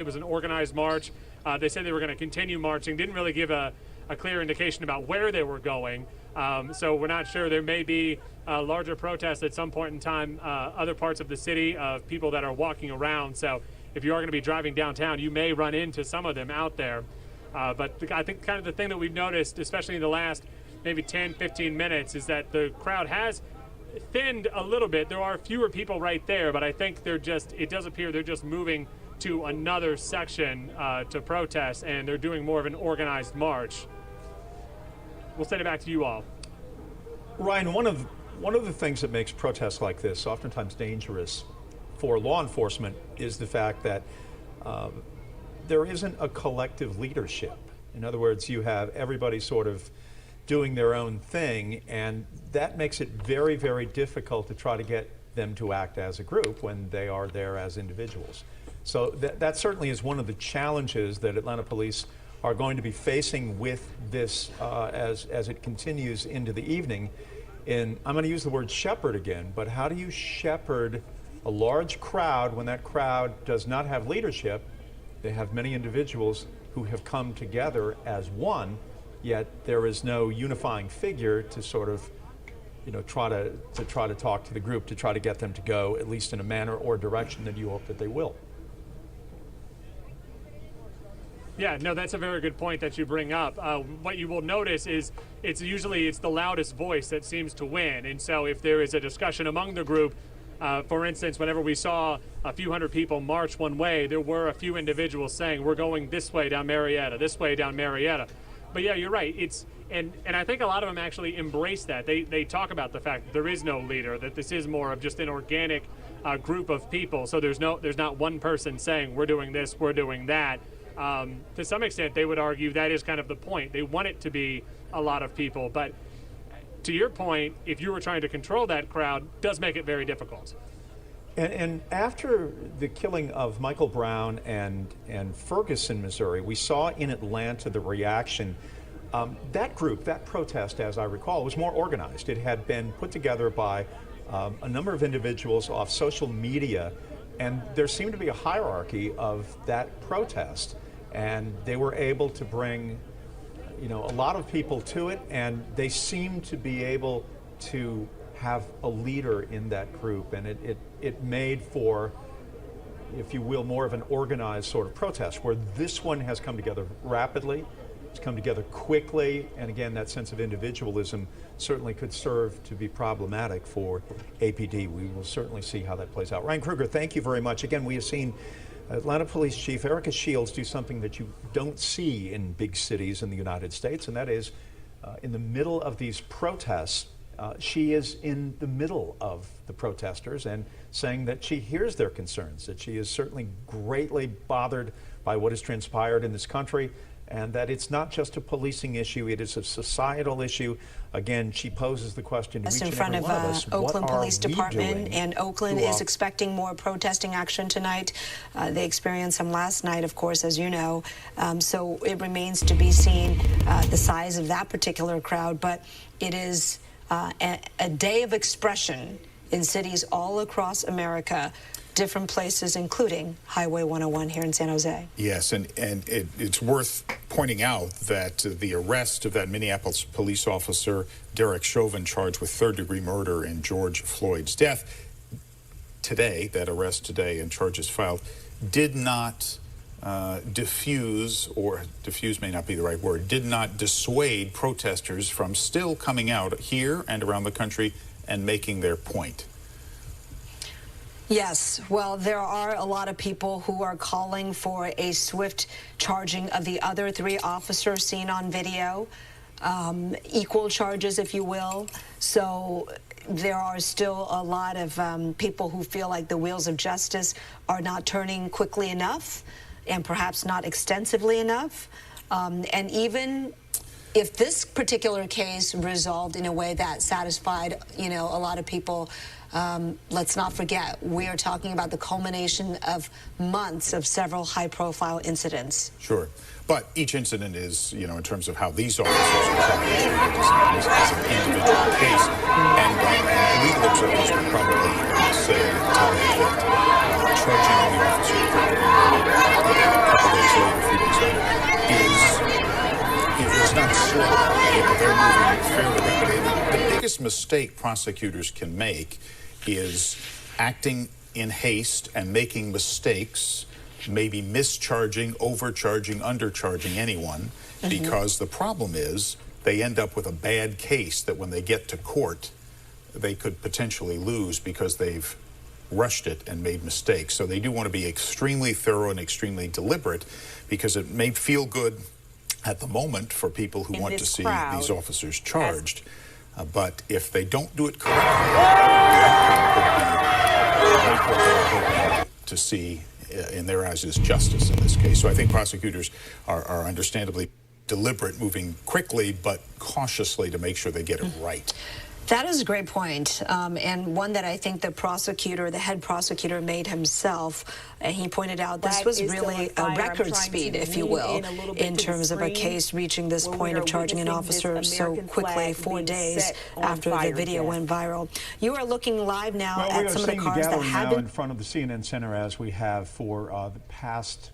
It was an organized march. They said they were going to continue marching. Didn't really give a clear indication about where they were going. So we're not sure. There may be larger protests at some point in time, other parts of the city, of people that are walking around. So if you are going to be driving downtown, you may run into some of them out there. But I think kind of the thing that we've noticed, especially in the last maybe 10, 15 minutes, is that the crowd has thinned a little bit. There are fewer people right there, but I think it does appear they're just moving to another section to protest, and they're doing more of an organized march. We'll send it back to you all. Ryan, one of the things that makes protests like this oftentimes dangerous for law enforcement is the fact that there isn't a collective leadership. In other words, you have everybody sort of doing their own thing, and that makes it very, very difficult to try to get them to act as a group when they are there as individuals. So that certainly is one of the challenges that Atlanta police are going to be facing with this as it continues into the evening. And I'm going to use the word shepherd again, but how do you shepherd a large crowd when that crowd does not have leadership? They have many individuals who have come together as one, yet there is no unifying figure to sort of, try to talk to the group, to try to get them to go at least in a manner or direction that you hope that they will. Yeah, no, that's a very good point that you bring up. What you will notice is it's usually the loudest voice that seems to win. And so if there is a discussion among the group, for instance, whenever we saw a few hundred people march one way, there were a few individuals saying, we're going this way down Marietta, this way down Marietta. But yeah, you're right. And I think a lot of them actually embrace that. They talk about the fact that there is no leader, that this is more of just an organic group of people. So there's not one person saying, we're doing this, we're doing that. To some extent, they would argue that is kind of the point. They want it to be a lot of people. But to your point, if you were trying to control that crowd, it does make it very difficult. And after the killing of Michael Brown and Ferguson, Missouri, we saw in Atlanta the reaction. That group, that protest, as I recall, was more organized. It had been put together by a number of individuals off social media, and there seemed to be a hierarchy of that protest. And they were able to bring, a lot of people to it, and they seemed to be able to have a leader in that group, and it made for, if you will, more of an organized sort of protest, where this one has come together rapidly, it's come together quickly, and again, that sense of individualism certainly could serve to be problematic for APD. We will certainly see how that plays out. Ryan Kruger, thank you very much. Again, we have seen Atlanta Police Chief Erica Shields do something that you don't see in big cities in the United States, and that is in the middle of these protests, she is in the middle of the protesters and saying that she hears their concerns, that she is certainly greatly bothered by what has transpired in this country, and that it's not just a policing issue, it is a societal issue. Again, she poses the question to each and every one of us, Oakland Police Department, and Oakland is expecting more protesting action tonight. They experienced some last night, of course, as you know. So it remains to be seen the size of that particular crowd, but it is a day of expression in cities all across America, different places, including Highway 101 here in San Jose. Yes, and it's worth pointing out that the arrest of that Minneapolis police officer, Derek Chauvin, charged with third-degree murder in George Floyd's death, today, that arrest today and charges filed, did not diffuse may not be the right word, did not dissuade protesters from still coming out here and around the country and making their point. Yes, well, there are a lot of people who are calling for a swift charging of the other 3 officers seen on video, equal charges, if you will. So there are still a lot of people who feel like the wheels of justice are not turning quickly enough and perhaps not extensively enough. And even if this particular case resolved in a way that satisfied, a lot of people, let's not forget, we are talking about the culmination of months of several high-profile incidents. Sure. But each incident is, in terms of how these officers are trying to as an individual case. And legal observers would probably say that charging the officer biggest mistake prosecutors can make is acting in haste and making mistakes, maybe mischarging, overcharging, undercharging anyone, because the problem is they end up with a bad case that when they get to court, they could potentially lose because they've rushed it and made mistakes. So they do want to be extremely thorough and extremely deliberate, because it may feel good at the moment for people who want to see these officers charged. But if they don't do it correctly, to see in their eyes is justice in this case. So I think prosecutors are understandably deliberate, moving quickly but cautiously to make sure they get it right. That is a great point, and one that I think the prosecutor, the head prosecutor, made himself. And he pointed out this was really a record speed, if you will, in terms of a case reaching this point of charging an officer so quickly, 4 days after the video went viral. You are looking live now at some of the cars that have been in front of the CNN Center, as we have for the past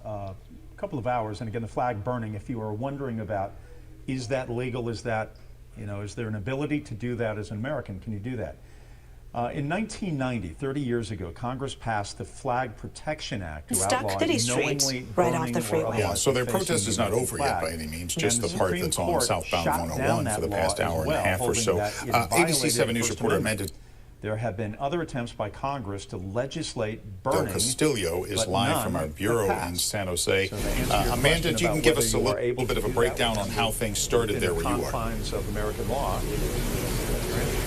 couple of hours. And again, the flag burning. If you are wondering about, is that legal? Is that, you know, is there an ability to do that as an American? Can you do that? In 1990, 30 years ago, Congress passed the Flag Protection Act to outlaw knowingly right off the freeway. Yeah, so their protest is not over yet by any means, just the part that's on southbound 101 for the past hour and a half or so. ABC 7 News reporter Amanda. There have been other attempts by Congress to legislate burning. Del Castillo is live from our bureau in San Jose. Amanda, you can give us a little bit of a breakdown on how things started there where you are. Confines of American law.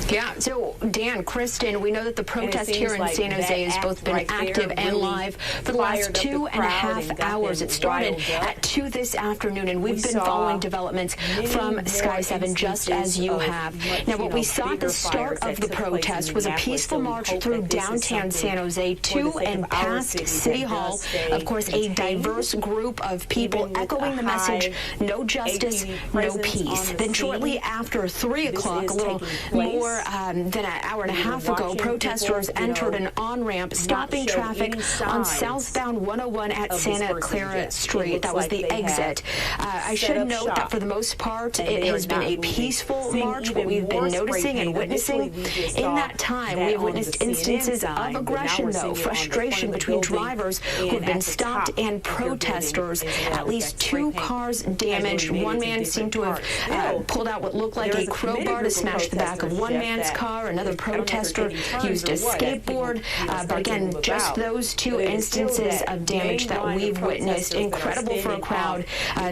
Yeah, so Dan, Kristen, we know that the protest here in San Jose has both been active and live for the last 2.5 hours. It started at 2 this afternoon, and we've been following developments from Sky 7 just as you have. Now, what we saw at the start of the protest was a peaceful march through downtown San Jose to and past City Hall. Of course, a diverse group of people echoing the message, no justice, no peace. Then shortly after 3 o'clock, a little more than an hour and a half ago, protesters entered an on-ramp, stopping traffic on southbound 101 at Santa Clara Street. That was the exit. I should note that for the most part, it has been a peaceful march. What we've been noticing and witnessing in that time, we have witnessed instances of aggression, though, frustration between drivers who have been stopped and protesters. At least 2 cars damaged. One man seemed to have pulled out what looked like a crowbar to smash the back of one man's car. Another protester used a skateboard. But again, just those 2 instances of damage that we've witnessed. Incredible for a crowd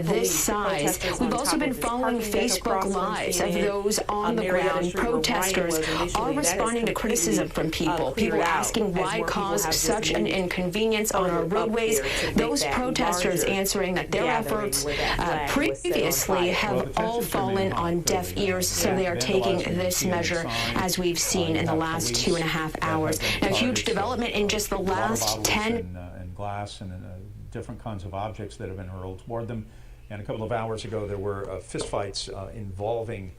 this size. We've also been following Facebook Lives of those on the ground. Protesters are responding to criticism from people. People asking why cause such an inconvenience on our roadways. Those protesters answering that their efforts previously have all fallen on deaf ears, so they are taking this measure, as we've seen in the last 2.5 hours. Now, huge development in just the last 10 and glass and different kinds of objects that have been hurled toward them. And a couple of hours ago, there were fistfights involving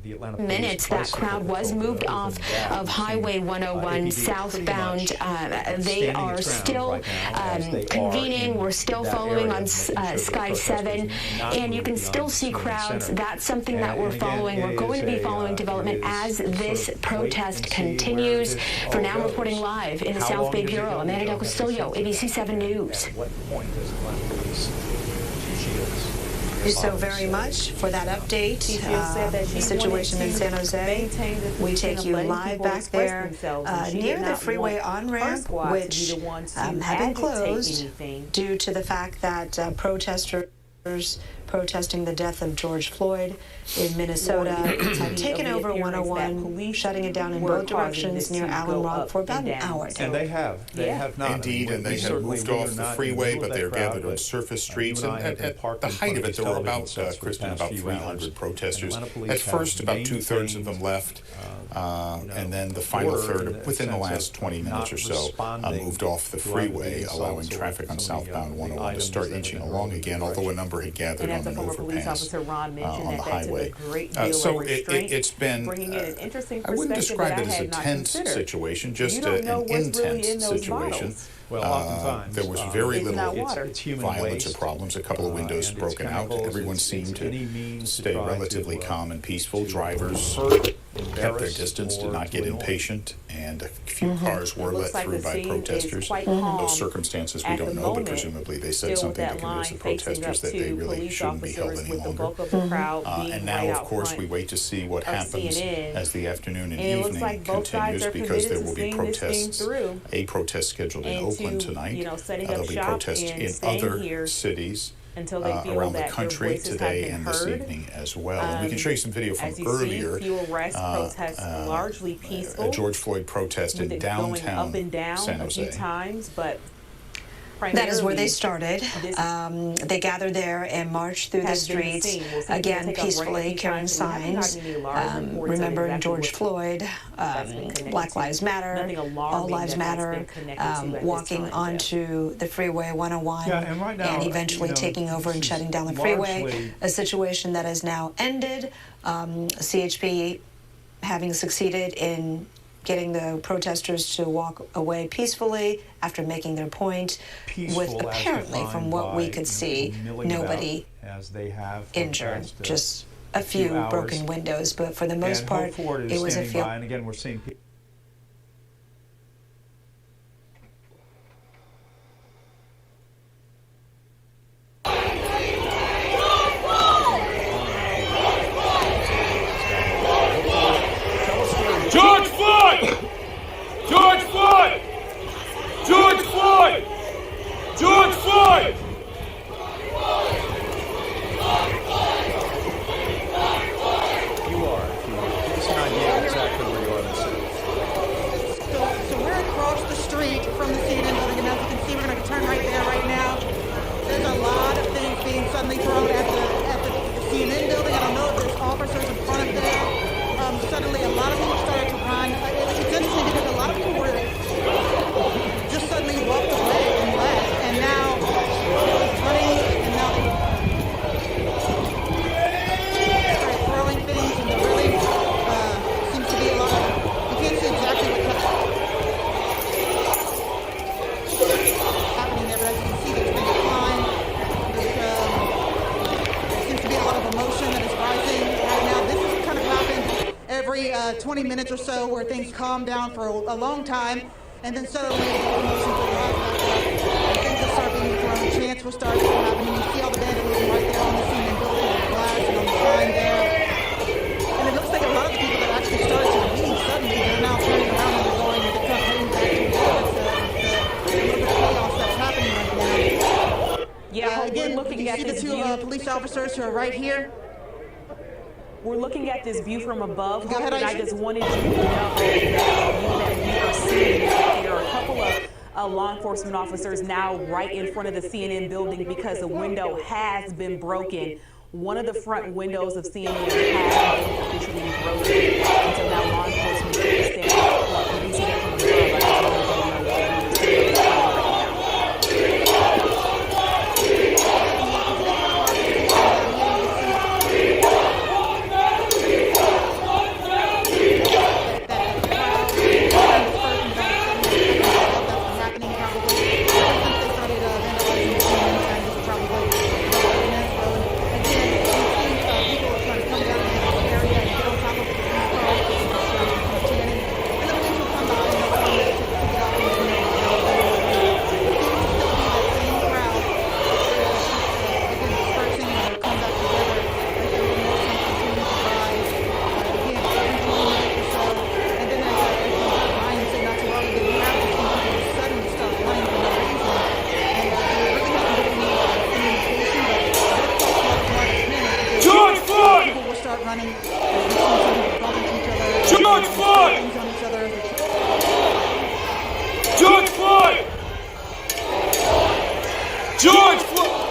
the Atlanta Police. Minutes, that crowd was moved off of Highway 101 southbound. They are still convening. We're still following on Sky 7, and you can still see crowds. That's something that we're following. We're going to be following development as this protest continues. For now, reporting live in the South Bay Bureau, Amanda Del Castillo, ABC 7 News. At what point does Atlanta Police shields? Thank you so very much for that update. The situation in San Jose. We take you live back there near the freeway on-ramp, which have been closed due to the fact that protesters protesting the death of George Floyd in Minnesota have taken over 101, shutting it down in both directions near Allen Rock for about an hour. And they have not. Indeed, and they have moved off the freeway, but they're gathered on surface streets. And at the height of it, there were about, Kristen, about 300 protesters. At first, about 2/3 of them left, and then the final third, within the last 20 minutes or so, moved off the freeway, allowing traffic on southbound 101 to start inching along again, although a number had gathered on an overpass on the highway. So it's been, I wouldn't describe it as a tense situation, just an intense situation. Well, oftentimes there was very little it's human violence waste. or problems. A couple of windows And broken it's out. chemicals, Everyone it's seemed any to means to stay try relatively to, calm and peaceful. Drivers hurt, kept their embarrass, distance, did or not to get annoy. impatient, and a few cars were let through by protesters. Those circumstances we don't know, but presumably they said something to convince the protesters that they really shouldn't be held any longer. And now, of course, we wait to see what happens as the afternoon and evening continues, because there will be protests. A protest scheduled in Oakland tonight. There'll be protests in other cities around the country today and this evening as well. And we can show you some video from earlier. A George Floyd protest in downtown San Jose. That is where they started. They gathered there and marched through the streets, again, peacefully, carrying signs, remembering George Floyd, Black Lives Matter, All Lives Matter, walking onto the Freeway 101, and eventually taking over and shutting down the freeway, a situation that has now ended. CHP having succeeded in getting the protesters to walk away peacefully after making their point, with apparently, from what we could see, nobody injured, just a few broken windows, but for the most part, it was a few. And again, we're seeing people. George Floyd! George Floyd! George Floyd! George Floyd! You are. Give us an idea exactly where you are in the city. So we're across the street from the CNN building, and as you can see, we're going to turn right there right now. There's a lot of things being suddenly thrown at the CNN building. I don't know if there's officers in front of there. Suddenly, a lot of people started to run. It's interesting because a lot of people were just suddenly walked away and left, and now running, and now they started throwing things, and there really seems to be a lot of, you can't see exactly what's happening there, but as you can see, there's been a climb. There seems to be a lot of emotion that is rising right now. This is kind of happened every 20 minutes or so, where things calm down for a long time, and then suddenly the emotions will rise back up, and things will start being thrown, chants will start happening. You see all the vandalism right there on the scene and building on the glass and on the sign there. And it looks like a lot of the people that actually started to leave suddenly, they're now turning around and they're going and they're heading back to the little bit of chaos that's happening right now. Yeah, again, looking you at see the this two view. police officers who are right here. We're looking at this view from above, Go ahead, and I Aisha. just wanted you to know that the view that we are seeing, there are a couple of law enforcement officers now right in front of the CNN building because the window has been broken. One of the front windows of CNN has been officially broken, and so now law enforcement is standing up. We see that from above. I just wanted you to know that we are seeing it right now. George Floyd! George Floyd! George Floyd!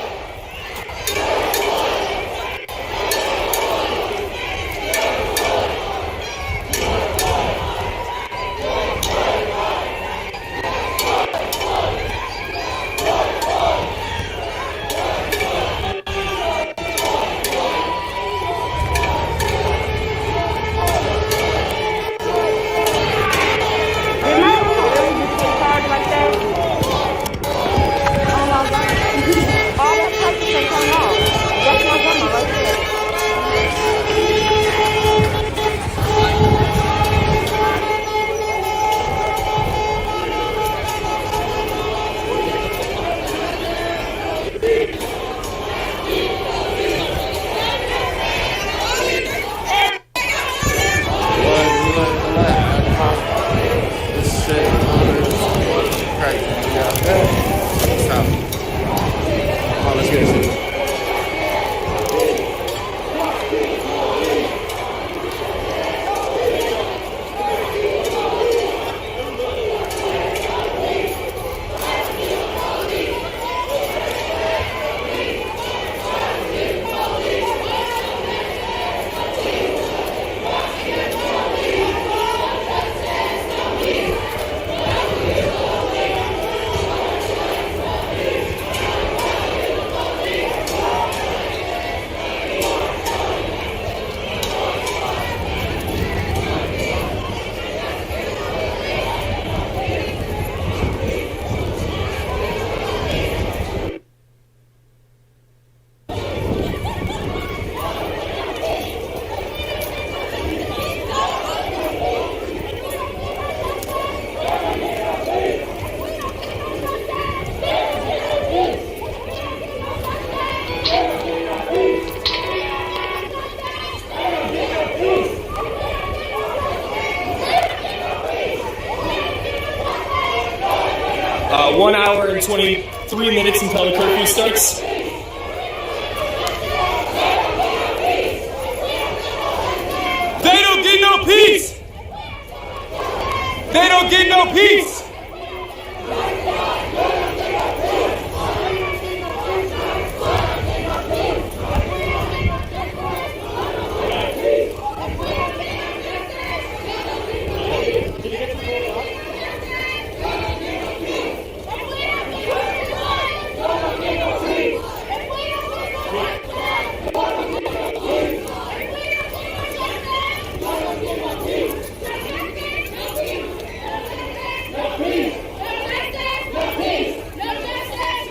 23 minutes until the curfew starts. They don't get no peace! They don't get no peace!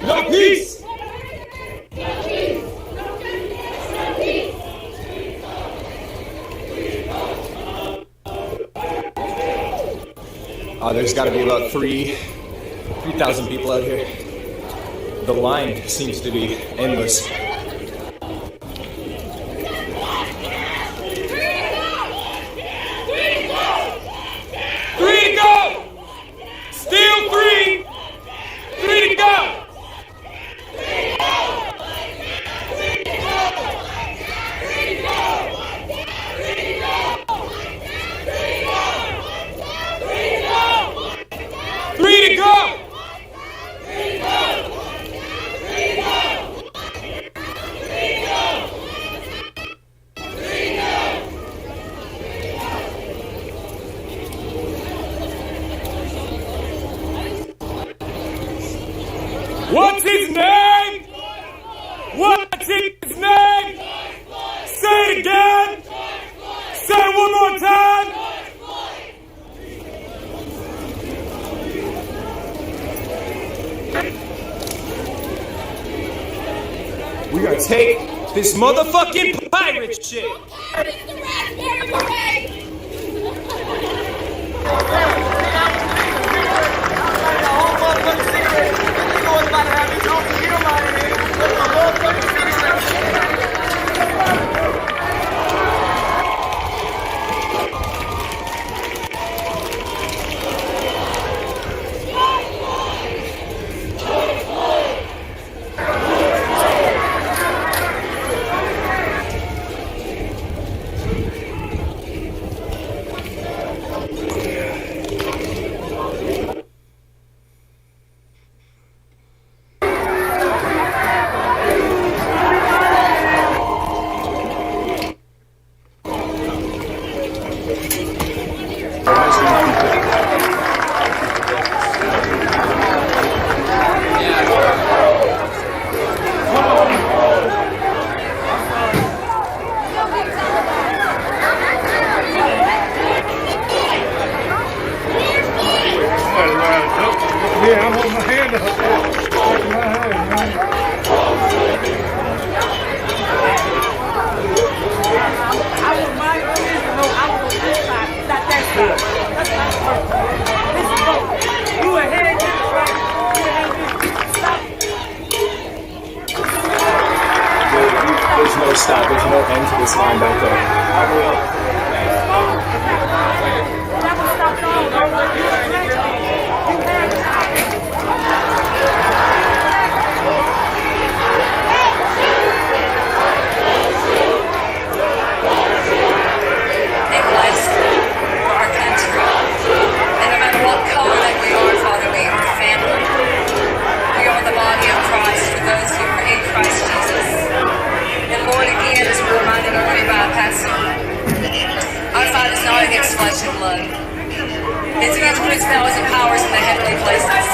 No peace! There's got to be about 3,000 people out here. The line seems to be endless. Three to go! Still three! Three to go! Three to go! What's his name? What's his name? Say it again. Say it one more time. We gotta take this motherfucking pirate shit. Yeah, I'm holding my hand up. My hand, man. I want my kids to know I was on this side, not that side. That's not perfect. This is both. You ahead, nigga, right? You ahead, nigga. Stop. There's no stop. There's no end to this line back there. Against flesh and blood. It's against principalities and powers in the heavenly places.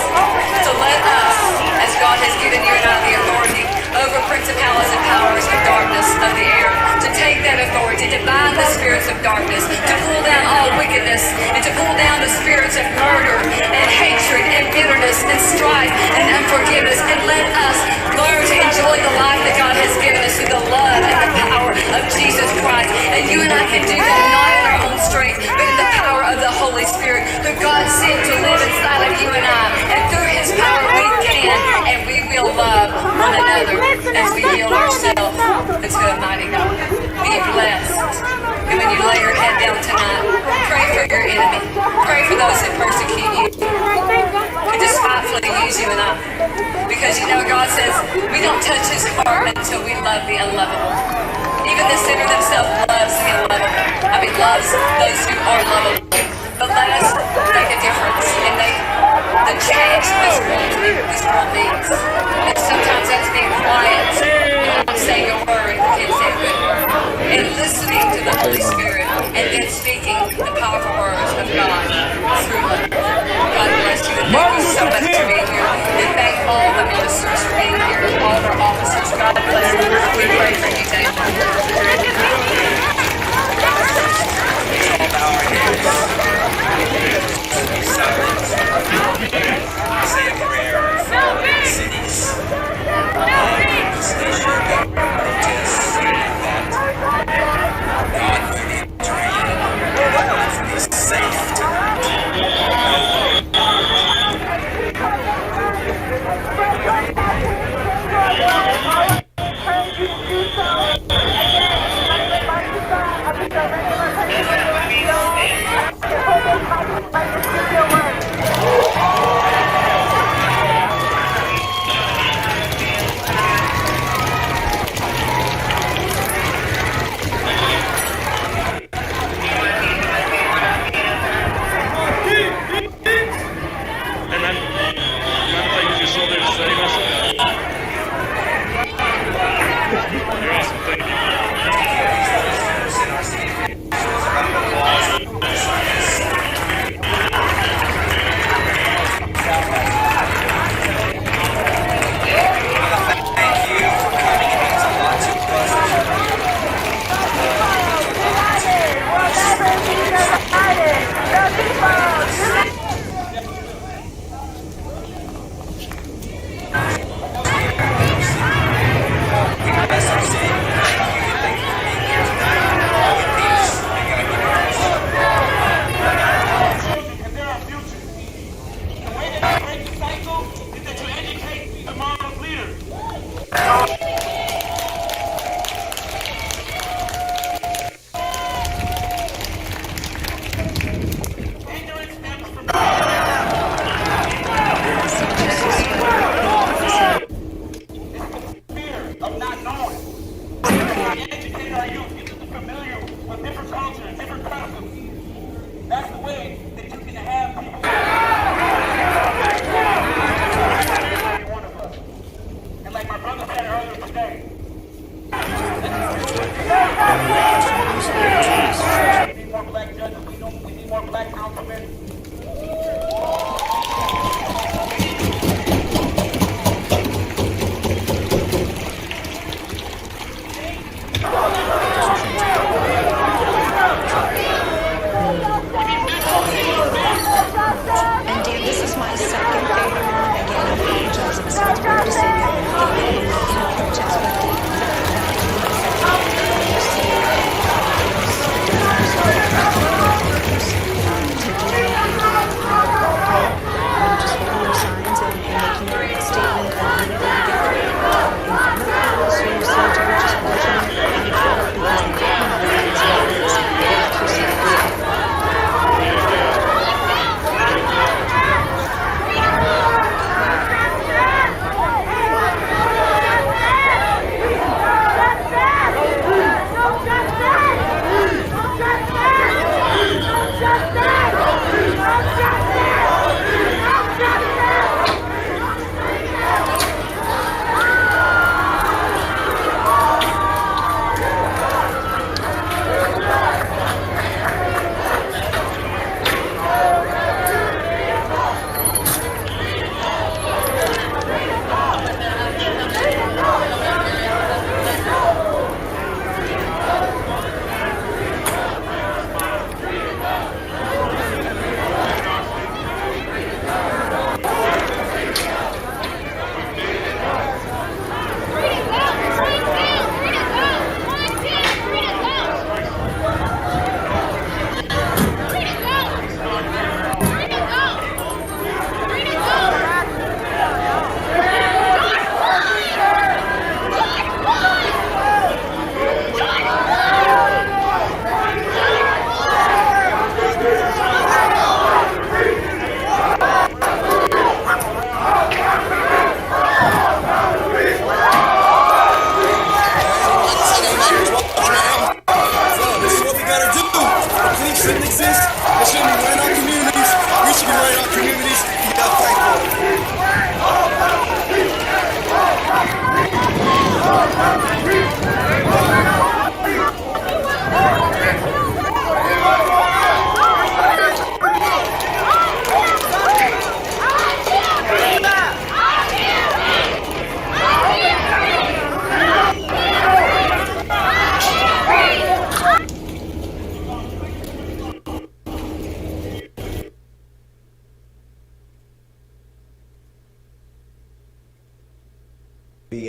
So let us, as God has given you and I the authority over principalities and powers of darkness of the air, to take that authority, to bind the spirits of darkness, to pull down all wickedness, and to pull down the spirits of murder and hatred and bitterness and strife and unforgiveness, and let us learn to enjoy the life that God has given us through the love and the power of Jesus Christ. And you and I can do that not in our own strength, but in the power of the Holy Spirit, who God sent to live inside of you and I. And through His power we can, and we will love one another as we yield ourselves unto a mighty God. Be blessed. And when you lay your head down tonight, pray for your enemy. Pray for those that persecute you and despitefully use you and I. Because you know, God says we don't touch his heart until we love the unlovable. Even the sinner themselves loves the unlovable. Loves those who are lovable. But let us make a difference and make the change this world needs. And sometimes that's being quiet and not saying a word, but can say a good word. And listening to the Holy Spirit and then speaking the powerful words of God through love. God bless you and thank you so much for being here. And thank all the ministers for being here, all of our officers. God bless you. We pray for you, Dave. Say a prayer for the cities. Protests that God would intervene. Life is safe tonight.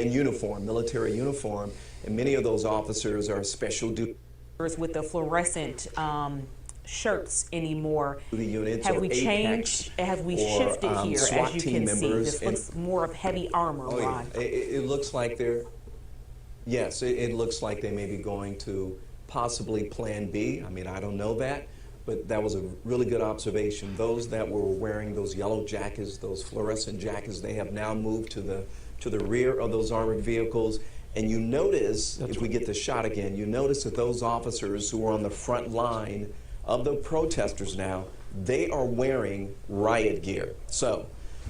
in uniform, military uniform, and many of those officers are special duty with the fluorescent shirts anymore. Units have or we changed? Have we shifted here? SWAT as you team can members see, this looks more of heavy armor. Oh, yeah. It looks like they're, yes, it looks like they may be going to possibly Plan B. I mean, I don't know that, but that was a really good observation. Those that were wearing those yellow jackets, those fluorescent jackets, they have now moved to the rear of those armored vehicles. And you notice, if we get the shot again, you notice that those officers who are on the front line of the protesters now, they are wearing riot gear. So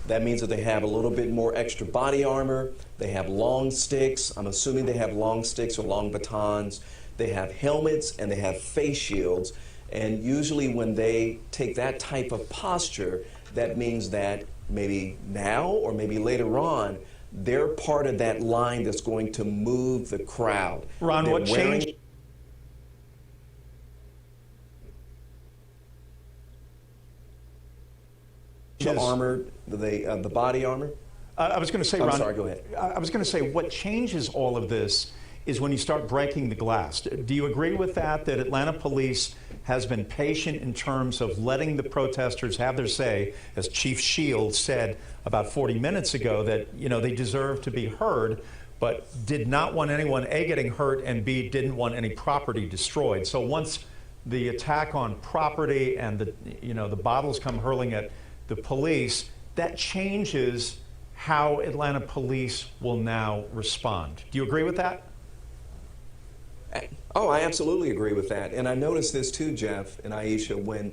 that means that they have a little bit more extra body armor. They have long sticks. I'm assuming they have long sticks or long batons. They have helmets and they have face shields. And usually when they take that type of posture, that means that maybe now or maybe later on, they're part of that line that's going to move the crowd. Ron, what changed? The armor, the body armor? I was going to say, Ron, I'm sorry, go ahead. I was going to say what changes all of this is when you start breaking the glass. Do you agree with that Atlanta police has been patient in terms of letting the protesters have their say, as Chief Shields said about 40 minutes ago, that, you know, they deserve to be heard, but did not want anyone, A, getting hurt, and B, didn't want any property destroyed. So once the attack on property and the bottles come hurling at the police, that changes how Atlanta police will now respond. Do you agree with that? Oh, I absolutely agree with that. And I noticed this too, Jeff and Aisha, when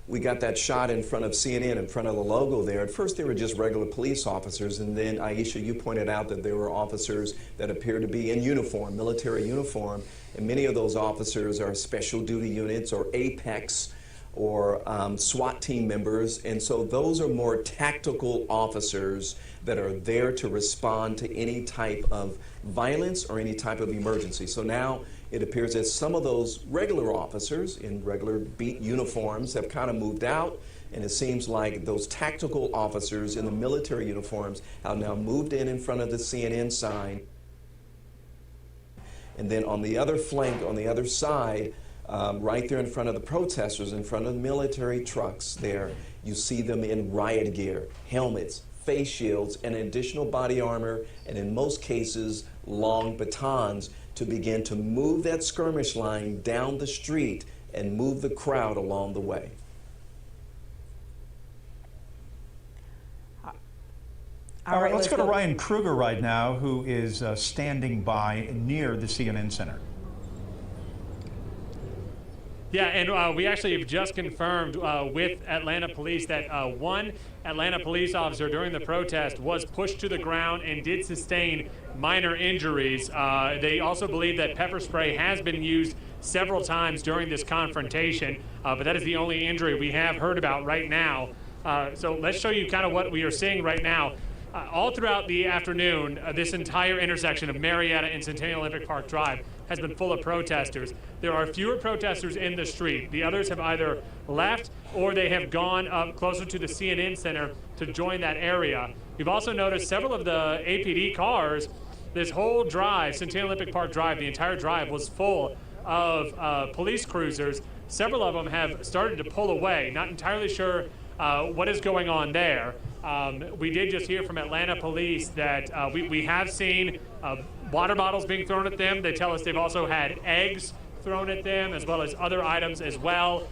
we got that shot in front of CNN, in front of the logo there. At first, they were just regular police officers. And then, Aisha, you pointed out that there were officers that appeared to be in uniform, military uniform. And many of those officers are special duty units or APEX or SWAT team members. And so those are more tactical officers that are there to respond to any type of violence or any type of emergency. So now it appears that some of those regular officers in regular beat uniforms have kind of moved out, and it seems like those tactical officers in the military uniforms have now moved in front of the CNN sign. And then on the other flank, on the other side, right there in front of the protesters, in front of the military trucks there, you see them in riot gear, helmets, face shields, and additional body armor, and in most cases, long batons to begin to move that skirmish line down the street and move the crowd along the way. All right, let's go to Ryan Kruger right now, who is standing by near the CNN Center. Yeah, and we actually have just confirmed with Atlanta police that one Atlanta police officer during the protest was pushed to the ground and did sustain minor injuries. They also believe that pepper spray has been used several times during this confrontation, but that is the only injury we have heard about right now. So let's show you kind of what we are seeing right now. All throughout the afternoon, this entire intersection of Marietta and Centennial Olympic Park Drive has been full of protesters. There are fewer protesters in the street. The others have either left or they have gone up closer to the CNN Center to join that area. We've also noticed several of the APD cars. This whole drive, Centennial Olympic Park Drive, the entire drive was full of police cruisers. Several of them have started to pull away. Not entirely sure what is going on there. We did just hear from Atlanta police that we have seen water bottles being thrown at them. They tell us they've also had eggs thrown at them, as well as other items as well.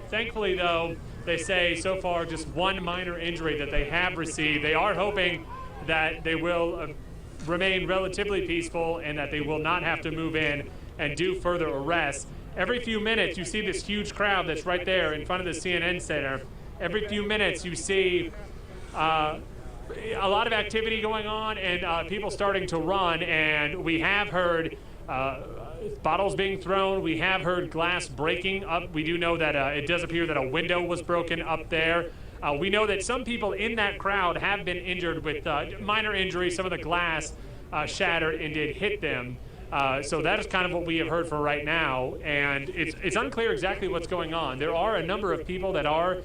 Thankfully, though, they say so far just one minor injury that they have received. They are hoping that they will remain relatively peaceful and that they will not have to move in and do further arrests. Every few minutes, you see this huge crowd that's right there in front of the CNN Center. Every few minutes, you see a lot of activity going on and people starting to run, and we have heard bottles being thrown. We have heard glass breaking up. We do know that it does appear that a window was broken up there. We know that some people in that crowd have been injured with minor injuries. Some of the glass shattered and did hit them. So that is kind of what we have heard for right now, and it's unclear exactly what's going on. There are a number of people that are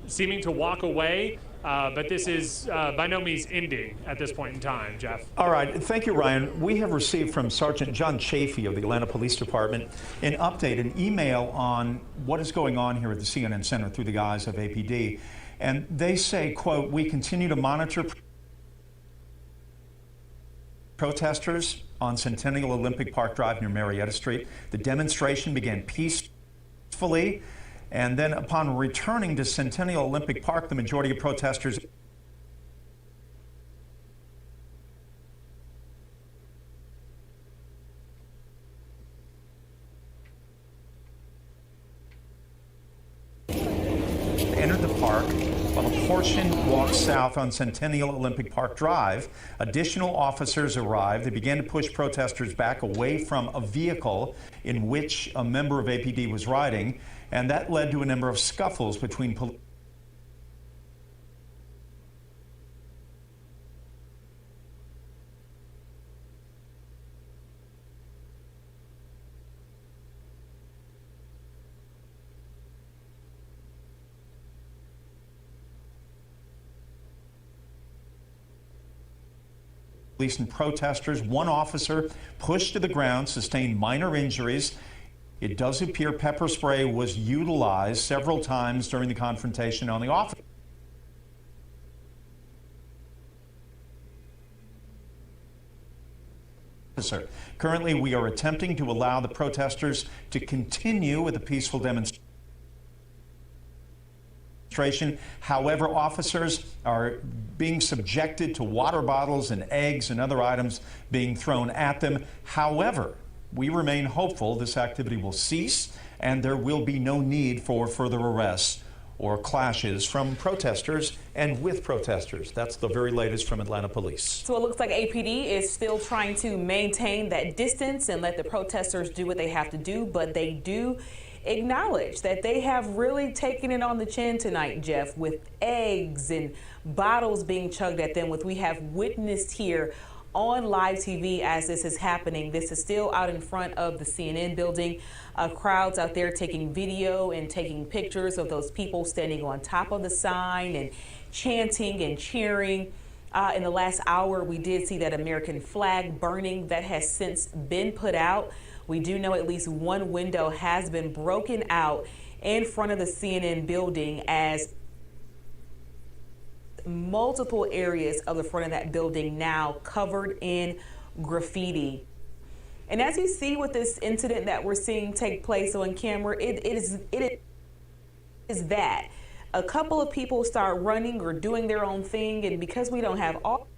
seeming to walk away. But this is by no means ending at this point in time, Jeff. All right. Thank you, Ryan. We have received from Sergeant John Chafee of the Atlanta Police Department an update, an email on what is going on here at the CNN Center through the eyes of APD. And they say, quote, "We continue to monitor protesters on Centennial Olympic Park Drive near Marietta Street. The demonstration began peacefully, and then upon returning to Centennial Olympic Park, the majority of protesters entered the park while a portion walked south on Centennial Olympic Park Drive. Additional officers arrived. They began to push protesters back away from a vehicle in which a member of APD was riding, and that led to a number of scuffles between police and protesters. One officer pushed to the ground, sustained minor injuries. It does appear pepper spray was utilized several times during the confrontation on the officer. Currently, we are attempting to allow the protesters to continue with a peaceful demonstration. However, officers are being subjected to water bottles and eggs and other items being thrown at them. However, we remain hopeful this activity will cease and there will be no need for further arrests or clashes from protesters and with protesters. That's the very latest from Atlanta Police. So it looks like APD is still trying to maintain that distance and let the protesters do what they have to do, but they do acknowledge that they have really taken it on the chin tonight, Jeff, with eggs and bottles being chugged at them, which we have witnessed here on live TV as this is happening. This is still out in front of the CNN building. Crowds out there taking video and taking pictures of those people standing on top of the sign and chanting and cheering. In the last hour, we did see that American flag burning that has since been put out. We do know at least one window has been broken out in front of the CNN building as multiple areas of the front of that building now covered in graffiti. And as you see with this incident that we're seeing take place on camera, it is that a couple of people start running or doing their own thing, and because we don't have all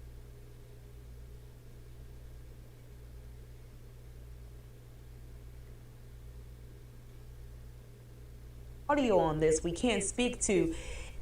audio on this, we can't speak to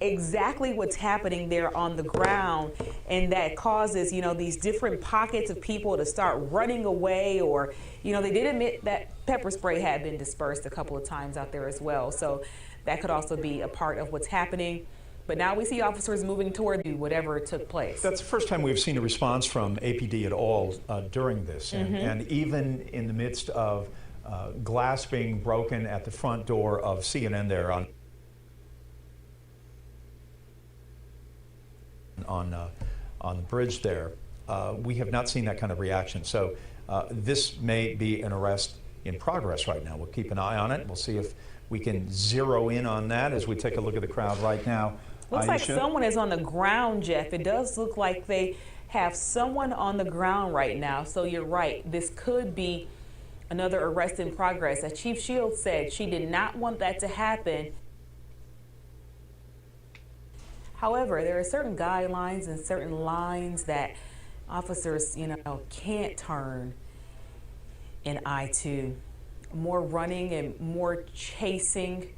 exactly what's happening there on the ground, and that causes, these different pockets of people to start running away, or, they did admit that pepper spray had been dispersed a couple of times out there as well. So that could also be a part of what's happening. But now we see officers moving toward whatever took place. That's the first time we've seen a response from APD at all during this. And even in the midst of glass being broken at the front door of CNN there on the bridge there, we have not seen that kind of reaction. So this may be an arrest in progress right now. We'll keep an eye on it. We'll see if we can zero in on that as we take a look at the crowd right now. Looks like someone is on the ground, Jeff. It does look like they have someone on the ground right now. So you're right. This could be another arrest in progress. As Chief Shields said, she did not want that to happen. However, there are certain guidelines and certain lines that officers, can't turn an eye to. More running and more chasing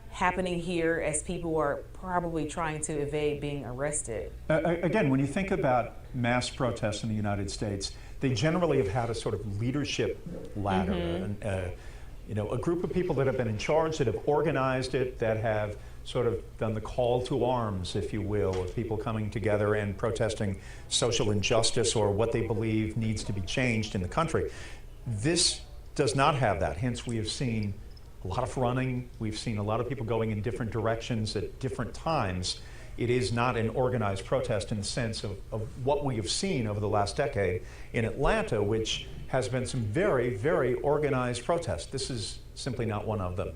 happening here as people are probably trying to evade being arrested. Again, when you think about mass protests in the United States, they generally have had a sort of leadership ladder, a group of people that have been in charge, that have organized it, that have sort of done the call to arms, if you will, of people coming together and protesting social injustice or what they believe needs to be changed in the country. This does not have that. Hence, we have seen a lot of running. We've seen a lot of people going in different directions at different times. it is not an organized protest in the sense of what we have seen over the last decade in Atlanta, which has been some very, very organized protests. This is simply not one of them.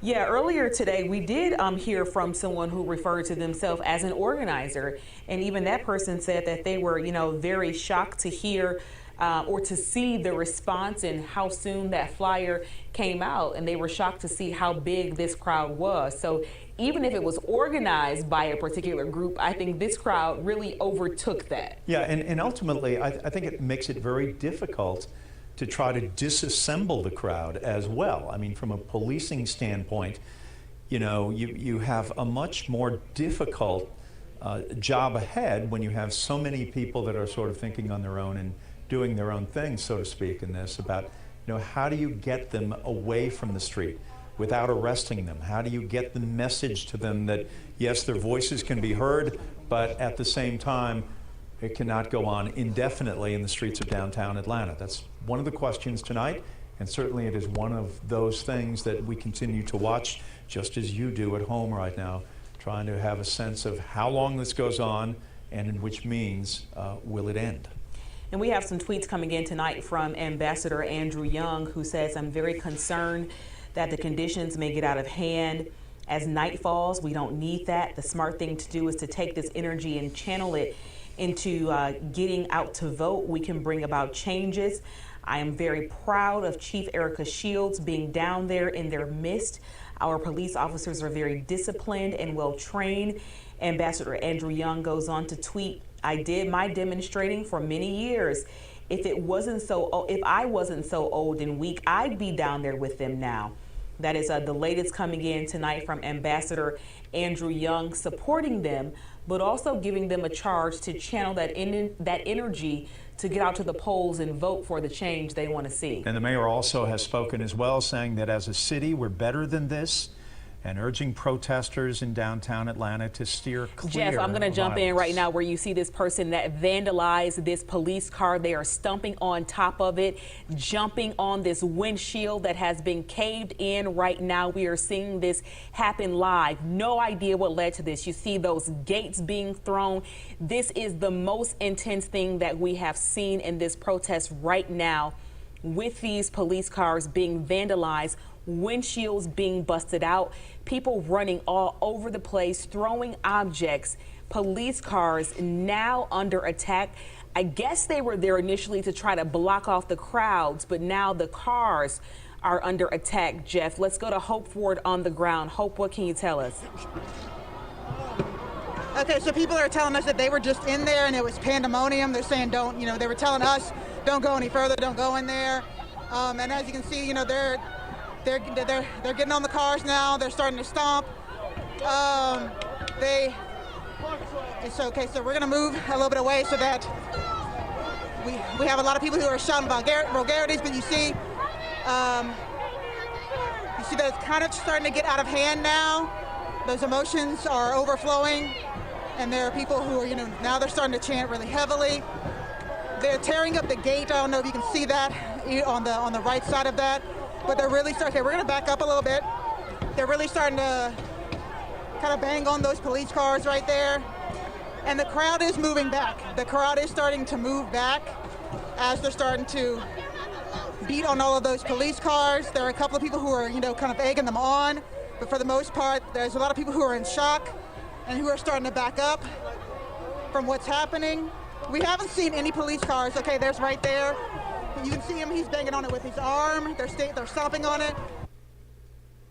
Yeah, earlier today we did hear from someone who referred to themselves as an organizer, and even that person said that they were, very shocked to hear or to see the response and how soon that flyer came out, and they were shocked to see how big this crowd was. So even if it was organized by a particular group, I think this crowd really overtook that. Yeah, and ultimately I think it makes it very difficult to try to disassemble the crowd as well. I mean, from a policing standpoint, you have a much more difficult job ahead when you have so many people that are sort of thinking on their own and doing their own thing, so to speak, in this, about, how do you get them away from the street without arresting them? How do you get the message to them that, yes, their voices can be heard, but at the same time, it cannot go on indefinitely in the streets of downtown Atlanta? That's one of the questions tonight, and certainly it is one of those things that we continue to watch, just as you do at home right now, trying to have a sense of how long this goes on and in which means will it end. And we have some tweets coming in tonight from Ambassador Andrew Young, who says, "I'm very concerned that the conditions may get out of hand as night falls. We don't need that. The smart thing to do is to take this energy and channel it into getting out to vote. We can bring about changes. I am very proud of Chief Erica Shields being down there in their midst. Our police officers are very disciplined and well trained." Ambassador Andrew Young goes on to tweet, "I did my demonstrating for many years. If I wasn't so old and weak, I'd be down there with them now." That is the latest coming in tonight from Ambassador Andrew Young, supporting them, but also giving them a charge to channel that energy to get out to the polls and vote for the change they want to see. And the mayor also has spoken as well, saying that as a city, we're better than this, and urging protesters in downtown Atlanta to steer clear. Jeff, I'm going to jump in right now where you see this person that vandalized this police car. They are stomping on top of it, jumping on this windshield that has been caved in right now. We are seeing this happen live. No idea what led to this. You see those gates being thrown. This is the most intense thing that we have seen in this protest right now, with these police cars being vandalized, windshields being busted out, people running all over the place, throwing objects, police cars now under attack. I guess they were there initially to try to block off the crowds, but now the cars are under attack. Jeff, let's go to Hope Ford on the ground. Hope, what can you tell us? Okay, so people are telling us that they were just in there and it was pandemonium. They're saying they were telling us don't go any further, don't go in there. And as you can see, they're getting on the cars now. They're starting to stomp. It's okay. So we're gonna move a little bit away so that we have a lot of people who are shouting vulgarities. But you see that it's kind of starting to get out of hand now. Those emotions are overflowing, and there are people who are now they're starting to chant really heavily. They're tearing up the gate. I don't know if you can see that on the right side of that. But they're really starting. Okay, we're going to back up a little bit. They're really starting to kind of bang on those police cars right there. And the crowd is moving back. The crowd is starting to move back as they're starting to beat on all of those police cars. There are a couple of people who are, kind of egging them on. But for the most part, there's a lot of people who are in shock and who are starting to back up from what's happening. We haven't seen any police cars. Okay, there's right there. You can see him, he's banging on it with his arm. They're stomping on it.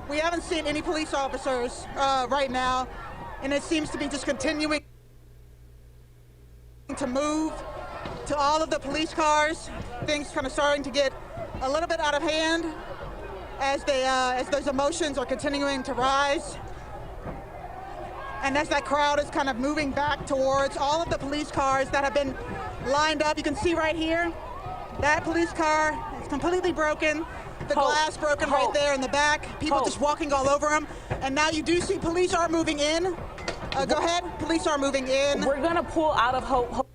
We haven't seen any police officers right now, and it seems to be just continuing to move to all of the police cars. Things kind of starting to get a little bit out of hand as those emotions are continuing to rise. And as that crowd is kind of moving back towards all of the police cars that have been lined up, you can see right here, that police car is completely broken. The glass broken right there in the back. People just walking all over them. And now you do see police are moving in. Go ahead. Police are moving in. We're going to pull out of Hope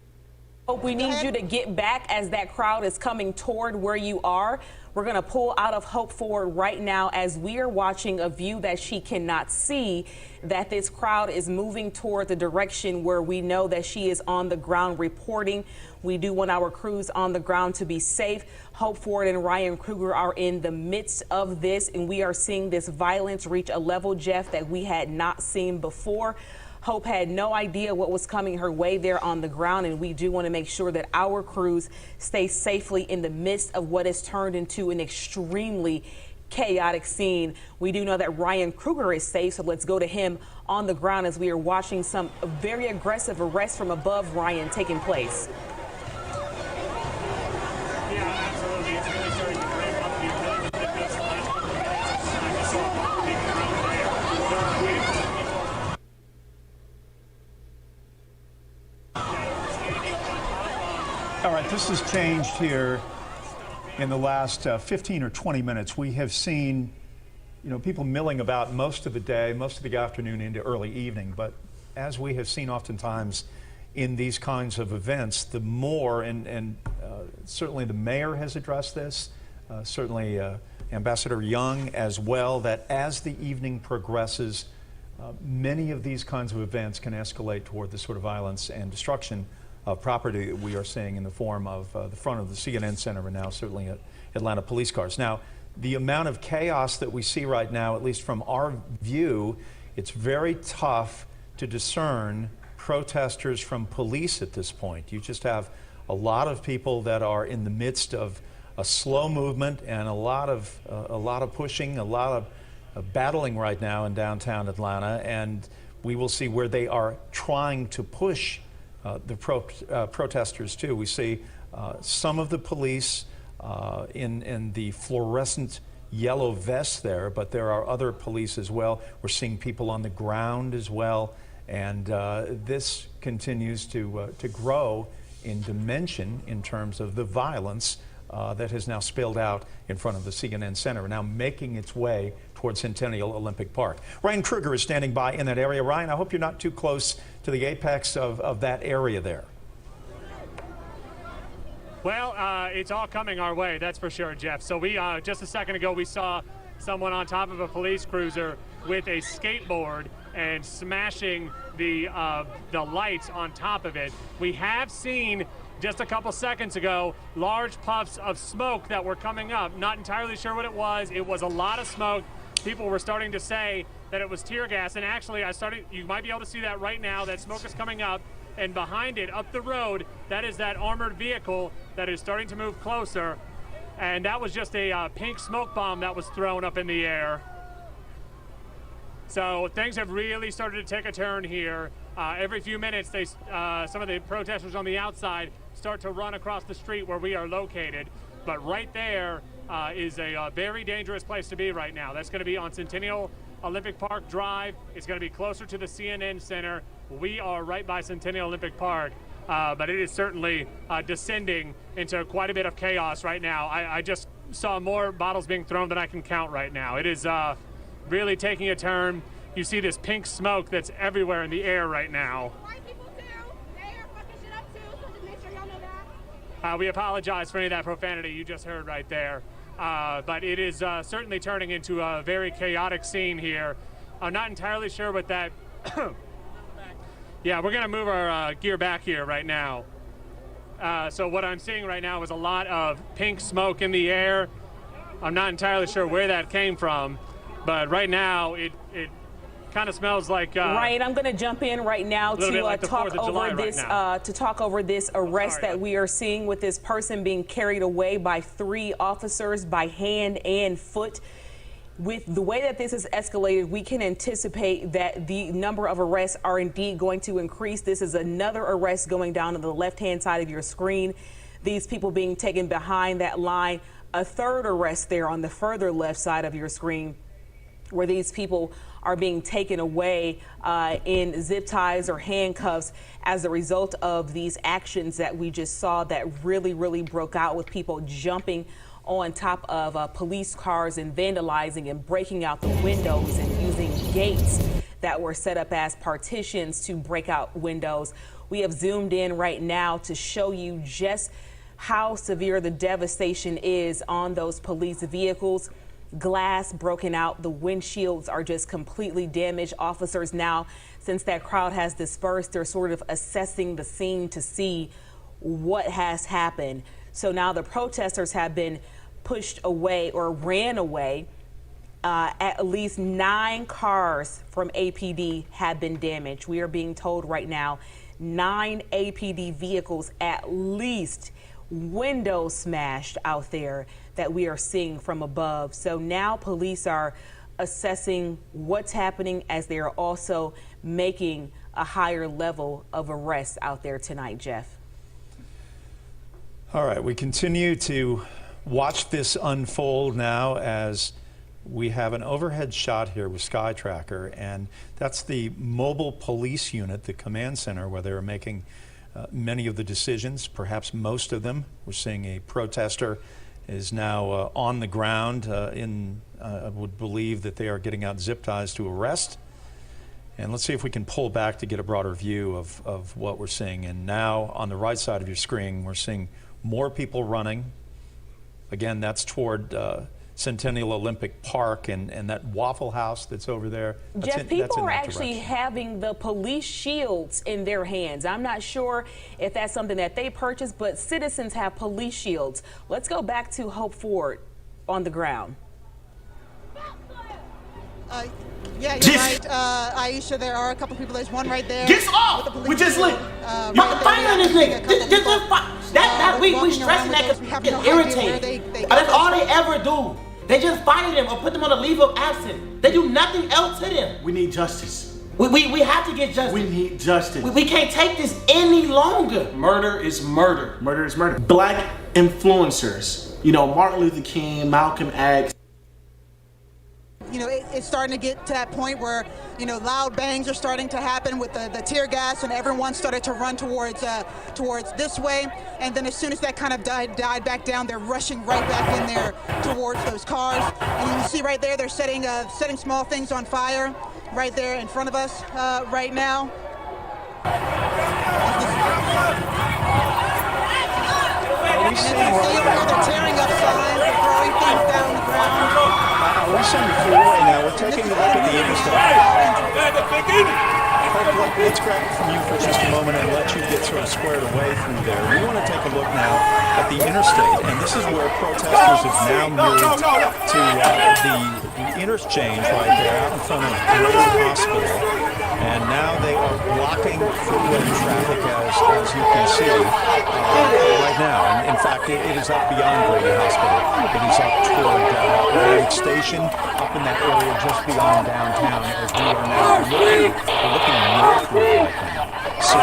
We need you to get back as that crowd is coming toward where you are. We're going to pull out of Hope Ford right now as we are watching a view that she cannot see, that this crowd is moving toward the direction where we know that she is on the ground reporting. We do want our crews on the ground to be safe. Hope Ford and Ryan Kruger are in the midst of this, and we are seeing this violence reach a level, Jeff, that we had not seen before. Hope had no idea what was coming her way there on the ground, and we do want to make sure that our crews stay safely in the midst of what has turned into an extremely chaotic scene. We do know that Ryan Kruger is safe, so let's go to him on the ground as we are watching some very aggressive arrests from above Ryan taking place. All right, this has changed here in the last 15 or 20 minutes. We have seen, people milling about most of the day, most of the afternoon into early evening. But as we have seen oftentimes in these kinds of events, the more, and certainly the mayor has addressed this, certainly Ambassador Young as well, that as the evening progresses, many of these kinds of events can escalate toward the sort of violence and destruction of property that we are seeing in the form of the front of the CNN Center and now certainly at Atlanta police cars. Now, the amount of chaos that we see right now, at least from our view, it's very tough to discern protesters from police at this point. You just have a lot of people that are in the midst of a slow movement and a lot of pushing, a lot of battling right now in downtown Atlanta, and we will see where they are trying to push the protesters too. We see some of the police in the fluorescent yellow vests there, but there are other police as well. We're seeing people on the ground as well, and this continues to grow in dimension in terms of the violence that has now spilled out in front of the CNN Center, now making its way towards Centennial Olympic Park. Ryan Kruger is standing by in that area. Ryan, I hope you're not too close to the apex of that area there. Well, it's all coming our way, that's for sure, Jeff. So we just a second ago, we saw someone on top of a police cruiser with a skateboard and smashing the lights on top of it. We have seen just a couple seconds ago large puffs of smoke that were coming up. Not entirely sure what it was. It was a lot of smoke. People were starting to say that it was tear gas, and actually you might be able to see that right now. That smoke is coming up, and behind it, up the road, that is that armored vehicle that is starting to move closer, and that was just a pink smoke bomb that was thrown up in the air. So things have really started to take a turn here. Every few minutes, some of the protesters on the outside start to run across the street where we are located. But right there is a very dangerous place to be right now. That's going to be on Centennial Olympic Park Drive. It's going to be closer to the CNN Center. We are right by Centennial Olympic Park, but it is certainly descending into quite a bit of chaos right now. I just saw more bottles being thrown than I can count right now. It is really taking a turn. You see this pink smoke that's everywhere in the air right now. White people too. They are fucking shit up too, so just make sure y'all know that. We apologize for any of that profanity you just heard right there. But it is certainly turning into a very chaotic scene here. I'm not entirely sure what that... Yeah, we're going to move our gear back here right now. So what I'm seeing right now is a lot of pink smoke in the air. I'm not entirely sure where that came from. But right now, it kind of smells like. Right, I'm going to jump in right now to like talk over this. To talk over this arrest that we are seeing with this person being carried away by 3 officers by hand and foot. With the way that this has escalated, we can anticipate that the number of arrests are indeed going to increase. This is another arrest going down to the left-hand side of your screen. These people being taken behind that line. A third arrest there on the further left side of your screen, where these people are being taken away in zip ties or handcuffs as a result of these actions that we just saw that really broke out, with people jumping on top of police cars and vandalizing and breaking out the windows and using gates that were set up as partitions to break out windows. We have zoomed in right now to show you just how severe the devastation is on those police vehicles. Glass broken out, the windshields are just completely damaged. Officers now, since that crowd has dispersed, they're sort of assessing the scene to see what has happened. So now the protesters have been pushed away or ran away. At least 9 cars from APD have been damaged. We are being told right now 9 APD vehicles at least, windows smashed out there that we are seeing from above. So now police are assessing what's happening as they are also making a higher level of arrests out there tonight, Jeff. All right, we continue to watch this unfold now as we have an overhead shot here with Sky Tracker, and that's the mobile police unit, the command center, where they're making many of the decisions, perhaps most of them. We're seeing a protester is now on the ground. I would believe that they are getting out zip ties to arrest. And let's see if we can pull back to get a broader view of what we're seeing. And now on the right side of your screen, we're seeing more people running. Again, that's toward Centennial Olympic Park and that Waffle House that's over there. Jeff, people are actually having the police shields in their hands. I'm not sure if that's something that they purchased, but citizens have police shields. Let's go back to Hope Ford on the ground. Yeah, you're right, Aisha. There are a couple people. There's one right there. Get off! We just lit. Y'all firing this nigga. We stressing that because we get irritated. That's all they ever do. They just fire them or put them on a leave of absence. They do nothing else to them. We need justice. We have to get justice. We need justice. We can't take this any longer. Murder is murder. Murder is murder. Black influencers. You know, Martin Luther King, Malcolm X. You know, it's starting to get to that point where, you know, loud bangs are starting to happen with the tear gas, and everyone started to run towards this way. And then as soon as that kind of died back down, they're rushing right back in there towards those cars. And you can see right there, they're setting small things on fire right there in front of us right now. And as you can see over here, they're tearing up signs, they're throwing things down the ground. We're on the freeway now. We're taking a look at the interstate. Let's grab it from you for just a moment and let you get sort of squared away through there. We want to take a look now at the interstate, and this is where protesters have now moved to the interchange right there out in front of Grady Hospital. And now they are blocking freeway traffic, as you can see right now. And in fact, it is up beyond Grady Hospital. It is up toward Atlantic Station, up in that area just beyond downtown, as we are now looking northward right now. So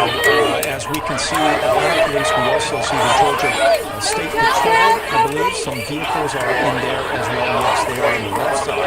as we can see, Atlanta Police, we also see the Georgia State Patrol. I believe some vehicles are in there as well. Yes, they are on the left side.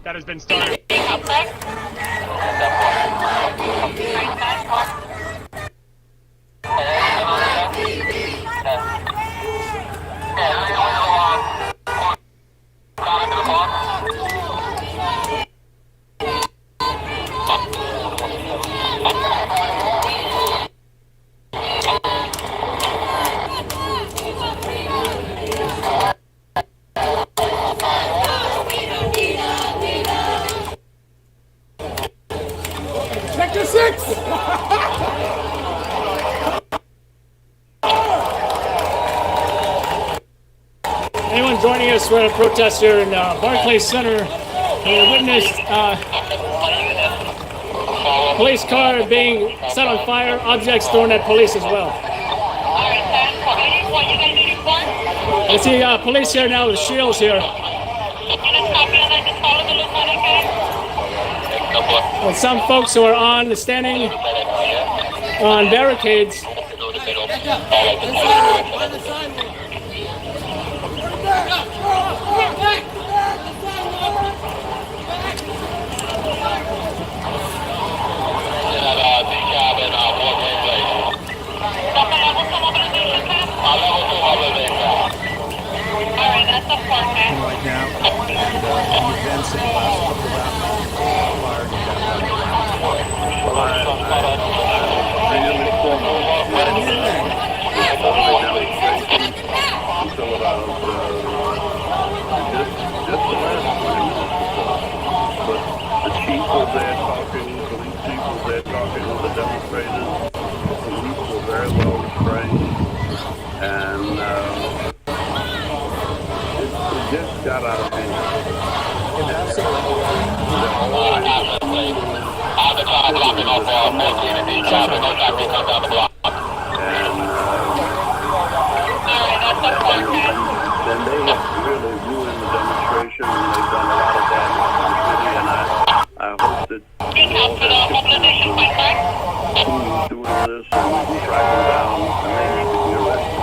That has been started. Sector 6! Anyone joining us for a protest here in Barclays Center, we witnessed police car being set on fire, objects thrown at police as well. I see police here now with shields here. And some folks who are standing on barricades. Right now, and the events of the last couple of hours, the chief was there talking, the police chief was there talking with the demonstrators. The police were very well restrained, and it just got out of hand. And they have really ruined the demonstration, and they've done a lot of damage to the city, and I hope that who's doing this and track them down, and they need to be arrested.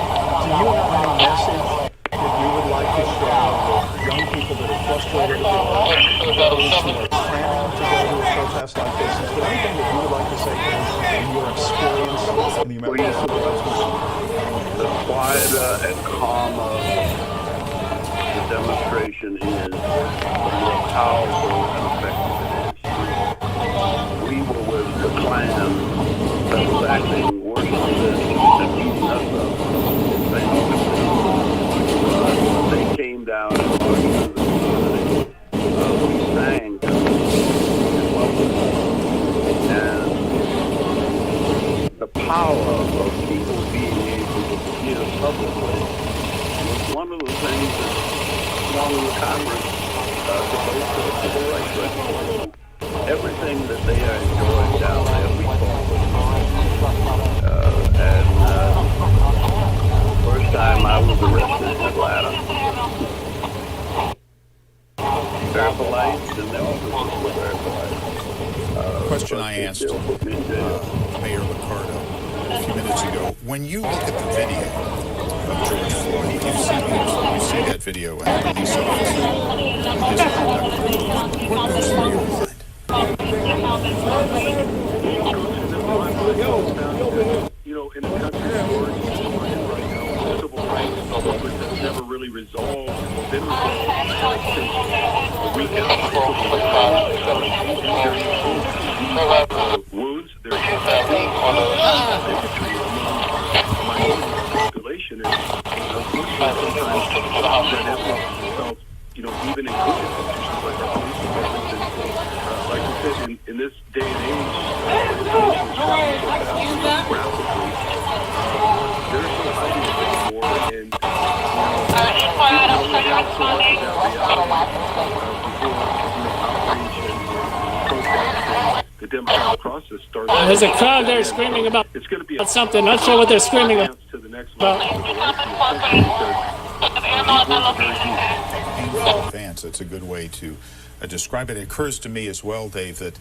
do you have any message that you would like to share with young people that are frustrated with the police who are planning to go to a protest like this? Is there anything that you would like to say to them in your experience in the American civil rights movement? The quieter and calmer the demonstration is, the more powerful and effective it is. We were with the Klan that was acting worse than this and beating us up. They came down and marched through the community. We sang and welcomed, and the power of people being able to hear publicly was one of the things that swung the Congress to vote for the civil rights legislation. Everything that they are enjoying down there, we fought for. First time I was arrested in Atlanta. Very polite, and the officers were very polite. Question I asked Mayor Liccardo a few minutes ago. When you look at the video of George Floyd, when you see that video and the police officer and his conduct, what goes through your mind? You know, in a country that's already divided right now, civil rights movement that's never really resolved or been resolved since a week after civil rights wounds. There's bigotry among the minority population, and unfortunately, sometimes that evidence is felt, you know, even in good institutions like our police departments. And like you said, in this day and age, the nation is traveling so fast and so rapidly. There's no hiding it anymore, and you know, people only have so much of that reality before, you know, outrage and protest and the democratic process starts. There's a crowd there screaming about it's going to be something. Not sure what they're screaming about. To the next level of the rights in this country, because these words are very deep. Painful advance. That's a good way to describe it. It occurs to me as well, Dave, that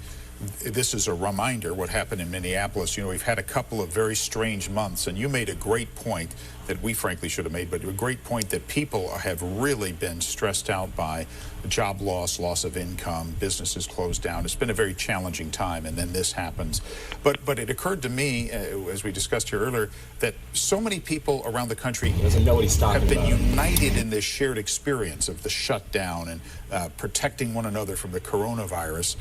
this is a reminder what happened in Minneapolis. You know, we've had a couple of very strange months, and you made a great point that we frankly should have made, but a great point that people have really been stressed out by job loss, loss of income, businesses closed down. It's been a very challenging time, and then this happens. But it occurred to me, as we discussed here earlier, that so many people around the country have been united in this shared experience of the shutdown and protecting one another from the coronavirus.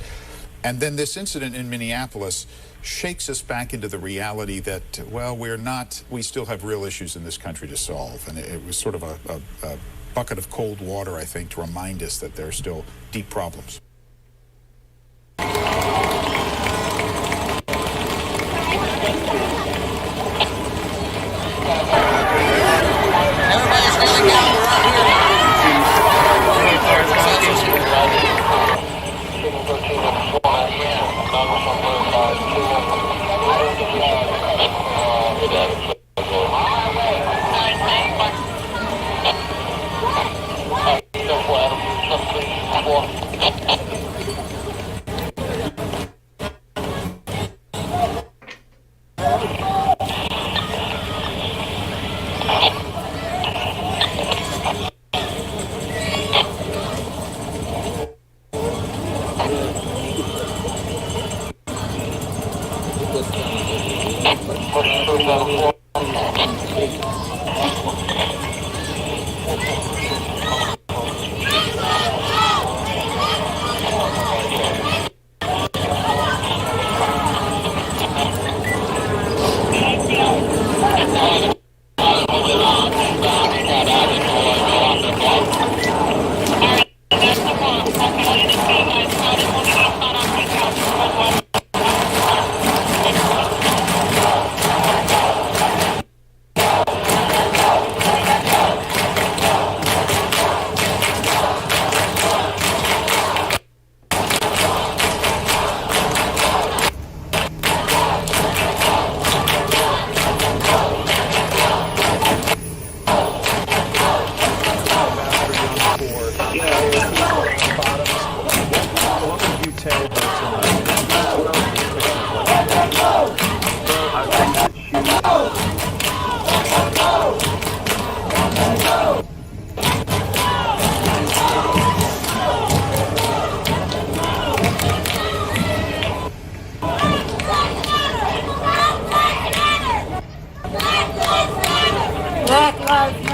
And then this incident in Minneapolis shakes us back into the reality that, well, we still have real issues in this country to solve. And it was sort of a bucket of cold water, I think, to remind us that there are still deep problems. Everybody's really down. We're out here.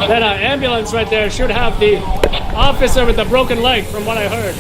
That ambulance right there should have the officer with the broken leg, from what I heard.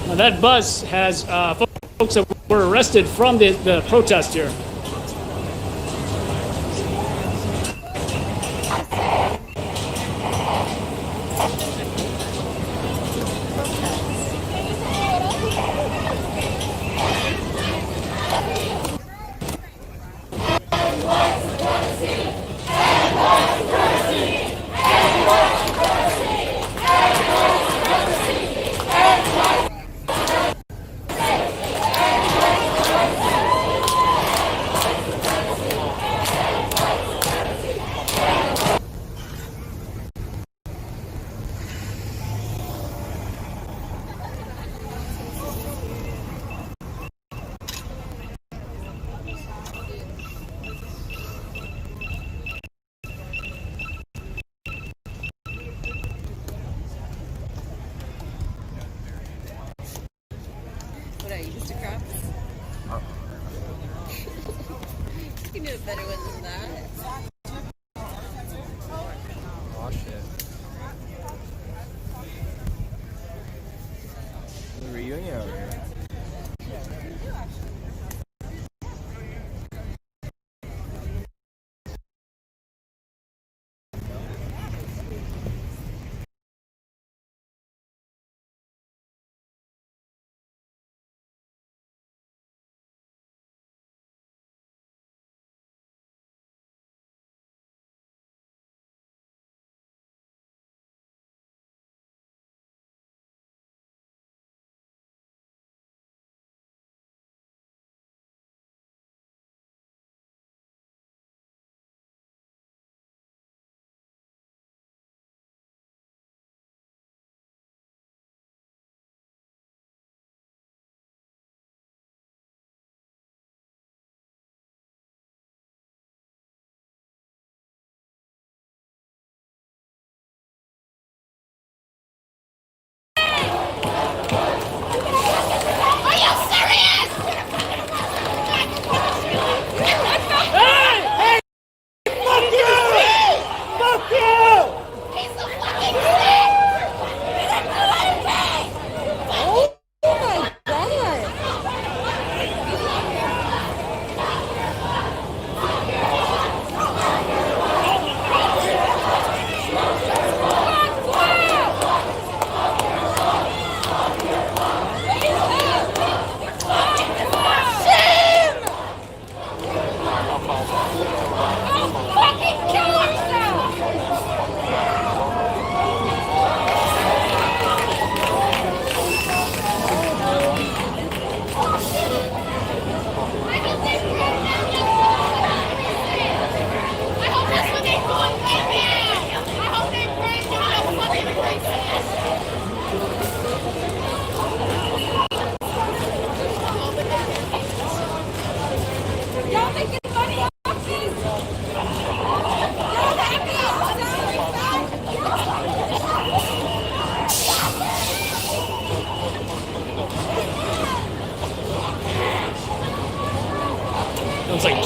Now that bus has folks that were arrested from the protest here. What are you, Mr. Krabs? You can do a better one than that. Oh shit. Reunion over here.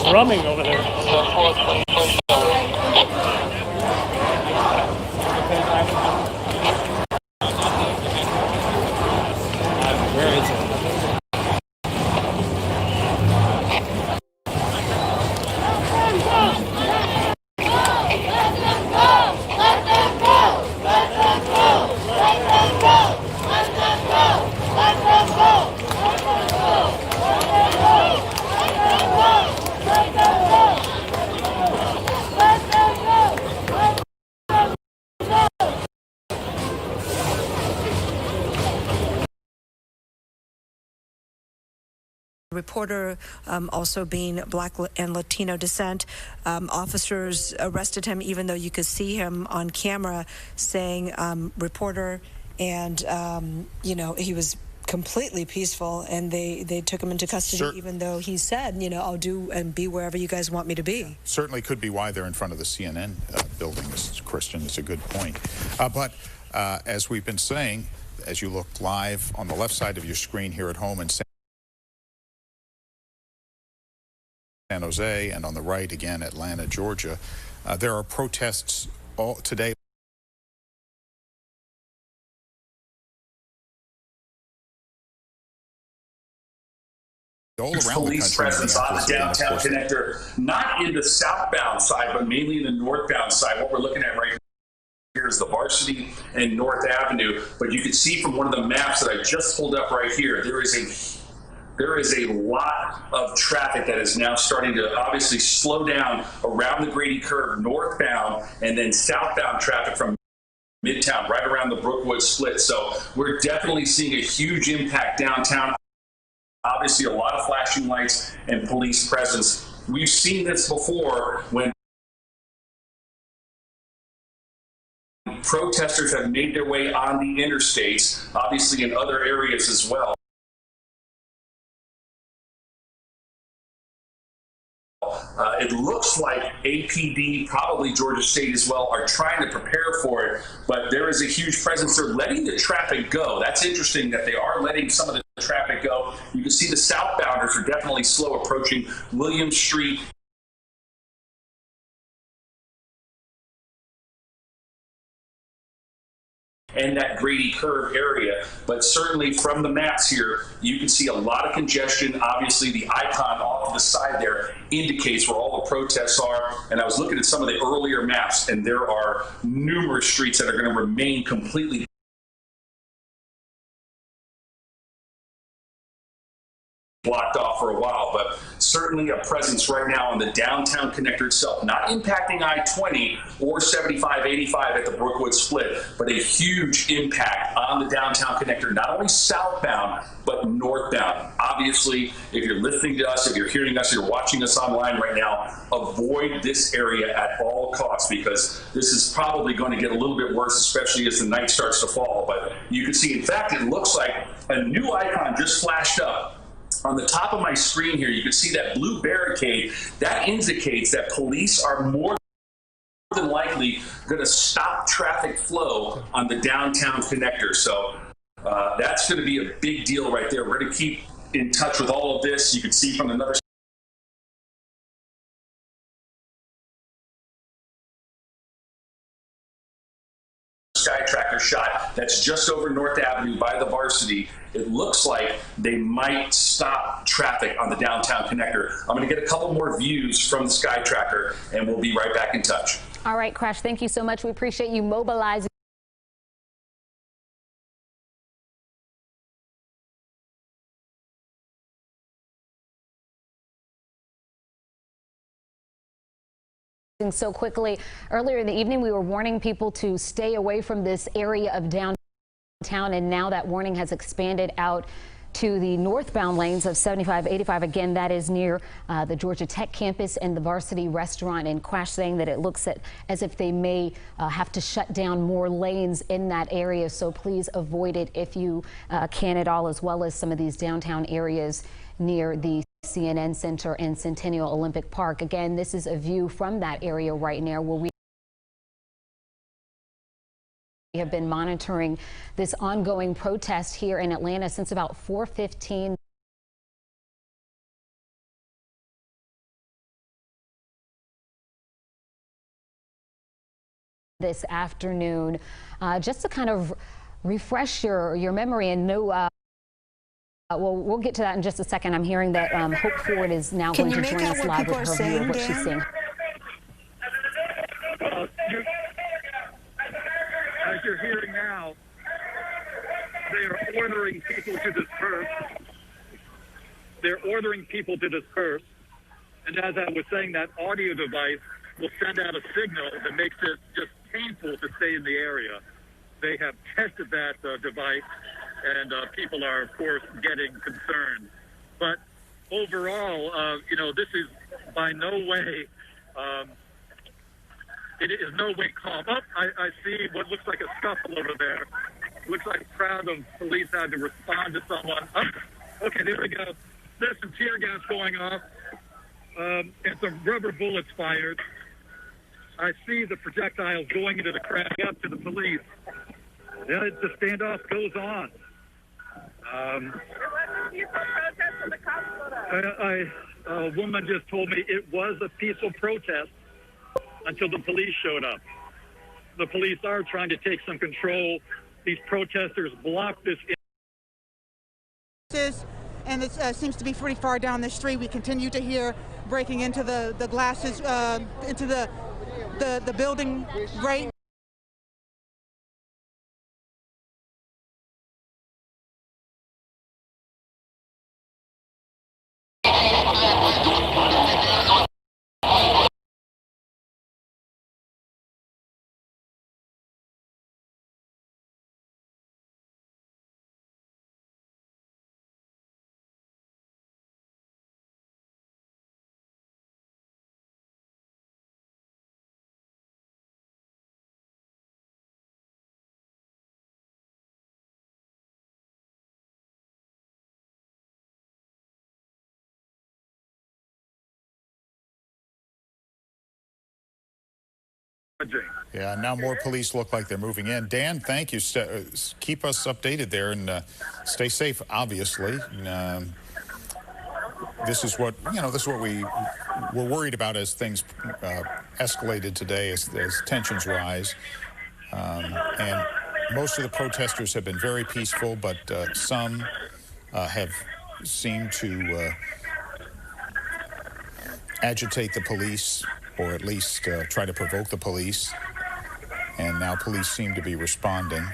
thrumming over there. Where is it? Reporter also being Black and Latino descent. Officers arrested him even though you could see him on camera saying reporter, and you know, he was completely peaceful, and they took him into custody even though he said, you know, I'll do and be wherever you guys want me to be. Certainly could be why they're in front of the CNN building, Christian. It's a good point. But as we've been saying, as you look live on the left side of your screen here at home in San Jose, and on the right again, Atlanta, Georgia, there are protests all today. All around police the country, presence on the downtown connector, not in the southbound side, but mainly in the northbound side. What we're looking at right here is the Varsity and North Avenue. But you can see from one of the maps that I just pulled up right here, there is a lot of traffic that is now starting to obviously slow down around the Grady curve northbound, and then southbound traffic from Midtown right around the Brookwood split. So we're definitely seeing a huge impact downtown. Obviously, a lot of flashing lights and police presence. We've seen this before when protesters have made their way on the interstates, obviously in other areas as well. It looks like APD, probably Georgia State as well, are trying to prepare for it, but there is a huge presence. They're letting the traffic go. That's interesting that they are letting some of the traffic go. You can see the southbounders are definitely slow approaching Williams Street. And that Grady curve area, but certainly from the maps here, you can see a lot of congestion. Obviously, the icon off to the side there indicates where all the protests are. And I was looking at some of the earlier maps, and there are numerous streets that are going to remain completely blocked off for a while, but certainly a presence right now on the downtown connector itself, not impacting I-20 or 75-85 at the Brookwood split, but a huge impact on the downtown connector, not only southbound, but northbound. Obviously, if you're listening to us, if you're hearing us, you're watching us online right now, avoid this area at all costs, because this is probably going to get a little bit worse, especially as the night starts to fall. But you can see, in fact, it looks like a new icon just flashed up. On the top of my screen here, you can see that blue barricade. That indicates that police are more than likely going to stop traffic flow on the downtown connector. So that's going to be a big deal right there. We're going to keep in touch with all of this. You can see from another sky tracker shot that's just over North Avenue by the Varsity. It looks like they might stop traffic on the downtown connector. I'm going to get a couple more views from the sky tracker, and we'll be right back in touch. All right, Crash, thank you so much. We appreciate you mobilizing. So quickly. Earlier in the evening, we were warning people to stay away from this area of downtown, and now that warning has expanded out to the northbound lanes of 75-85. Again, that is near the Georgia Tech campus and the Varsity restaurant, and Crash saying that it looks as if they may have to shut down more lanes in that area. So please avoid it if you can at all, as well as some of these downtown areas near the CNN Center and Centennial Olympic Park. Again, this is a view from that area right now where we have been monitoring this ongoing protest here in Atlanta since about 4:15 this afternoon. Just to kind of refresh your memory and know. Well, we'll get to that in just a second. I'm hearing that Hope Ford is now going to join us live with her view of what she's seeing. As you're hearing now, they are ordering people to disperse. They're ordering people to disperse. And as I was saying, that audio device will send out a signal that makes it just painful to stay in the area. They have tested that device, and people are, of course, getting concerned. But overall, this is by no way, it is no way calm. Oh, I see what looks like a scuffle over there. Looks like a crowd of police had to respond to someone. Oh, okay, there we go. There's some tear gas going off, and some rubber bullets fired. I see the projectiles going into the crowd, up to the police. Yeah, the standoff goes on. A woman just told me it was a peaceful protest until the police showed up. The police are trying to take some control. These protesters blocked this. And it seems to be pretty far down the street. We continue to hear breaking into the glasses, into the building right. Yeah, now more police look like they're moving in. Dan, thank you. Keep us updated there, and stay safe, obviously. This is what, this is what we were worried about as things escalated today, as tensions rise. And most of the protesters have been very peaceful, but some have seemed to agitate the police, or at least try to provoke the police. And now police seem to be responding.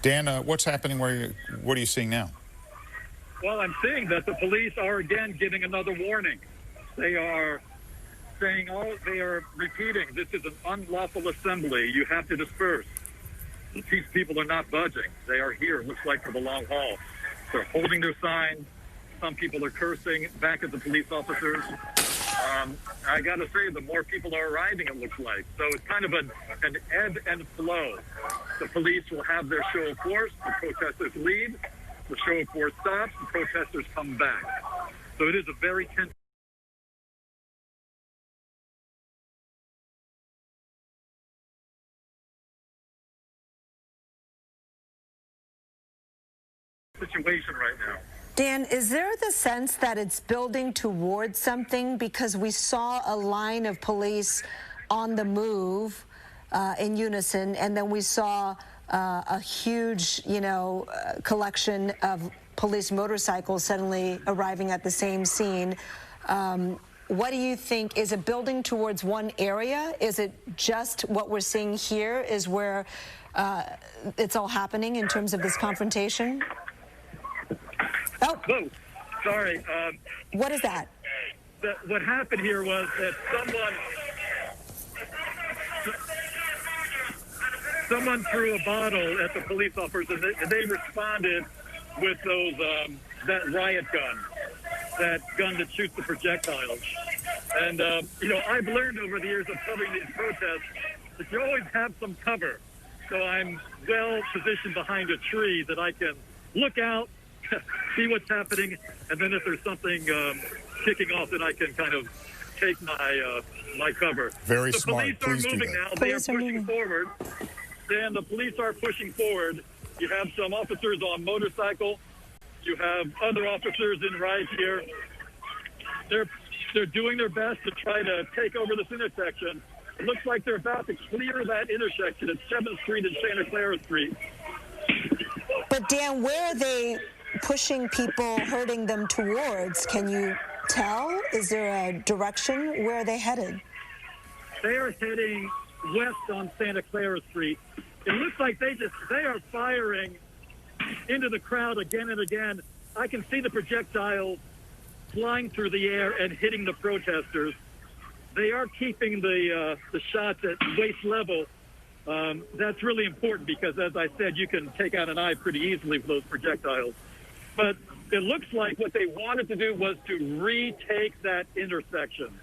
Dan, what's happening? What are you seeing now? Well, I'm seeing that the police are again giving another warning. They are saying, they are repeating, this is an unlawful assembly. You have to disperse. These people are not budging. They are here, it looks like, for the long haul. They're holding their signs. Some people are cursing back at the police officers. I got to say, the more people are arriving, it looks like. So it's kind of an ebb and flow. The police will have their show of force. The protesters leave. The show of force stops. The protesters come back. So it is a very tense situation right now. Dan, is there the sense that it's building towards something? Because we saw a line of police on the move in unison, and then we saw a huge, collection of police motorcycles suddenly arriving at the same scene. What do you think? Is it building towards one area? Is it just what we're seeing here is where it's all happening in terms of this confrontation? Oh, sorry. What is that? What happened here was that someone threw a bottle at the police officers, and they responded with those that riot gun, that gun that shoots the projectiles. And I've learned over the years of covering these protests that you always have some cover. So I'm well positioned behind a tree that I can look out, see what's happening, and then if there's something kicking off, then I can kind of take my cover. Very the smart. Police are moving now. They are pushing forward. And the police are pushing forward. You have some officers on motorcycle. You have other officers in right here. They're doing their best to try to take over this intersection. It looks like they're about to clear that intersection at 7th Street and Santa Clara Street. But Dan, where are they pushing people, herding them towards? Can you tell? Is there a direction? Where are they headed? They are heading west on Santa Clara Street. It looks like they are firing into the crowd again and again. I can see the projectiles flying through the air and hitting the protesters. They are keeping the shots at waist level. That's really important because, as I said, you can take out an eye pretty easily with those projectiles. But it looks like what they wanted to do was to retake that intersection.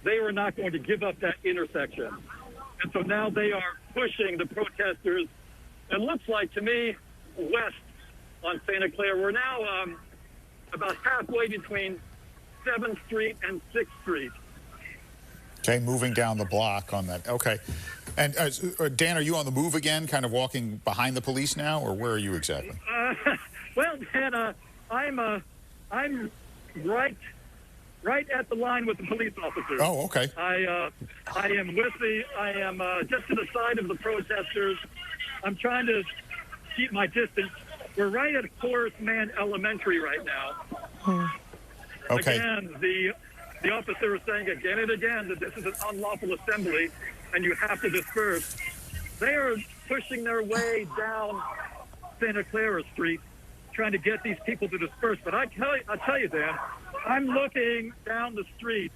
They were not going to give up that intersection. And so now they are pushing the protesters, it looks like to me, west on Santa Clara. We're now about halfway between 7th Street and 6th Street. Okay, moving down the block on that. Okay. And Dan, are you on the move again, kind of walking behind the police now, or where are you exactly? Well, Dan, I'm right at the line with the police officers. Oh, okay. I am just to the side of the protesters. I'm trying to keep my distance. We're right at Horace Mann Elementary right now. Okay. Again, the officer is saying again and again that this is an unlawful assembly and you have to disperse. They are pushing their way down Santa Clara Street, trying to get these people to disperse. But I tell you, Dan, I'm looking down the street,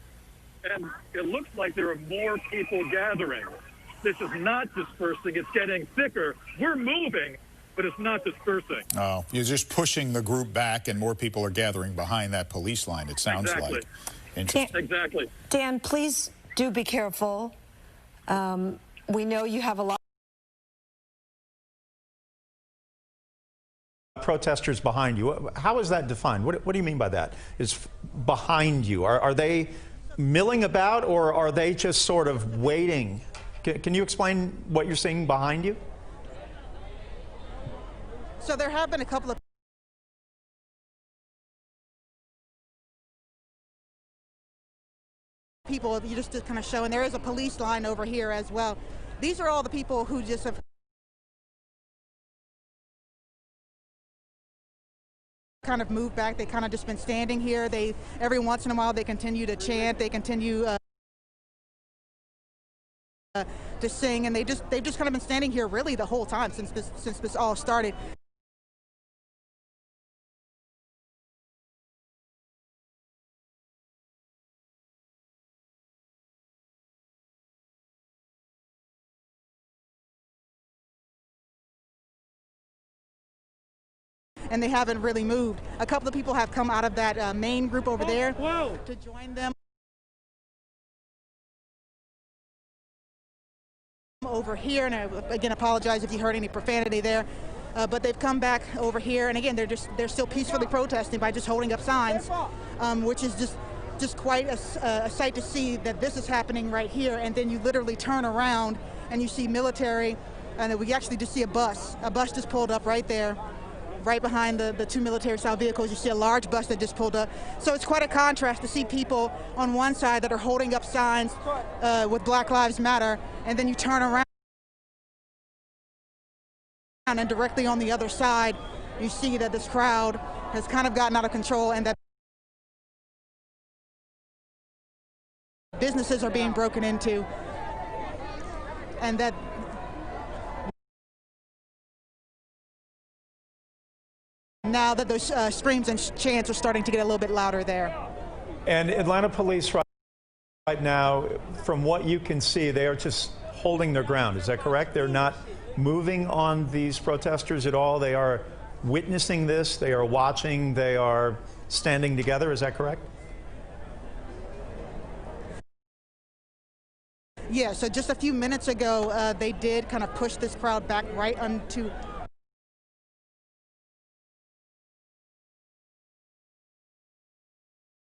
and it looks like there are more people gathering. This is not dispersing. It's getting thicker. We're moving, but it's not dispersing. Oh, you're just pushing the group back, and more people are gathering behind that police line, it sounds like. Interesting. Exactly. Dan, please do be careful. We know you have a lot. Protesters behind you. How is that defined? What do you mean by that? Is behind you? Are they milling about, or are they just sort of waiting? Can you explain what you're seeing behind you? So there have been a couple of people you just to kind of show, and there is a police line over here as well. These are all the people who just have kind of moved back. They kind of just been standing here. They every once in a while they continue to chant. They continue to sing, and they've just kind of been standing here really the whole time since this all started. And they haven't really moved. A couple of people have come out of that main group over there to join them over here. And I again apologize if you heard any profanity there, but they've come back over here. And again, they're still peacefully protesting by just holding up signs, which is just quite a sight to see that this is happening right here. And then you literally turn around and you see military, and we actually just see a bus just pulled up right there. Right behind the two military-style vehicles, you see a large bus that just pulled up. So it's quite a contrast to see people on one side that are holding up signs with Black Lives Matter, and then you turn around and directly on the other side, you see that this crowd has kind of gotten out of control and that businesses are being broken into, and that now that those screams and chants are starting to get a little bit louder there. And Atlanta police right now, from what you can see, they are just holding their ground. Is that correct? They're not moving on these protesters at all. They are witnessing this. They are watching. They are standing together. Is that correct? Yeah, so just a few minutes ago, they did kind of push this crowd back right onto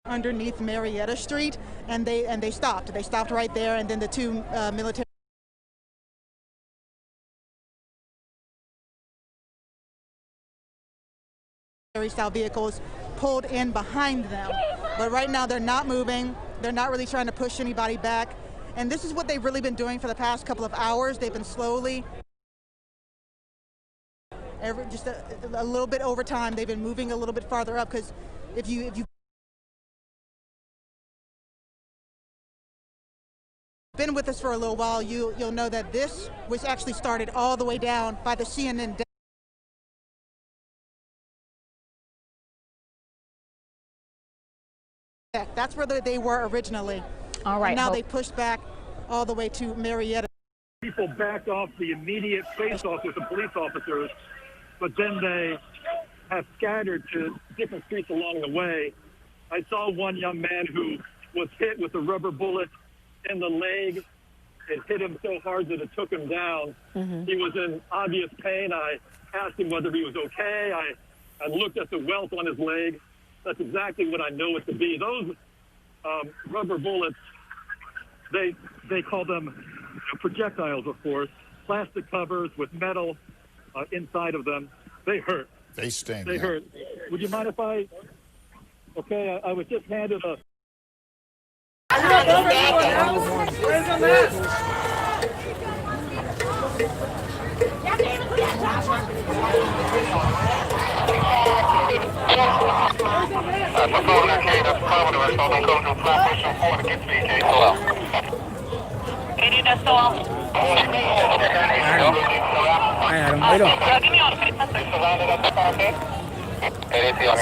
underneath Marietta Street, and they stopped. They stopped right there, and then the two military style vehicles pulled in behind them. But right now they're not moving. They're not really trying to push anybody back. And this is what they've really been doing for the past couple of hours. They've been slowly, just a little bit over time, they've been moving a little bit farther up, because if you been with us for a little while, you'll know that this was actually started all the way down by the CNN deck. That's where they were originally. All right. And now they pushed back all the way to Marietta. People backed off the immediate face-off with the police officers, but then they have scattered to different streets along the way. I saw one young man who was hit with a rubber bullet in the leg. It hit him so hard that it took him down. He was in obvious pain. I asked him whether he was okay. I looked at the welt on his leg. That's exactly what I know it to be. Those rubber bullets, they call them projectiles, of course, plastic covers with metal inside of them. They hurt. They sting. They hurt. Would you mind if I... Okay, I was just handed a... Where's the mask?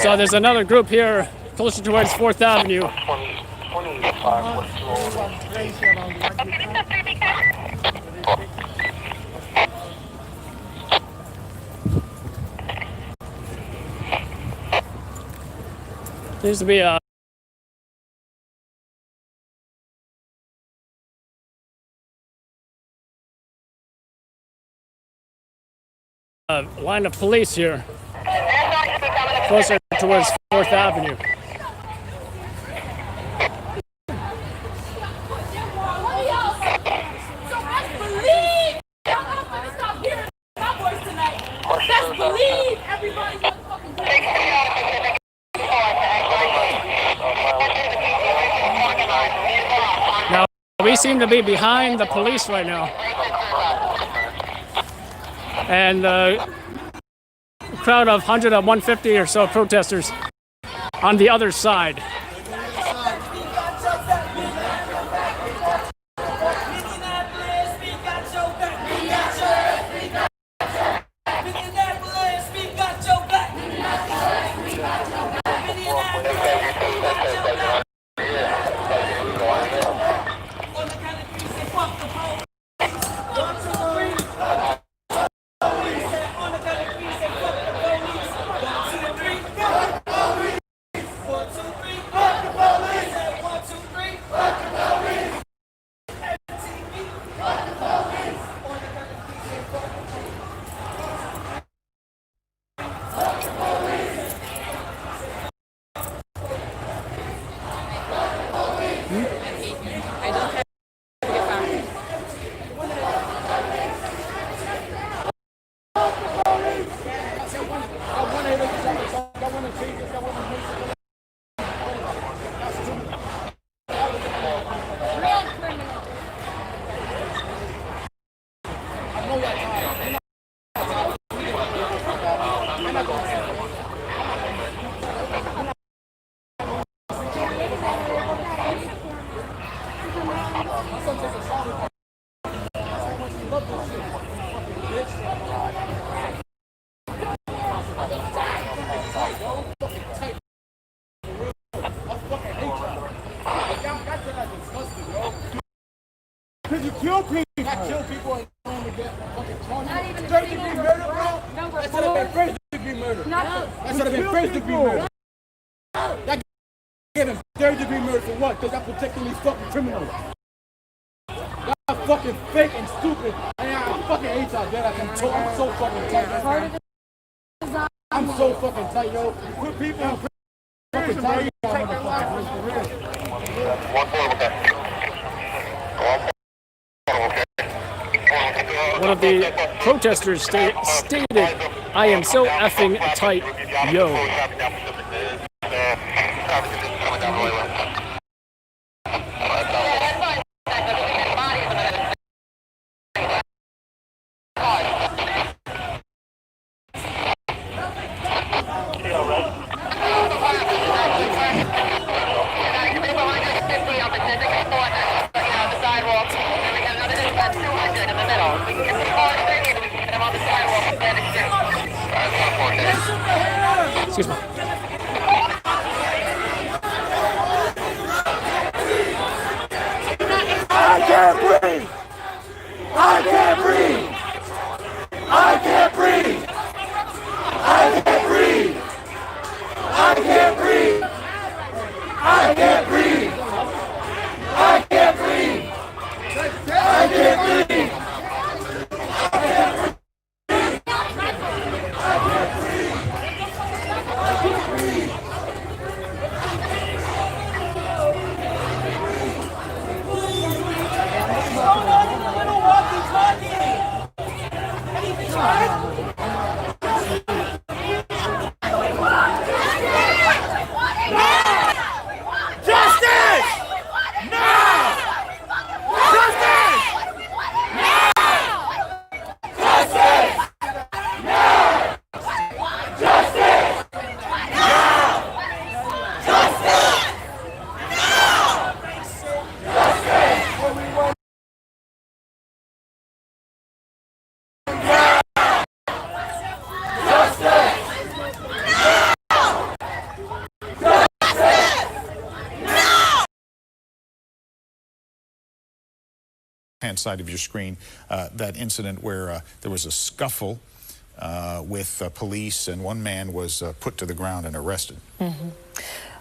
So there's another group here closer towards 4th Avenue. Seems to be a line of police here, closer towards 4th Avenue. Now, we seem to be behind the police right now. And a crowd of 100 to 150 or so protesters on the other side. Because you kill people. Not kill people and only get fucking 20. Third degree murder, bro? That should have been first degree murder. That should have been first degree murder. That gave him third degree murder for what? Because I'm protecting these fucking criminals. Y'all fucking fake and stupid. And I fucking hate y'all, dude. I'm so fucking tight. I'm so fucking tight, yo. Put people in fucking tight. One of the protesters stated, "I am so effing tight, yo." Excuse me. I can't breathe! I can't breathe! I can't breathe! I can't breathe! I can't breathe! I can't breathe! I can't breathe! I can't breathe! Hand side of your screen, that incident where there was a scuffle with police and one man was put to the ground and arrested. Mm-hmm.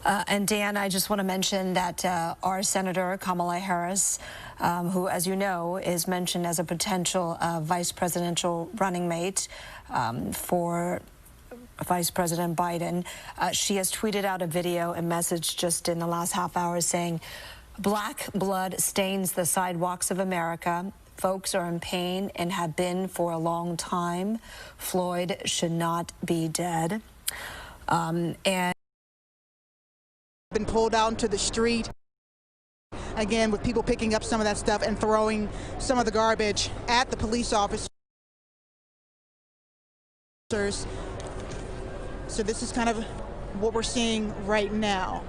And Dan, I just want to mention that our Senator Kamala Harris, who, as you know, is mentioned as a potential vice presidential running mate for Vice President Biden, she has tweeted out a video and message just in the last half hour saying, "Black blood stains the sidewalks of America. Folks are in pain and have been for a long time. Floyd should not be dead." And been pulled out into the street again with people picking up some of that stuff and throwing some of the garbage at the police officers. So this is kind of what we're seeing right now.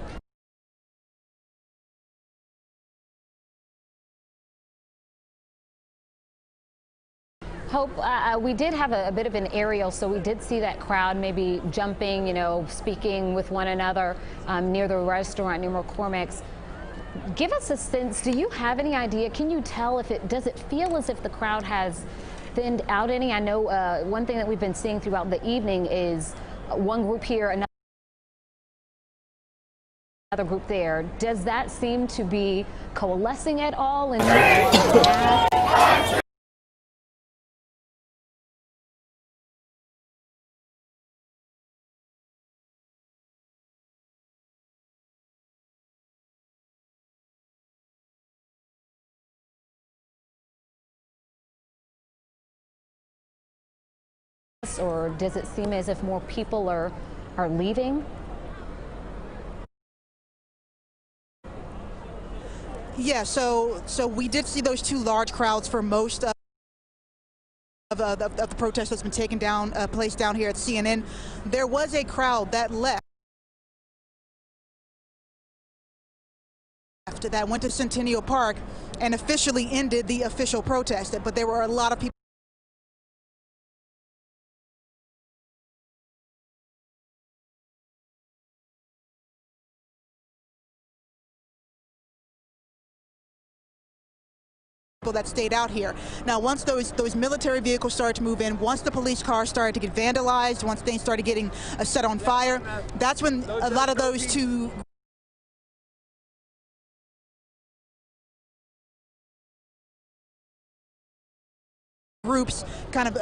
Hope, we did have a bit of an aerial, so we did see that crowd maybe jumping, you know, speaking with one another near the restaurant near McCormick's. Give us a sense, do you have any idea, can you tell if does it feel as if the crowd has thinned out any? I know one thing that we've been seeing throughout the evening is one group here, another group there. Does that seem to be coalescing at all? Or does it seem as if more people are leaving? Yeah, so we did see those two large crowds for most of the protest that's been taken down, placed down here at CNN. There was a crowd that left, that went to Centennial Park and officially ended the official protest, but there were a lot of people that stayed out here. Now, once those military vehicles started to move in, once the police cars started to get vandalized, once things started getting set on fire, that's when a lot of those two groups kind of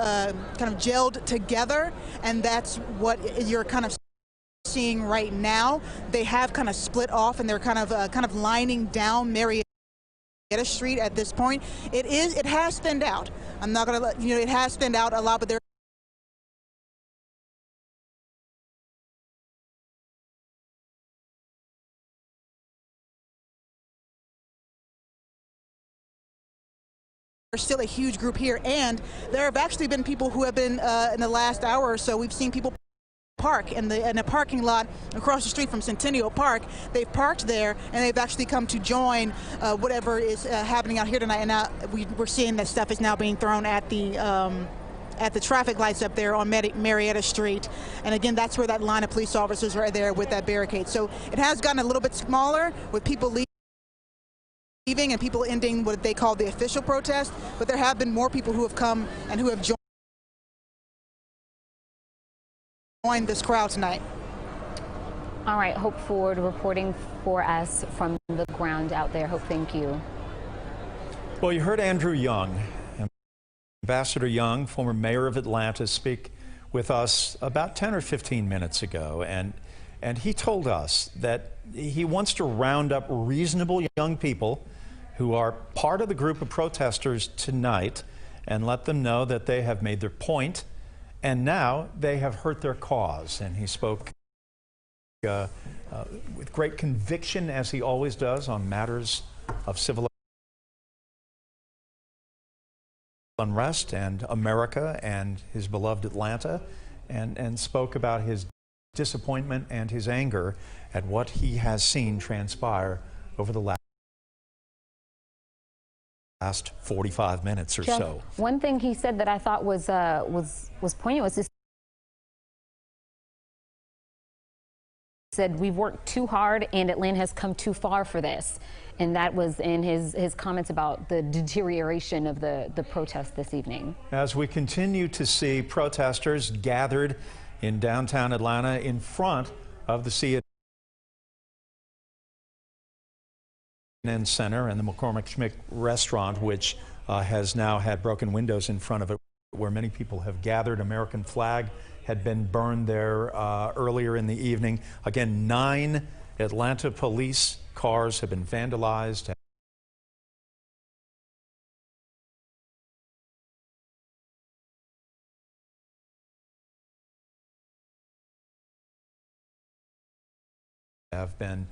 gelled together, and that's what you're kind of seeing right now. They have kind of split off, and they're kind of lining down Marietta Street at this point. It has thinned out. I'm not gonna let you know, it has thinned out a lot, but there still a huge group here, and there have actually been people who have been in the last hour or so, we've seen people park in a parking lot across the street from Centennial Park. They've parked there, and they've actually come to join whatever is happening out here tonight. And now we're seeing that stuff is now being thrown at the at the traffic lights up there on Marietta Street. And again, that's where that line of police officers are there with that barricade. So it has gotten a little bit smaller with people leaving and people ending what they call the official protest, but there have been more people who have come and who have joined this crowd tonight. All right, Hope Ford reporting for us from the ground out there. Hope, thank you. Well, you heard Andrew Young, Ambassador Young, former mayor of Atlanta, speak with us about 10 or 15 minutes ago, and he told us that he wants to round up reasonable young people who are part of the group of protesters tonight and let them know that they have made their point and now they have hurt their cause. And he spoke with great conviction, as he always does, on matters of civil unrest and America and his beloved Atlanta, and spoke about his disappointment and his anger at what he has seen transpire over the last 45 minutes or Jeff, so. One thing he said that I thought was poignant was this. Said we've worked too hard and Atlanta has come too far for this, and that was in his comments about the deterioration of the protest this evening. As we continue to see protesters gathered in downtown Atlanta in front of the CNN Center and the McCormick Schmick restaurant, which has now had broken windows in front of it, where many people have gathered. American flag had been burned there earlier in the evening. Again, 9 Atlanta police cars have been vandalized. Have been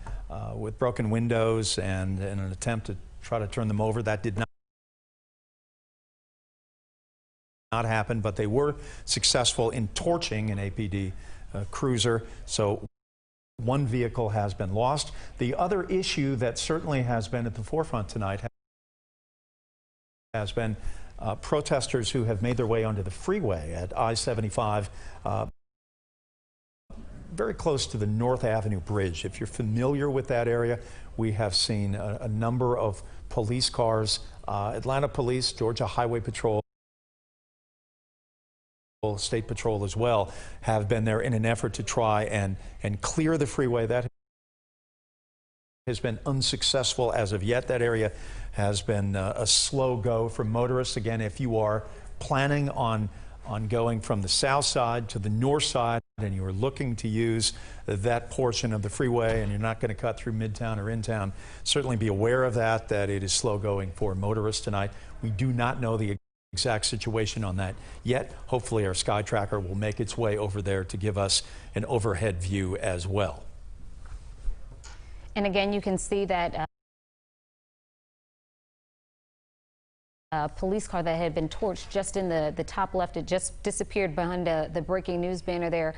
with broken windows and in an attempt to try to turn them over. That did not happen, but they were successful in torching an APD cruiser. So one vehicle has been lost. The other issue that certainly has been at the forefront tonight has been protesters who have made their way onto the freeway at I-75, very close to the North Avenue Bridge. If you're familiar with that area, we have seen a number of police cars, Atlanta Police, Georgia Highway Patrol, State Patrol as well, have been there in an effort to try and clear the freeway. That has been unsuccessful as of yet. That area has been a slow go for motorists. Again, if you are planning on going from the south side to the north side and you are looking to use that portion of the freeway and you're not going to cut through Midtown or in town, certainly be aware of that it is slow going for motorists tonight. We do not know the exact situation on that yet. Hopefully our Sky Tracker will make its way over there to give us an overhead view as well. And again, you can see that police car that had been torched just in the top left. It just disappeared behind the breaking news banner there.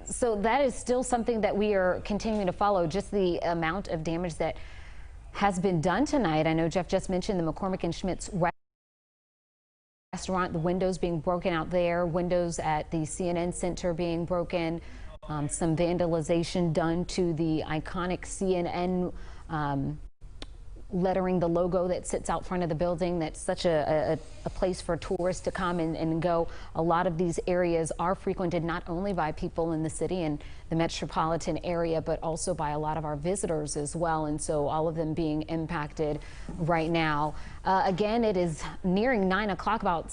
So that is still something that we are continuing to follow, just the amount of damage that has been done tonight. I know Jeff just mentioned the McCormick and Schmidt's restaurant, the windows being broken out there, windows at the CNN Center being broken, some vandalization done to the iconic CNN lettering, the logo that sits out front of the building. That's such a place for tourists to come and go. A lot of these areas are frequented not only by people in the city and the metropolitan area, but also by a lot of our visitors as well. And so all of them being impacted right now. Again, it is nearing 9 o'clock, about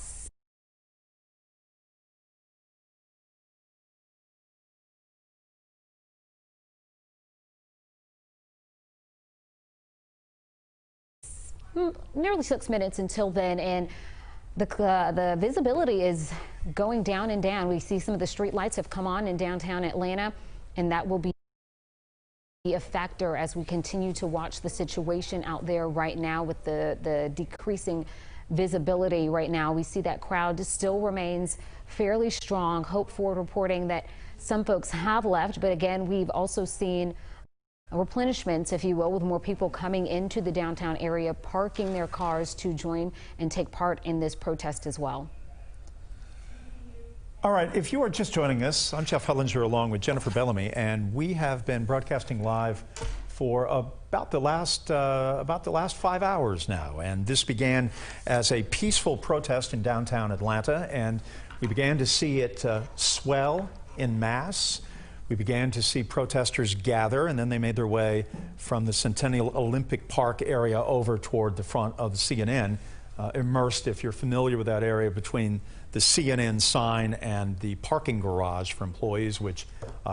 nearly 6 minutes until then, and the visibility is going down and down. We see some of the street lights have come on in downtown Atlanta, and that will be a factor as we continue to watch the situation out there right now with the decreasing visibility right now. We see that crowd still remains fairly strong. Hope Ford reporting that some folks have left, but again, we've also seen replenishments, if you will, with more people coming into the downtown area, parking their cars to join and take part in this protest as well. All right, if you are just joining us, I'm Jeff Hellinger along with Jennifer Bellamy, and we have been broadcasting live for about the last 5 hours now. And this began as a peaceful protest in downtown Atlanta, and we began to see it swell in mass. We began to see protesters gather, and then they made their way from the Centennial Olympic Park area over toward the front of the CNN, immersed, if you're familiar with that area, between the CNN sign and the parking garage for employees, which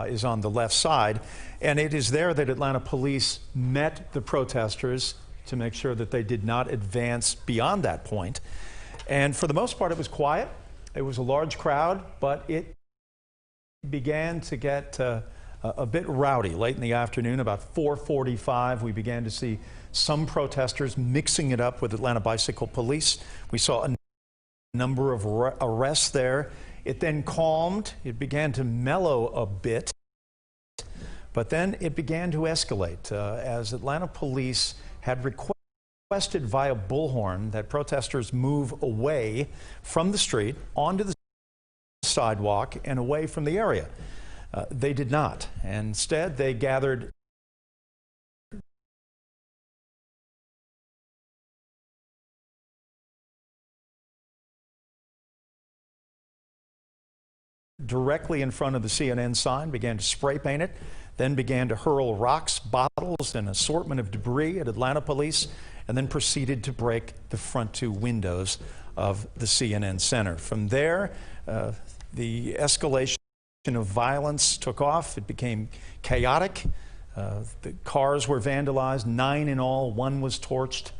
is on the left side. And it is there that Atlanta police met the protesters to make sure that they did not advance beyond that point. And for the most part, it was quiet. It was a large crowd, but it began to get a bit rowdy late in the afternoon. About 4:45, we began to see some protesters mixing it up with Atlanta Bicycle Police. We saw a number of arrests there. It then calmed. It began to mellow a bit, but then it began to escalate as Atlanta police had requested via bullhorn that protesters move away from the street onto the sidewalk and away from the area. They did not. Instead, they gathered directly in front of the CNN sign, began to spray paint it, then began to hurl rocks, bottles, and an assortment of debris at Atlanta police, and then proceeded to break the front two windows of the CNN Center. From there, the escalation of violence took off. It became chaotic. The cars were vandalized, 9 in all, 1 was torched.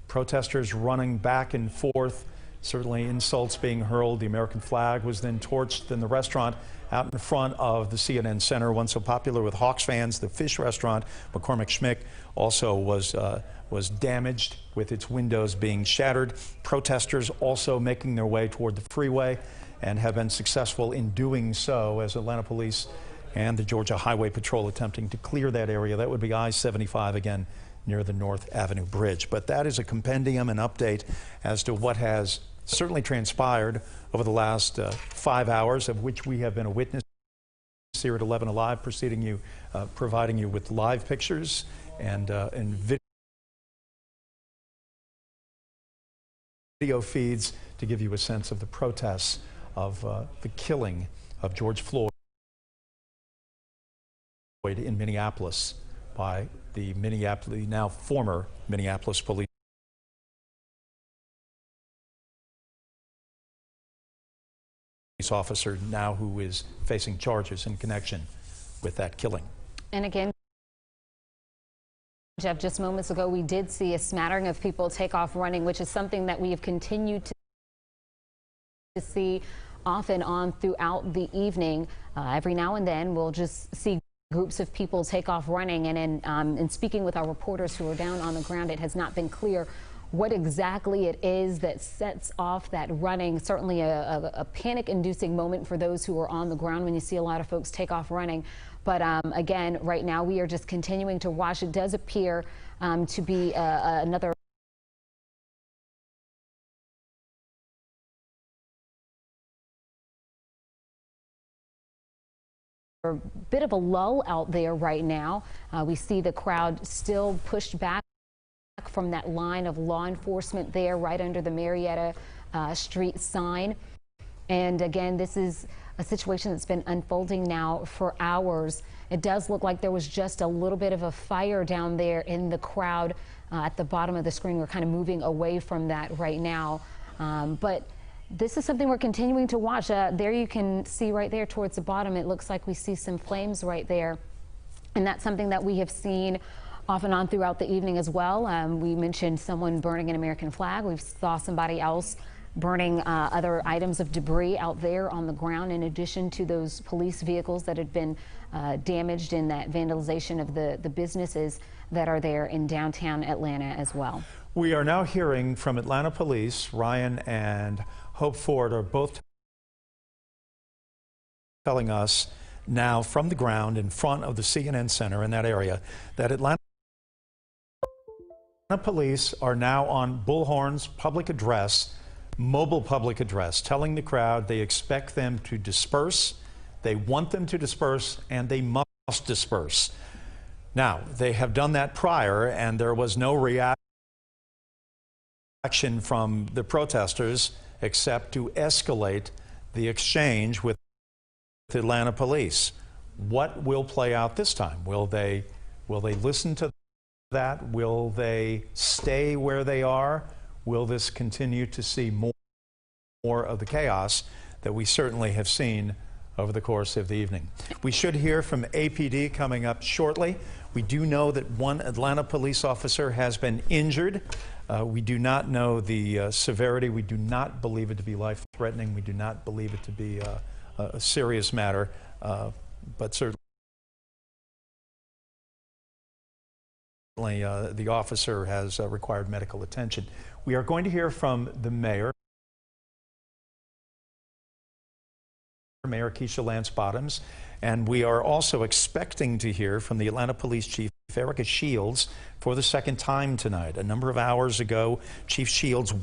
Protesters running back and forth, certainly insults being hurled. The American flag was then torched in the restaurant out in front of the CNN Center, one so popular with Hawks fans. The fish restaurant, McCormick Schmick, also was damaged with its windows being shattered. Protesters also making their way toward the freeway and have been successful in doing so as Atlanta police and the Georgia Highway Patrol attempting to clear that area. That would be I-75 again near the North Avenue Bridge. But that is a compendium, an update as to what has certainly transpired over the last 5 hours, of which we have been a witness here at 11 Alive, providing you with live pictures and video feeds to give you a sense of the protests of the killing of George Floyd in Minneapolis by the now former Minneapolis police officer, now who is facing charges in connection with that killing. And again, Jeff, just moments ago, we did see a smattering of people take off running, which is something that we have continued to see off and on throughout the evening. Every now and then, we'll just see groups of people take off running. And in speaking with our reporters who are down on the ground, it has not been clear what exactly it is that sets off that running. Certainly a panic-inducing moment for those who are on the ground when you see a lot of folks take off running. But again, right now we are just continuing to watch. It does appear to be another bit of a lull out there right now. We see the crowd still pushed back from that line of law enforcement there right under the Marietta Street sign. And again, this is a situation that's been unfolding now for hours. It does look like there was just a little bit of a fire down there in the crowd at the bottom of the screen. We're kind of moving away from that right now. But this is something we're continuing to watch. There you can see right there towards the bottom, it looks like we see some flames right there. And that's something that we have seen off and on throughout the evening as well. We mentioned someone burning an American flag. We saw somebody else burning other items of debris out there on the ground, in addition to those police vehicles that had been damaged in that vandalization of the businesses that are there in downtown Atlanta as well. We are now hearing from Atlanta police. Ryan and Hope Ford are both telling us now from the ground in front of the CNN Center in that area that Atlanta police are now on Bullhorn's public address mobile public address telling the crowd they expect them to disperse, they want them to disperse, and they must disperse. Now, they have done that prior, and there was no reaction from the protesters except to escalate the exchange with Atlanta police. What will play out this time? Will they listen to that? Will they stay where they are? Will this continue to see more of the chaos that we certainly have seen over the course of the evening? We should hear from APD coming up shortly. We do know that one Atlanta police officer has been injured. We do not know the severity. We do not believe it to be life-threatening. We do not believe it to be a serious matter, but certainly the officer has required medical attention. We are going to hear from the mayor, Mayor Keisha Lance Bottoms, and we are also expecting to hear from the Atlanta Police Chief, Erica Shields, for the second time tonight. A number of hours ago, Chief Shields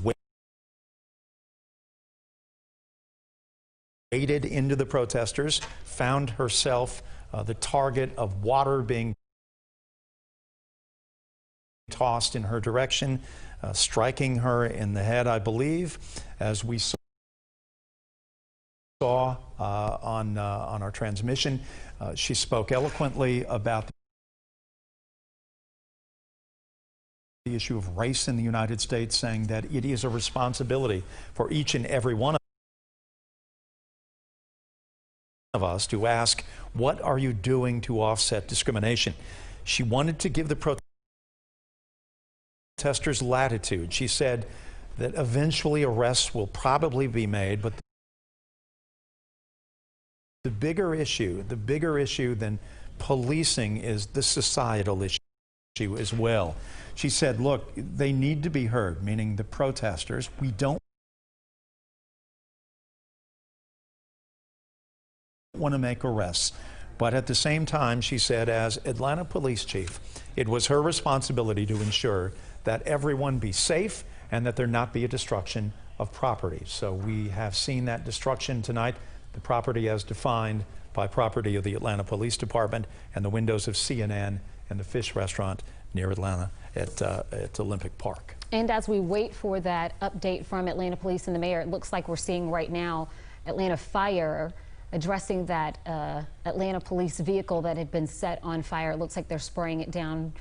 waded into the protesters, found herself the target of water being tossed in her direction, striking her in the head, I believe, as we saw on our transmission. She spoke eloquently about the issue of race in the United States, saying that it is a responsibility for each and every one of us to ask, what are you doing to offset discrimination? She wanted to give the protesters latitude. She said that eventually arrests will probably be made, but the bigger issue than policing is the societal issue as well. She said, look, they need to be heard, meaning the protesters. We don't want to make arrests. But at the same time, she said, as Atlanta Police Chief, it was her responsibility to ensure that everyone be safe and that there not be a destruction of property. So we have seen that destruction tonight, the property as defined by property of the Atlanta Police Department and the windows of CNN and the Fish Restaurant near Atlanta at Olympic Park. And as we wait for that update from Atlanta Police and the mayor, it looks like we're seeing right now Atlanta Fire addressing that Atlanta Police vehicle that had been set on fire. It looks like they're spraying it down,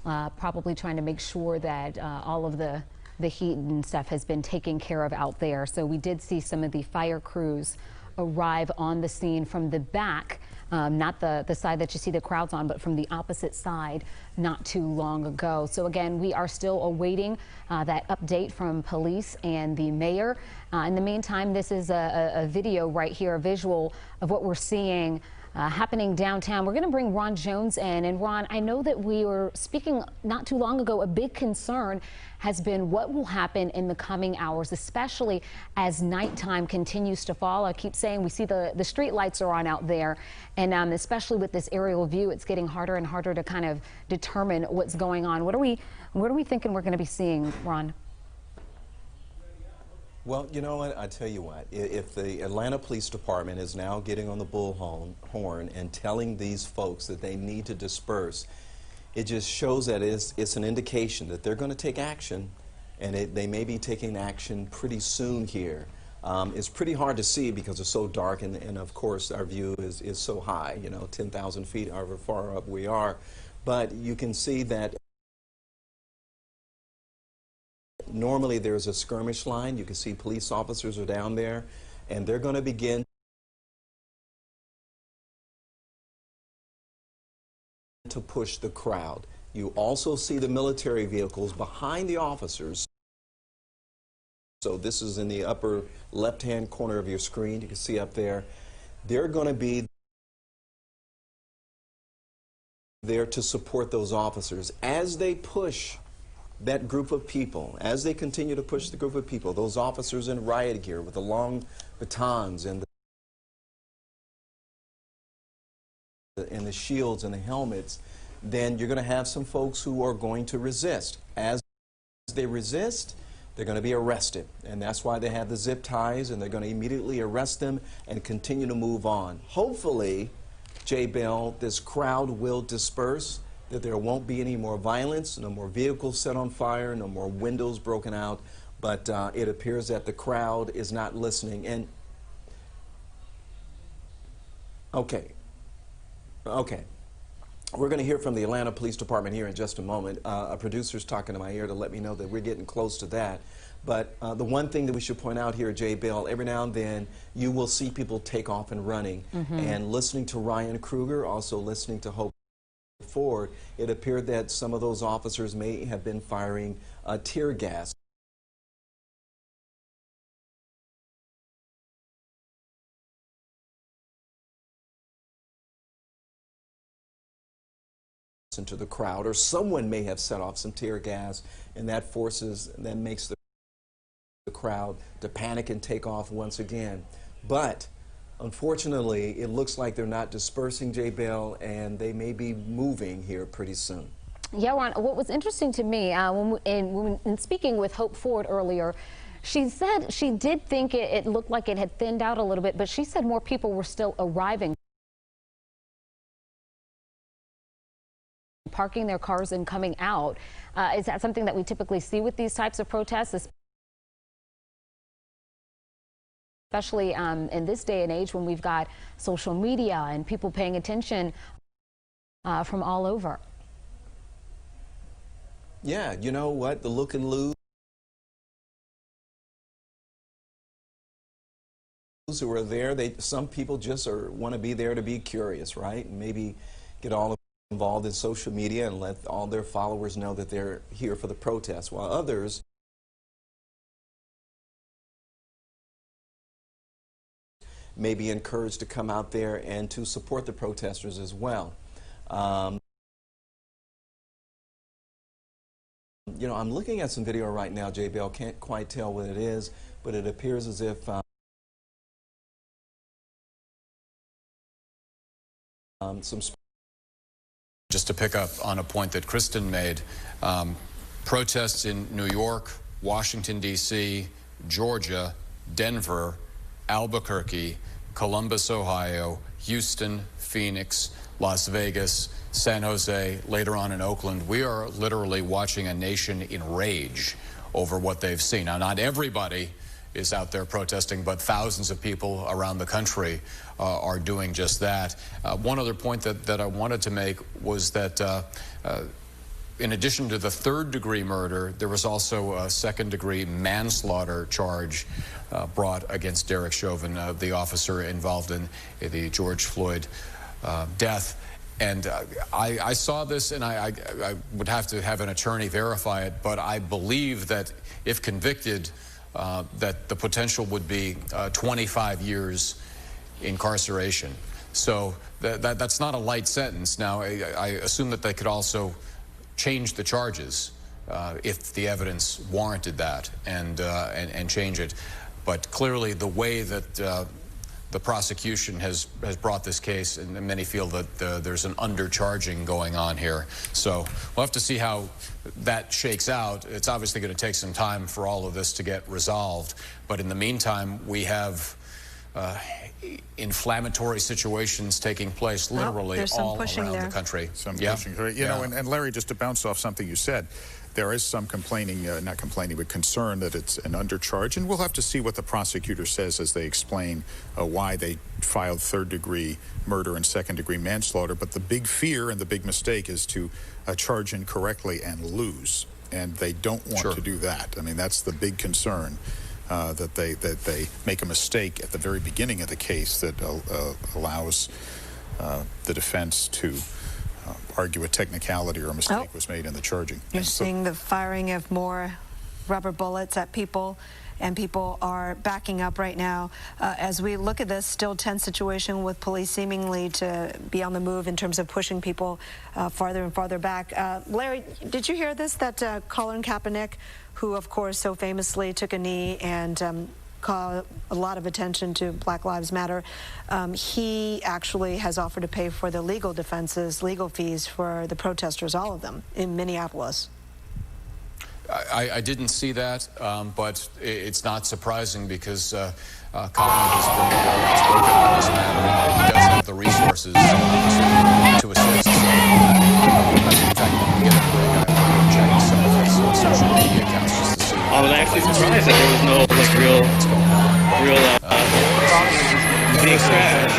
probably trying to make sure that all of the heat and stuff has been taken care of out there. So we did see some of the fire crews arrive on the scene from the back, not the side that you see the crowds on, but from the opposite side not too long ago. So again, we are still awaiting that update from police and the mayor. In the meantime, this is a video right here, a visual of what we're seeing happening downtown. We're going to bring Ron Jones in. And Ron, I know that we were speaking not too long ago, a big concern has been what will happen in the coming hours, especially as nighttime continues to fall. I keep saying we see the street lights are on out there, and especially with this aerial view, it's getting harder and harder to kind of determine what's going on. What are we thinking we're going to be seeing, Ron? Well, you know what, I tell you what, if the Atlanta Police Department is now getting on the bullhorn and telling these folks that they need to disperse, it just shows that it's an indication that they're going to take action, and they may be taking action pretty soon here. It's pretty hard to see because it's so dark, and of course our view is so high, you know, 10,000 feet, however far up we are. But you can see that normally there's a skirmish line. You can see police officers are down there, and they're going to begin to push the crowd. You also see the military vehicles behind the officers. So this is in the upper left-hand corner of your screen. You can see up there. They're going to be there to support those officers as they push that group of people, as they continue to push the group of people, those officers in riot gear with the long batons and the shields and the helmets, then you're going to have some folks who are going to resist. As they resist, they're going to be arrested. And that's why they have the zip ties, and they're going to immediately arrest them and continue to move on. Hopefully, Jay Bell, this crowd will disperse, that there won't be any more violence, no more vehicles set on fire, no more windows broken out. But it appears that the crowd is not listening. And okay. We're going to hear from the Atlanta Police Department here in just a moment. A producer's talking to my ear to let me know that we're getting close to that. But the one thing that we should point out here, Jay Bell, every now and then you will see people take off and running. And listening to Ryan Kruger, also listening to Hope Ford, it appeared that some of those officers may have been firing tear gas into the crowd, or someone may have set off some tear gas, and that makes the crowd to panic and take off once again. But unfortunately, it looks like they're not dispersing, Jay Bell, and they may be moving here pretty soon. Yeah, Ron, what was interesting to me in speaking with Hope Ford earlier, she said she did think it looked like it had thinned out a little bit, but she said more people were still arriving, parking their cars and coming out. Is that something that we typically see with these types of protests, especially in this day and age when we've got social media and people paying attention from all over? Yeah, you know what? The look and lose who are there, some people just want to be there to be curious, right? And maybe get all involved in social media and let all their followers know that they're here for the protest, while others may be encouraged to come out there and to support the protesters as well. You know, I'm looking at some video right now, Jay Bell, can't quite tell what it is, but it appears as if Just to pick up on a point that Kristen made, protests in New York, Washington, D.C., Georgia, Denver, Albuquerque, Columbus, Ohio, Houston, Phoenix, Las Vegas, San Jose, later on in Oakland. We are literally watching a nation in rage over what they've seen. Now, not everybody is out there protesting, but thousands of people around the country are doing just that. One other point that I wanted to make was that in addition to the third-degree murder, there was also a second-degree manslaughter charge brought against Derek Chauvin, the officer involved in the George Floyd death. And I saw this, and I would have to have an attorney verify it, but I believe that if convicted, that the potential would be 25 years incarceration. So that's not a light sentence. Now, I assume that they could also change the charges if the evidence warranted that, and change it. But clearly, the way that the prosecution has brought this case, and many feel that there's an undercharging going on here. So we'll have to see how that shakes out. It's obviously going to take some time for all of this to get resolved. But in the meantime, we have inflammatory situations taking place literally all around the country. Some pushing. You know, and Larry, just to bounce off something you said, there is some complaining, not complaining, but concern that it's an undercharge, and we'll have to see what the prosecutor says as they explain why they filed third-degree murder and second-degree manslaughter. But the big fear and the big mistake is to charge incorrectly and lose, and they don't want to do that. I mean, that's the big concern, that they make a mistake at the very beginning of the case that allows the defense to argue a technicality or a mistake was made in the charging. You're seeing the firing of more rubber bullets at people, and people are backing up right now. As we look at this still tense situation with police seemingly to be on the move in terms of pushing people farther and farther back. Larry, did you hear this, that Colin Kaepernick, who of course so famously took a knee and called a lot of attention to Black Lives Matter, he actually has offered to pay for the legal defenses, legal fees for the protesters, all of them, in Minneapolis? I didn't see that, but it's not surprising because Colin has been well outspoken on this matter, and he does have the resources to assist. So, in fact, when we get a break, I will check some of his social media accounts just to see. I was actually surprised that there was no like real big crash.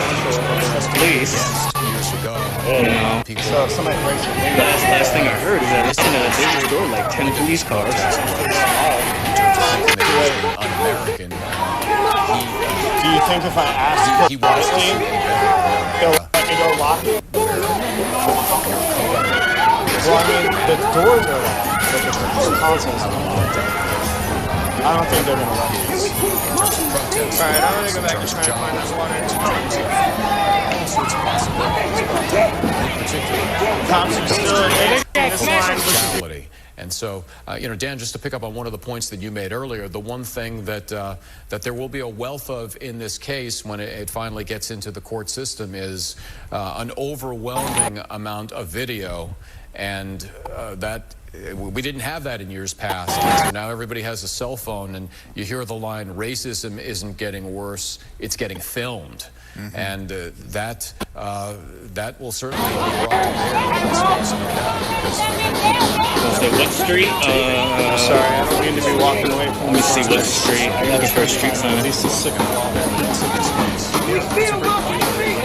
Police. Years ago. Oh no. So somebody breaks it. Last thing I heard is that it's in a big store like 10 police cars. Un-American. Do you think if I asked he wants to see they'll let me go lock it? Well, I mean, the doors are locked, but the consoles are locked. I don't think they're going to let me. Alright, I'm going to go back and try and find that water. Cops are still admitting. And so, Dan, just to pick up on one of the points that you made earlier, the one thing that that there will be a wealth of in this case when it finally gets into the court system is an overwhelming amount of video, and that we didn't have that in years past. So now everybody has a cell phone, and you hear the line, racism isn't getting worse, it's getting filmed. And that will certainly be brought to bear in this case, no doubt. So what street? Sorry, I don't mean to be walking away from. Let me see what street. I'm looking for a street sign.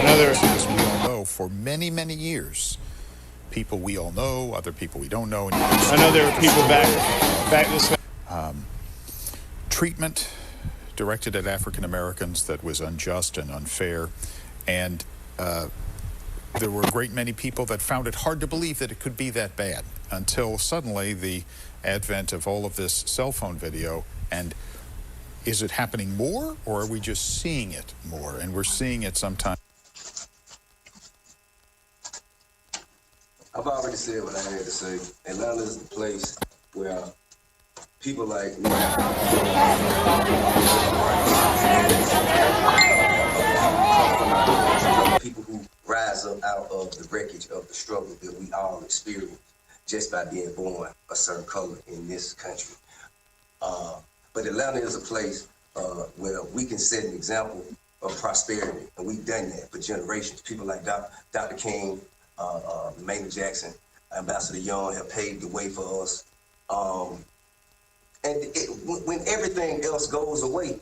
Another, as we all know, for many, many years, people we all know, other people we don't know. I know there were people back this way. Treatment directed at African Americans that was unjust and unfair, and there were a great many people that found it hard to believe that it could be that bad until suddenly the advent of all of this cell phone video. And is it happening more, or are we just seeing it more? And we're seeing it sometimes. I've already said what I had to say. Atlanta is the place where people like me, people who rise up out of the wreckage of the struggle that we all experience just by being born a certain color in this country. But Atlanta is a place where we can set an example of prosperity, and we've done that for generations. People like Dr. King, Maynard Jackson, Ambassador Young have paved the way for us. And when everything else goes away,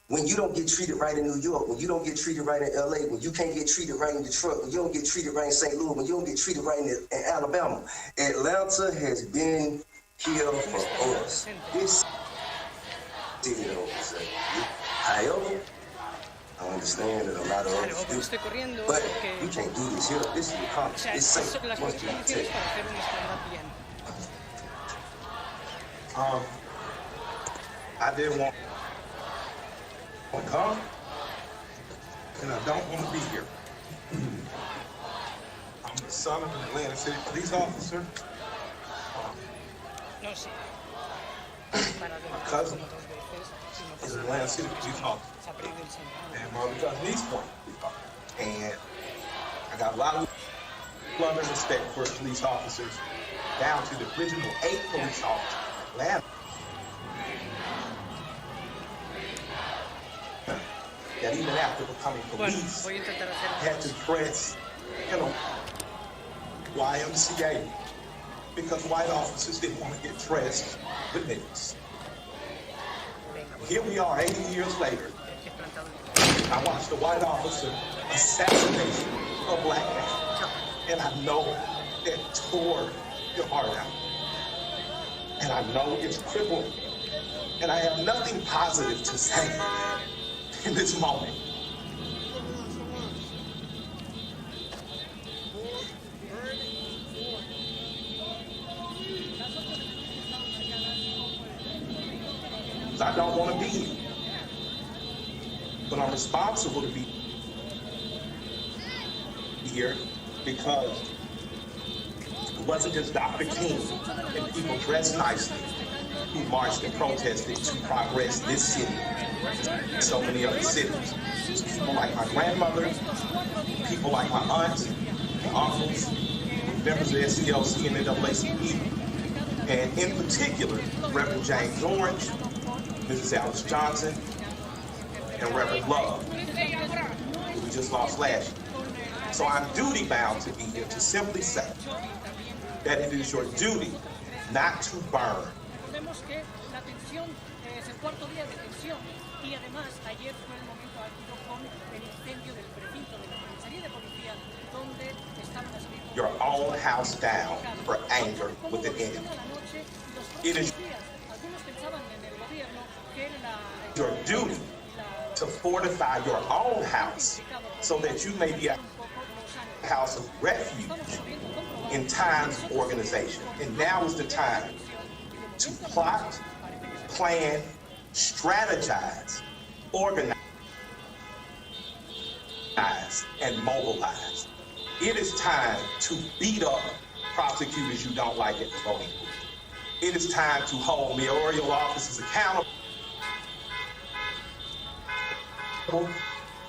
when you don't get treated right in New York, when you don't get treated right in LA, when you can't get treated right in Detroit, when you don't get treated right in St. Louis, when you don't get treated right in Alabama, Atlanta has been here for us. This city, however, I understand that a lot of others do, but you can't do this here. This is the college. It's safe. Once you take. I didn't want to come, and I don't want to be here. I'm the son of an Atlanta City police officer. My cousin is an Atlanta City police officer, and my other cousin East Point. And I got a lot of love and respect for police officers, down to the original 8 police officers in Atlanta. That even after becoming police, had to press, YMCA, because white officers didn't want to get dressed with niggas. Here we are 80 years later. I watched a white officer assassination of a black man, and I know it tore your heart out. And I know it's crippling, and I have nothing positive to say in this moment. I don't want to be here, but I'm responsible to be here because it wasn't just Dr. King and people dressed nicely who marched and protested to progress this city and so many other cities. It's people like my grandmother, people like my aunts, my uncles, members of SCLC and NAACP, And in particular, Reverend James Orange, Mrs. Alice Johnson, and Reverend Love, who we just lost last year. So I'm duty bound to be here to simply say that it is your duty not to burn. Your own house down for anger with an enemy. It is your duty to fortify your own house so that you may be a house of refuge in times of organization. And now is the time to plot, plan, strategize, organize, and mobilize. It is time to beat up prosecutors you don't like at the voting booth. It is time to hold mayoral officers accountable,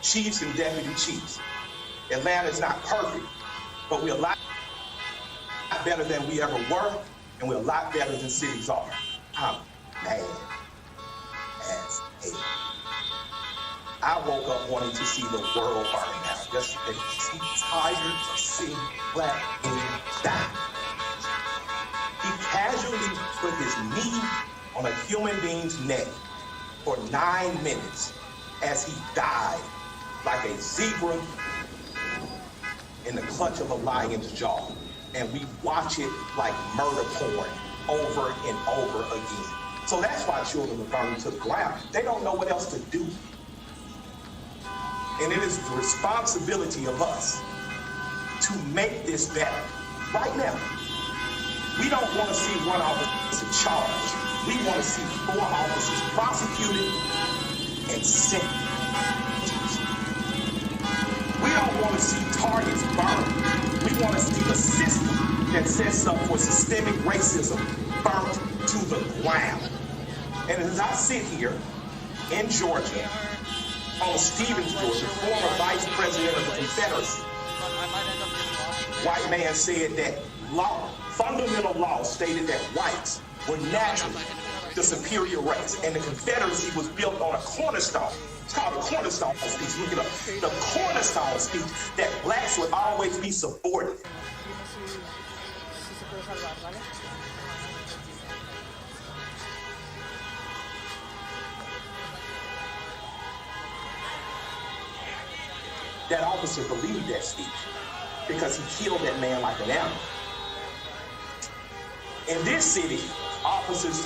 chiefs and deputy chiefs. Atlanta is not perfect, but we're a lot better than we ever were, and we're a lot better than cities are. I'm mad as hell. I woke up wanting to see the world burn down yesterday. I'm tired of seeing black men die. He casually put his knee on a human being's neck for 9 minutes as he died like a zebra in the clutch of a lion's jaw. And we watch it like murder porn over and over again. So that's why children are burned to the ground. They don't know what else to do. And it is the responsibility of us to make this better. Right now, we don't want to see one officer charged. We want to see 4 officers prosecuted and sentenced. We don't want to see targets burned. We want to see the system that sets up for systemic racism burnt to the ground. And as I sit here in Georgia, on Stevens, Georgia, former vice president of the Confederacy, white man said that fundamental law stated that whites were naturally the superior race, and the Confederacy was built on a cornerstone. It's called the cornerstone speech. Look it up. The cornerstone speech that blacks would always be subordinate. That officer believed that speech because he killed that man like an animal. In this city, officers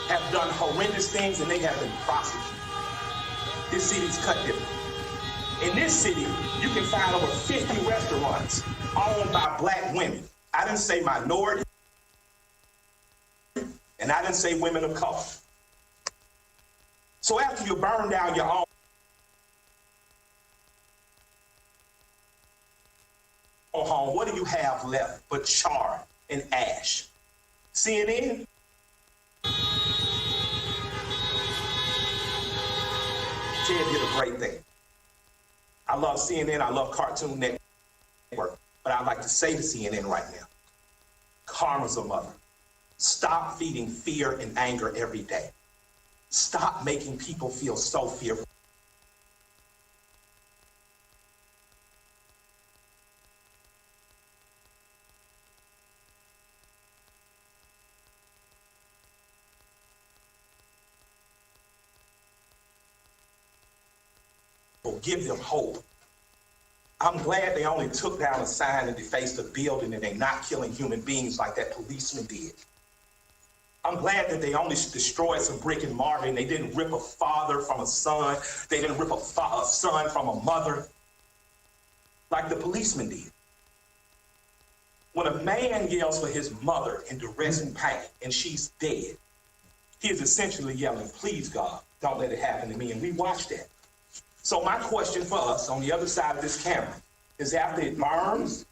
have done horrendous things and they have been prosecuted. This city's cut different. In this city, you can find over 50 restaurants owned by black women. I didn't say minority, and I didn't say women of color. So after you burn down your own home, what do you have left but char and ash? CNN? Ted did a great thing. I love CNN, I love Cartoon Network, but I'd like to say to CNN right now, karma's a mother. Stop feeding fear and anger every day. Stop making people feel so fearful. Give them hope. I'm glad they only took down a sign and defaced a building and they're not killing human beings like that policeman did. I'm glad that they only destroyed some brick and mortar and they didn't rip a father from a son. They didn't rip a son from a mother like the policeman did. When a man yells for his mother in duress and pain and she's dead, he is essentially yelling, please God, don't let it happen to me. And we watch that. So my question for us on the other side of this camera is, after it burns,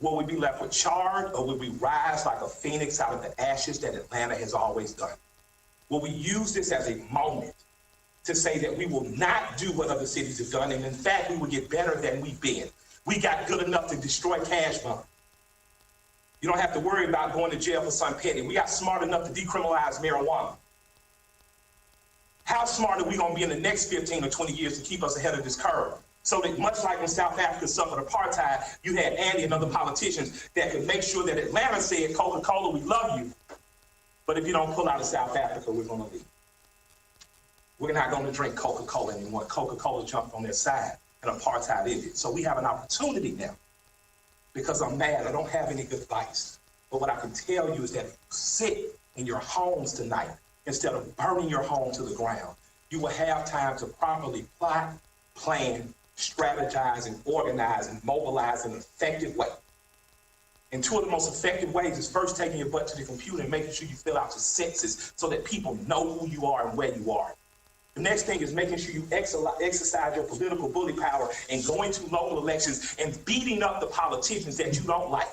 will we be left with charred, or will we rise like a phoenix out of the ashes that Atlanta has always done? Will we use this as a moment to say that we will not do what other cities have done, and in fact, we will get better than we've been? We got good enough to destroy Cash Bomb. You don't have to worry about going to jail for something petty. We got smart enough to decriminalize marijuana. How smart are we going to be in the next 15 or 20 years to keep us ahead of this curve? So that much like when South Africa suffered apartheid, you had Andy and other politicians that could make sure that Atlanta said, Coca-Cola, we love you, but if you don't pull out of South Africa, we're going to leave. We're not going to drink Coca-Cola anymore. Coca-Cola jumped on their side and apartheid ended. So we have an opportunity now. Because I'm mad, I don't have any good advice. But what I can tell you is that if you sit in your homes tonight, instead of burning your home to the ground, you will have time to properly plot, plan, strategize, and organize and mobilize in an effective way. And two of the most effective ways is first taking your butt to the computer and making sure you fill out your census so that people know who you are and where you are. The next thing is making sure you exercise your political bully power and going to local elections and beating up the politicians that you don't like.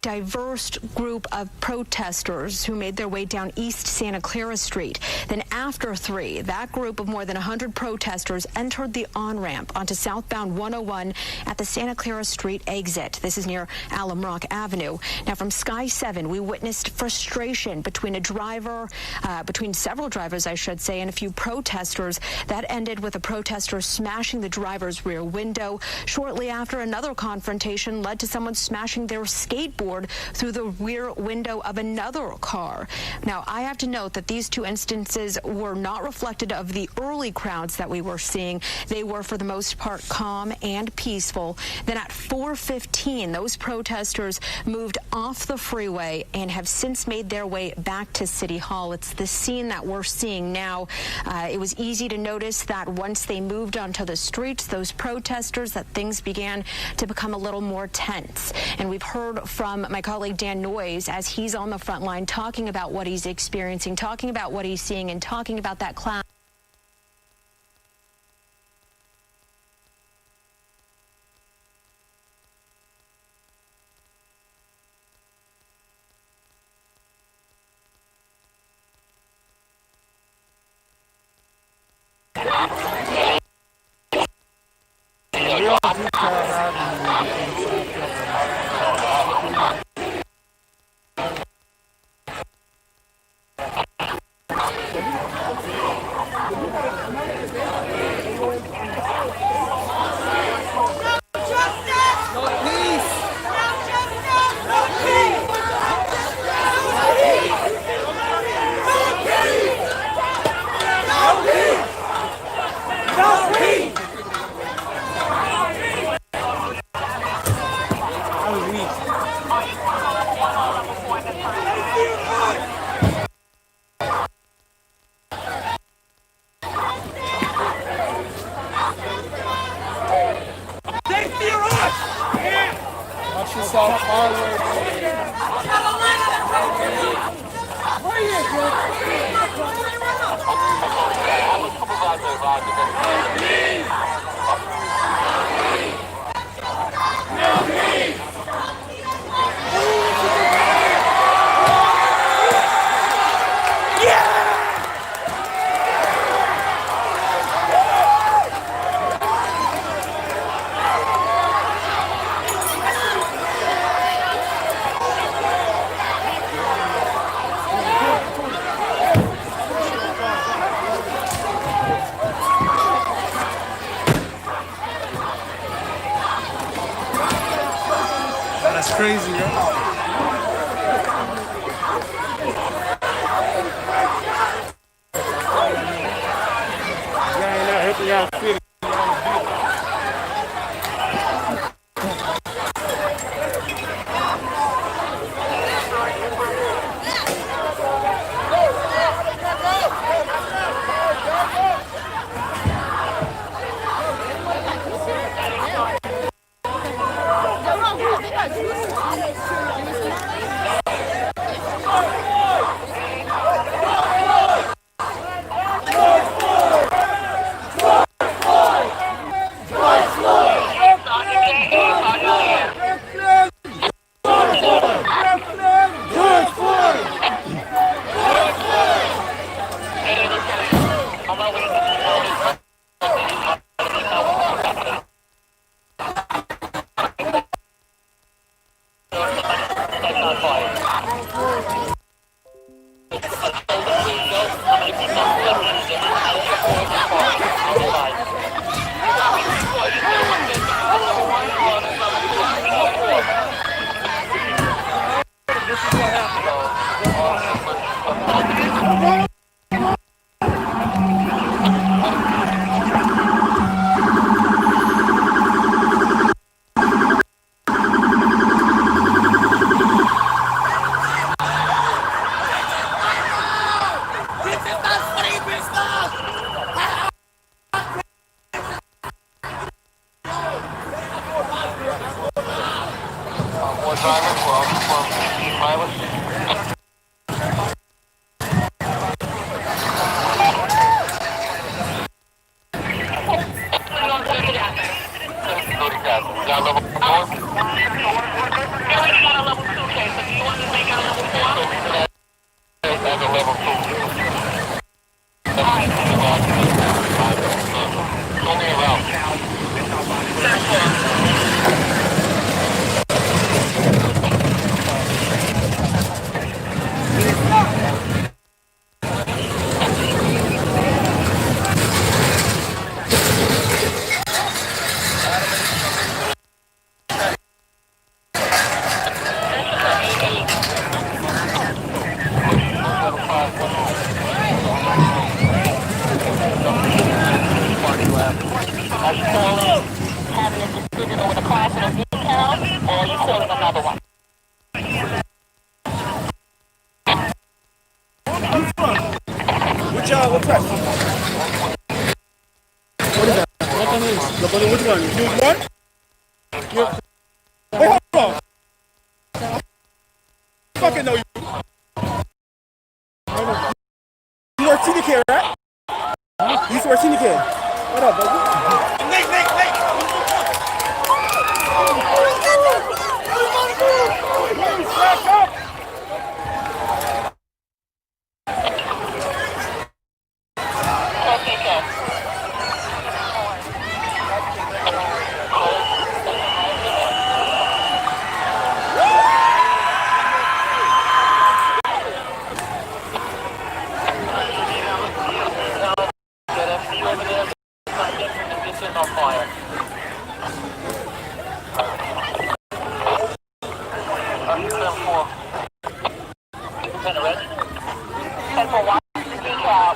Diverse group of protesters who made their way down East Santa Clara Street. Then after 3, that group of more than 100 protesters entered the on-ramp onto southbound 101 at the Santa Clara Street exit. This is near Alum Rock Avenue. Now from Sky 7, we witnessed frustration between between several drivers, I should say, and a few protesters. That ended with a protester smashing the driver's rear window. Shortly after, another confrontation led to someone smashing their skateboard through the rear window of another car. Now, I have to note that these 2 instances were not reflected of the early crowds that we were seeing. They were, for the most part, calm and peaceful. Then at 4:15, those protesters moved off the freeway and have since made their way back to City Hall. It's the scene that we're seeing now. It was easy to notice that once they moved onto the streets, those protesters, that things began to become a little more tense. And we've heard from my colleague Dan Noyes as he's on the front line talking about what he's experiencing, talking about what he's seeing, and talking about that class. That's crazy, yo.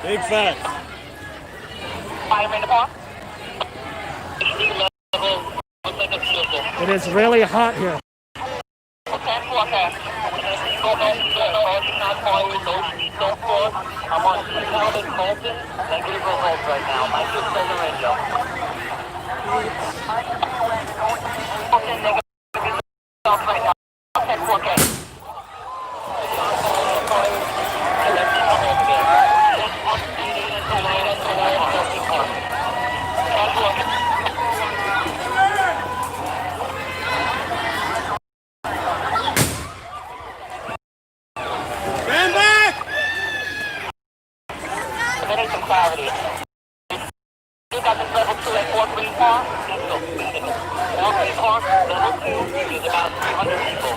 Big facts. It is really hot here. I'm on Untitled Chapter, negative results right now. My kid says the radio. Okay, negative results right now. Okay, 4K. Stand back! There is some clarity. You got this level 2 at 4-3 car? 4-3 car, level 2 is about 300 people.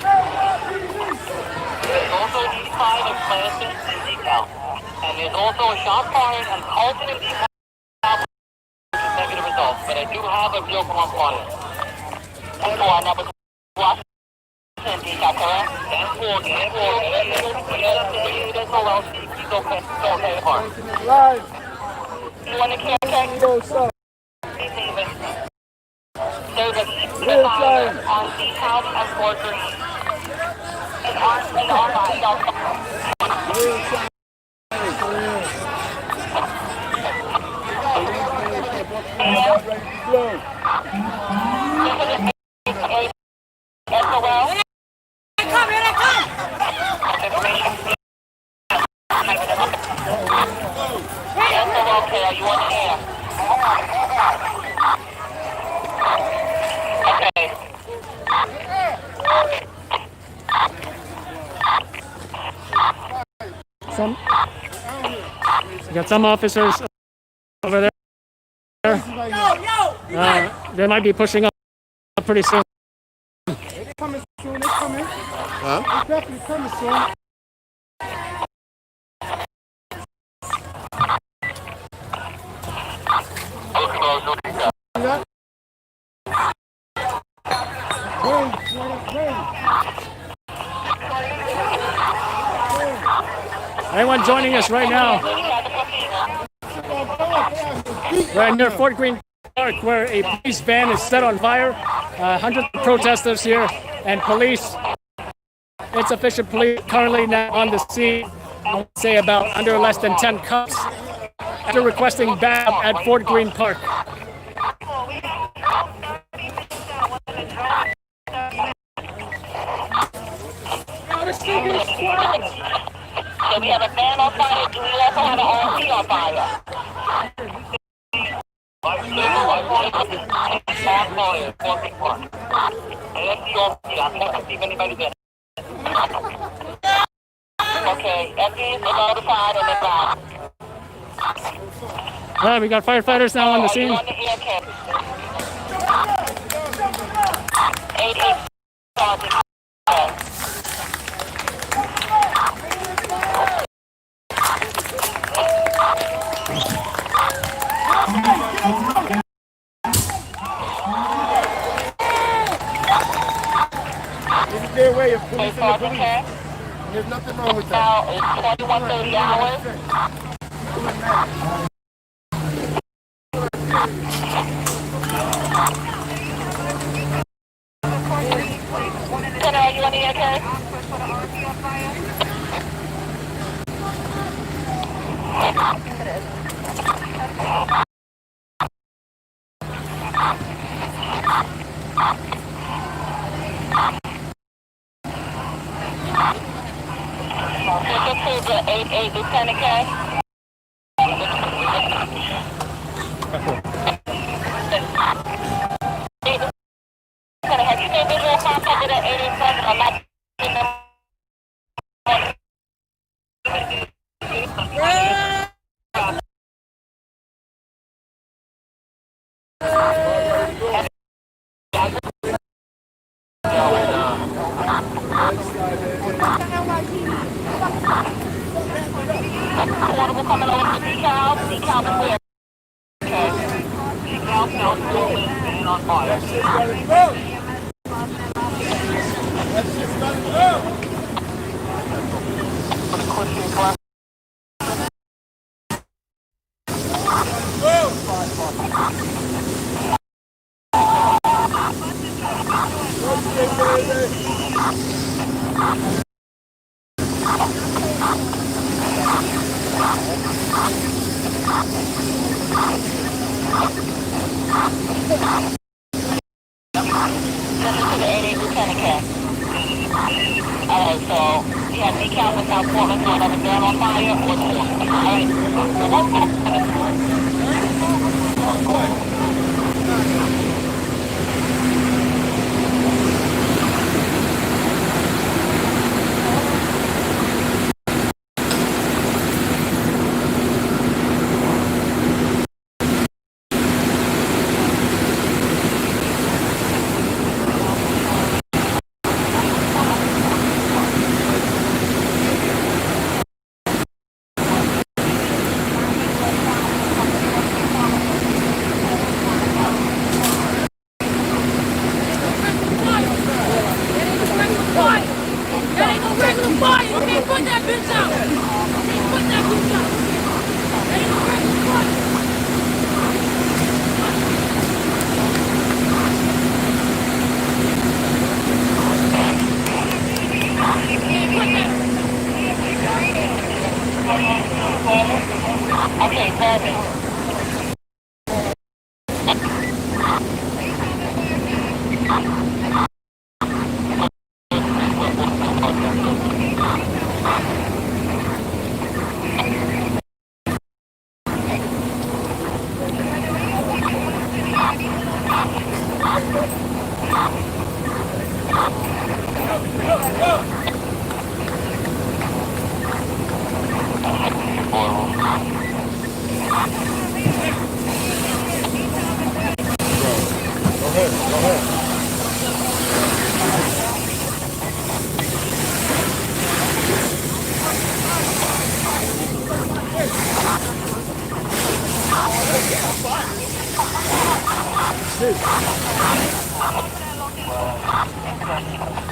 There's also E5 and planting and decal. And there's also a shot fired and Colton and decal, which is negative results. But I do have a vehicle on fire. 10-4, number 2. Decal, correct? 10-4, 10-4. There's no else. He's okay. It's okay, Mark. Live. You want to carry? Go, stop. There's a sign on the house and fortress. And on okay, are you on the air? Okay. You got some officers over there. They might be pushing up pretty soon. They're coming soon, they're coming. Huh? They're definitely coming soon. Anyone joining us right now? We're near Fort Greene Park, where a police van is set on fire. Hundreds of protesters here, and police, insufficient police currently now on the scene. I would say about under less than 10 cops after requesting backup at Fort Greene Park. So we have a van on fire. Do we also have an RC on fire? Okay, FD is notified and then All right, we got firefighters now on the scene. on the air camp. 8-8 Sergeant. This is their way of policing the police. There's nothing wrong with that. Now it's 21:30 hours. Senator, are you on the air, to the 8-8 Lieutenant K. Have you made visual contact with that 887 or not? Portable coming over to decal. Decal is where? Okay. Decal sounds slowly and on fire. Listen to the 8-8 Lieutenant K. Alright, so you have decal in South Portland, so another van on fire or Okay, perfect.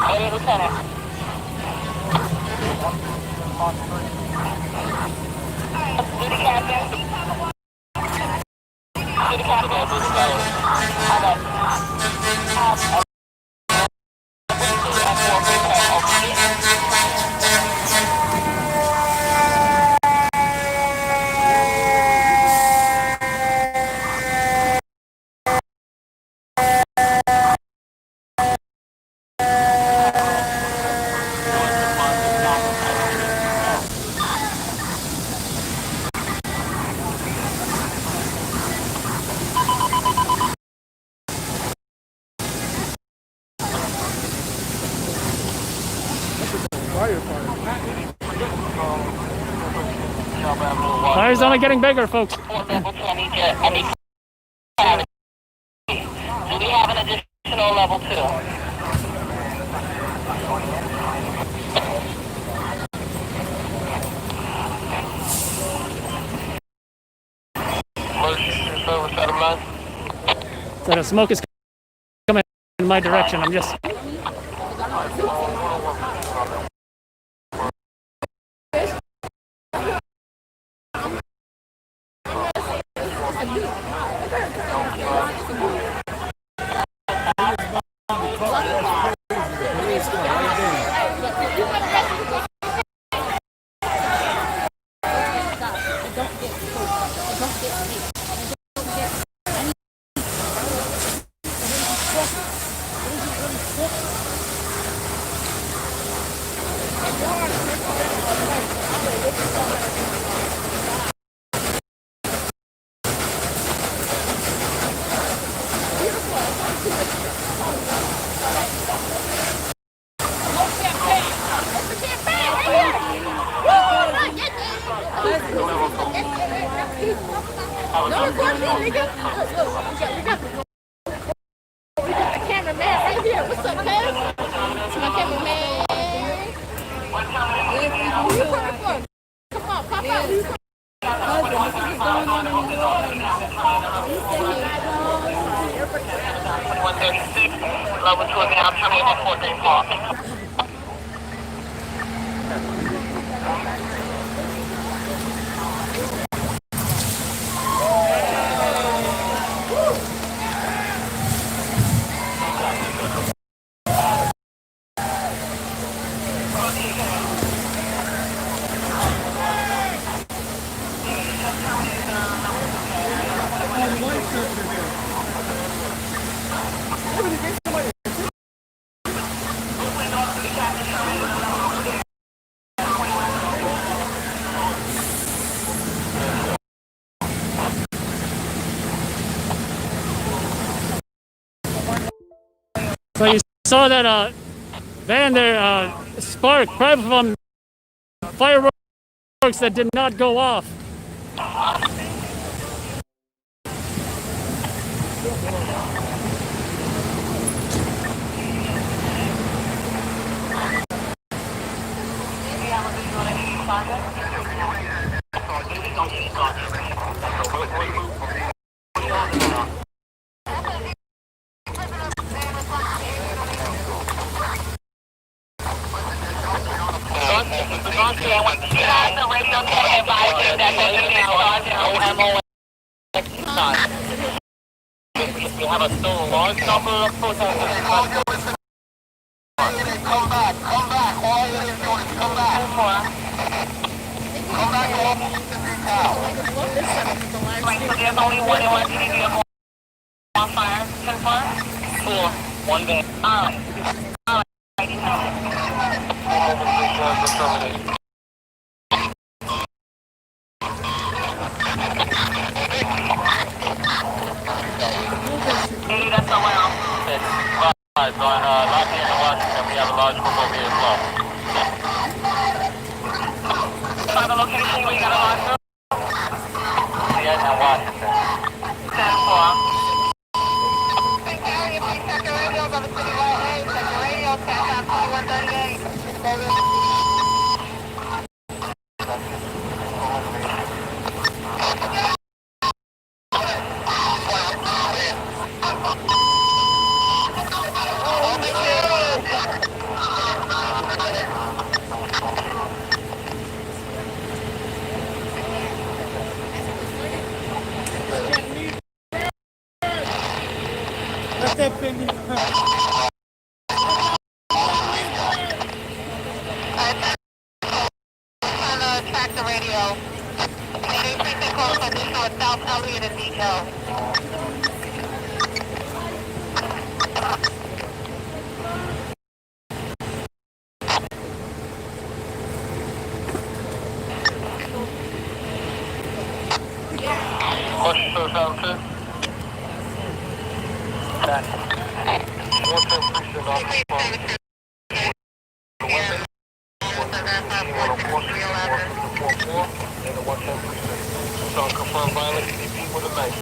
Hey, Lieutenant. Duty captain. Fire's only getting bigger, folks. Do we have an additional level 2? So the smoke is coming in my direction. I'm just. Level 2 is now terminating at 14 Park. So you saw that van there spark probably from fireworks that did not go off. You have a still large number of protesters. Come back, all you need to do is come back. Come back to Right, so there's only one LSPD vehicle on fire. Confirmed? 4, 1 van. Alright. That's around. Right, so on Lafayette and Washington, we have a large group over here as well. Find the location where you got a large group? Lafayette and Washington. 10-4. Check your radio, go to City Hall 8. Check your radio, 10-138. that Fendi. Track the radio. Mayday precinct close position with South Elliott in detail. Push to South 2. Back. 410 precinct on the phone. And the 110 precinct. So confirm violent EDP with a knife.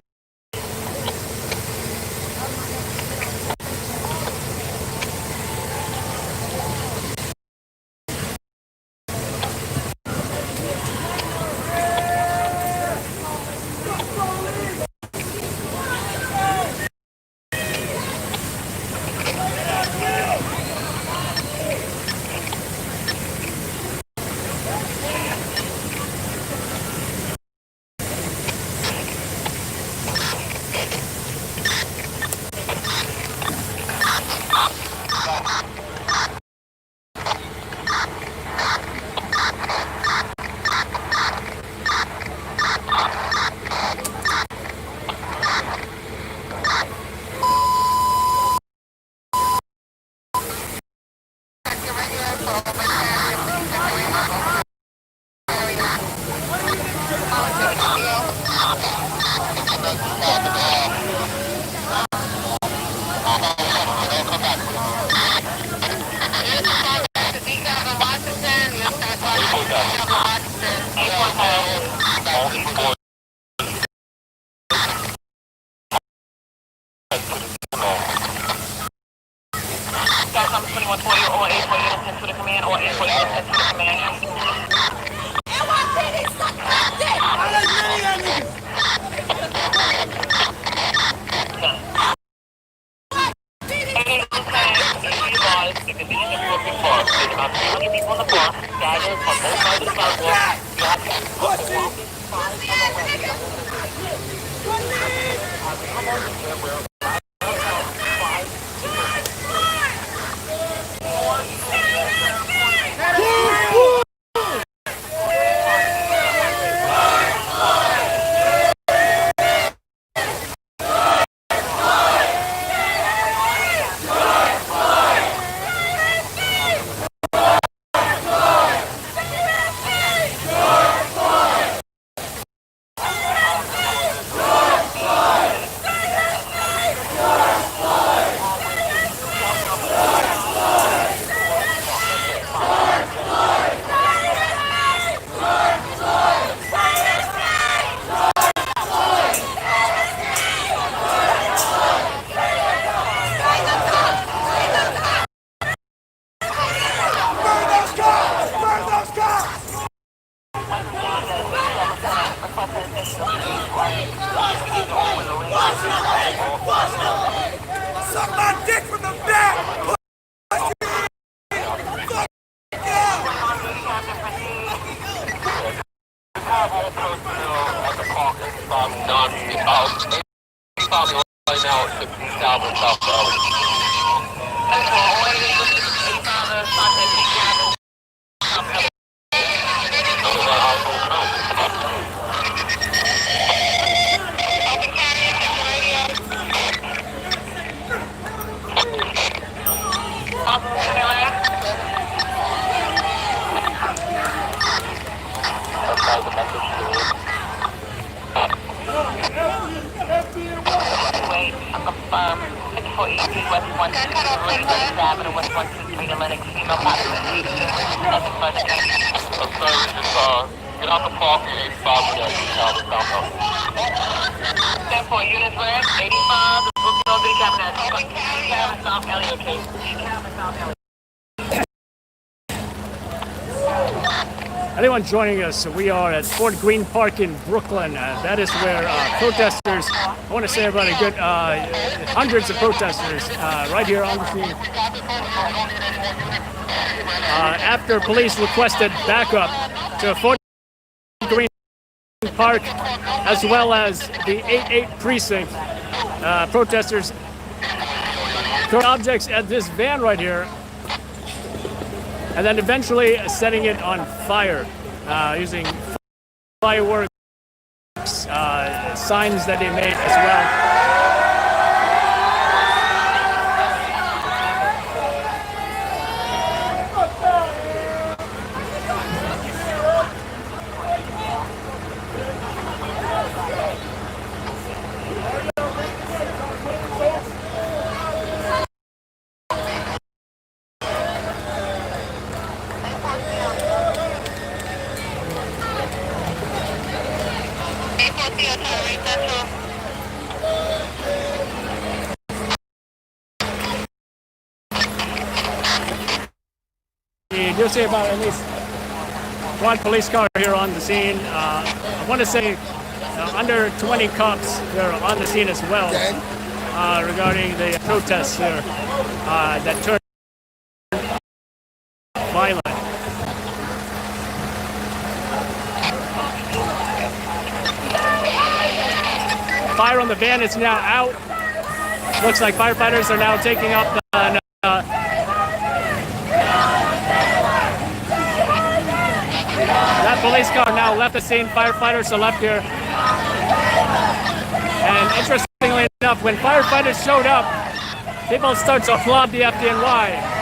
Suck my dick from the back! Anyone joining us, we are at Fort Greene Park in Brooklyn. That is where protesters, I want to say about a good hundreds of protesters right here on the scene. After police requested backup to Fort Greene Park as well as the 8-8 precinct, protesters throwing objects at this van right here, and then eventually setting it on fire using fireworks, signs that they made as well. You do see about at least one police car here on the scene. I want to say under 20 cops here on the scene as well regarding the protests here that turned violent. Fire on the van is now out. Looks like firefighters are now taking up that police car now left the scene. Firefighters are left here. And interestingly enough, when firefighters showed up, people start to applaud the FDNY.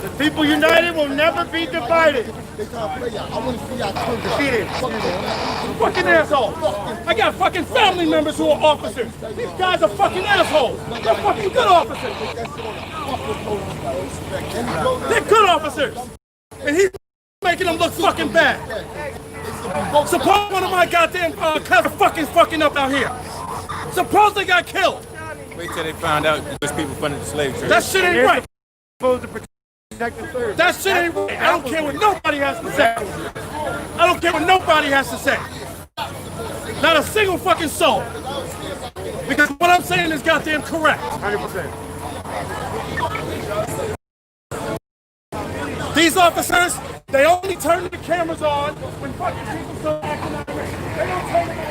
The people united will never be divided. Defeated. Fucking asshole. I got fucking family members who are officers. These guys are fucking assholes. They're fucking good officers. They're good officers. And he's making them look fucking bad. Suppose one of my goddamn cousins fucking up out here. Suppose they got killed. Wait till they found out there's people funding the slave trade. That shit ain't right. That shit ain't right. I don't care what nobody has to say. I don't care what nobody has to say. Not a single fucking soul. Because what I'm saying is goddamn correct. 100%. These officers, they only turn the cameras on when fucking people start acting out. They don't turn them on.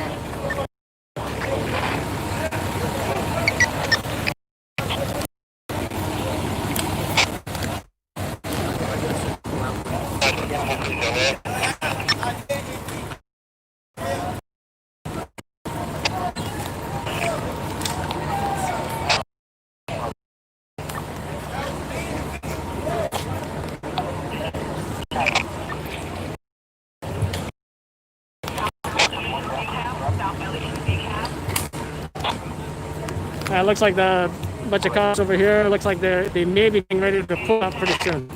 It looks like the bunch of cops over here. Looks like they may be getting ready to pull up pretty soon.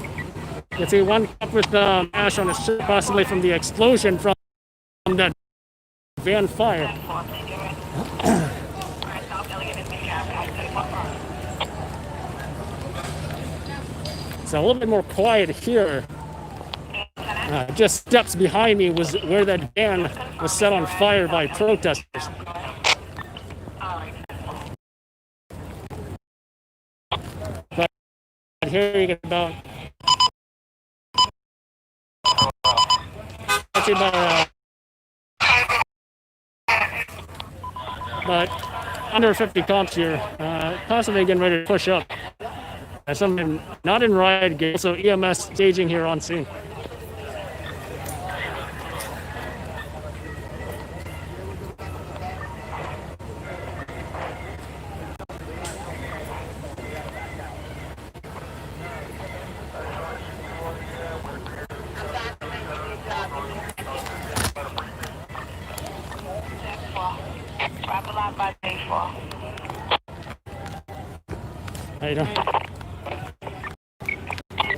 You can see one cop with ash on his shirt, possibly from the explosion from that van fire. It's a little bit more quiet here. Just steps behind me was where that van was set on fire by protesters. But here you get about see about under 50 cops here, possibly getting ready to push up. Some of them not in riot gear, so EMS staging here on scene. How you doing?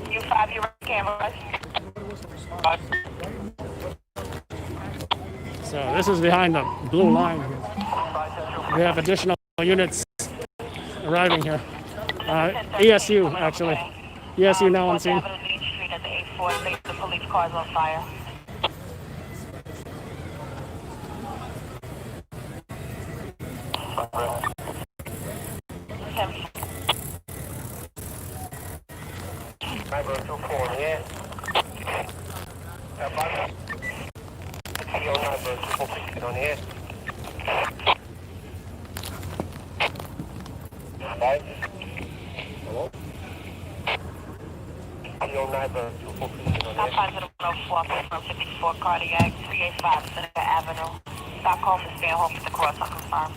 You 5-year cameras. So this is behind the blue line. We have additional units arriving here. ESU, actually. ESU now on scene. Street at the 8-4, the police cars on fire. Hello? Stop positive 104 from 54 Cardiac, 385 Seneca Avenue. Stockholm is staying home at the cross, unconfirmed.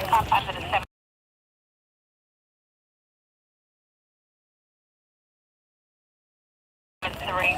Stop positive 73.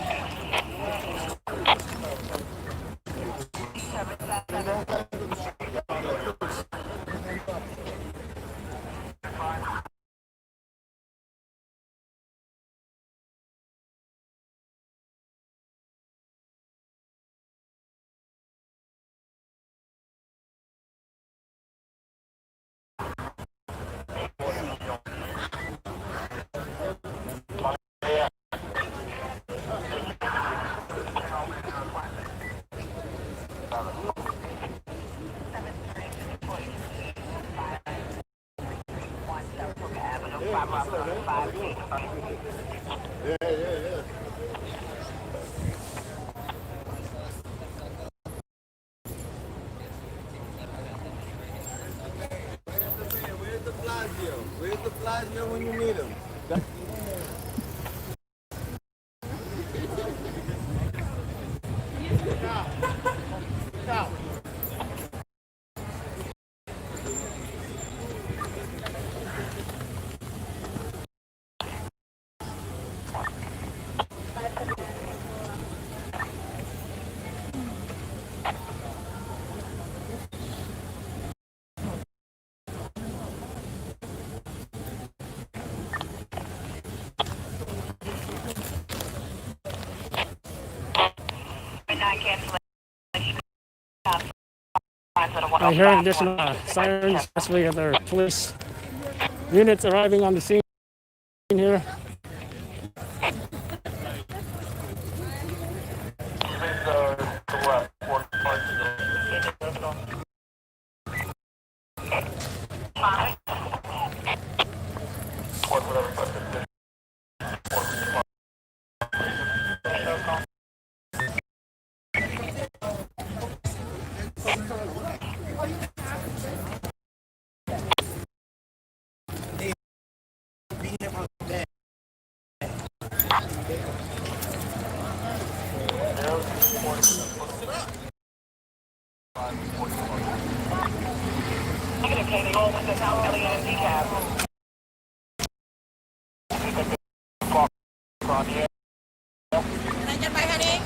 Where's the Blasio when you need him? I hear additional sirens, especially other police units arriving on the scene here. Can I get my headache?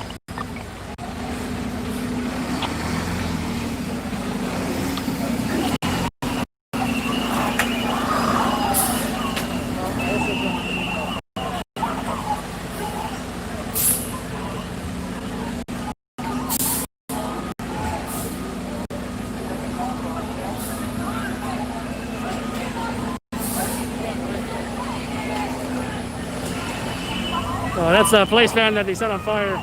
That's a police van that they set on fire.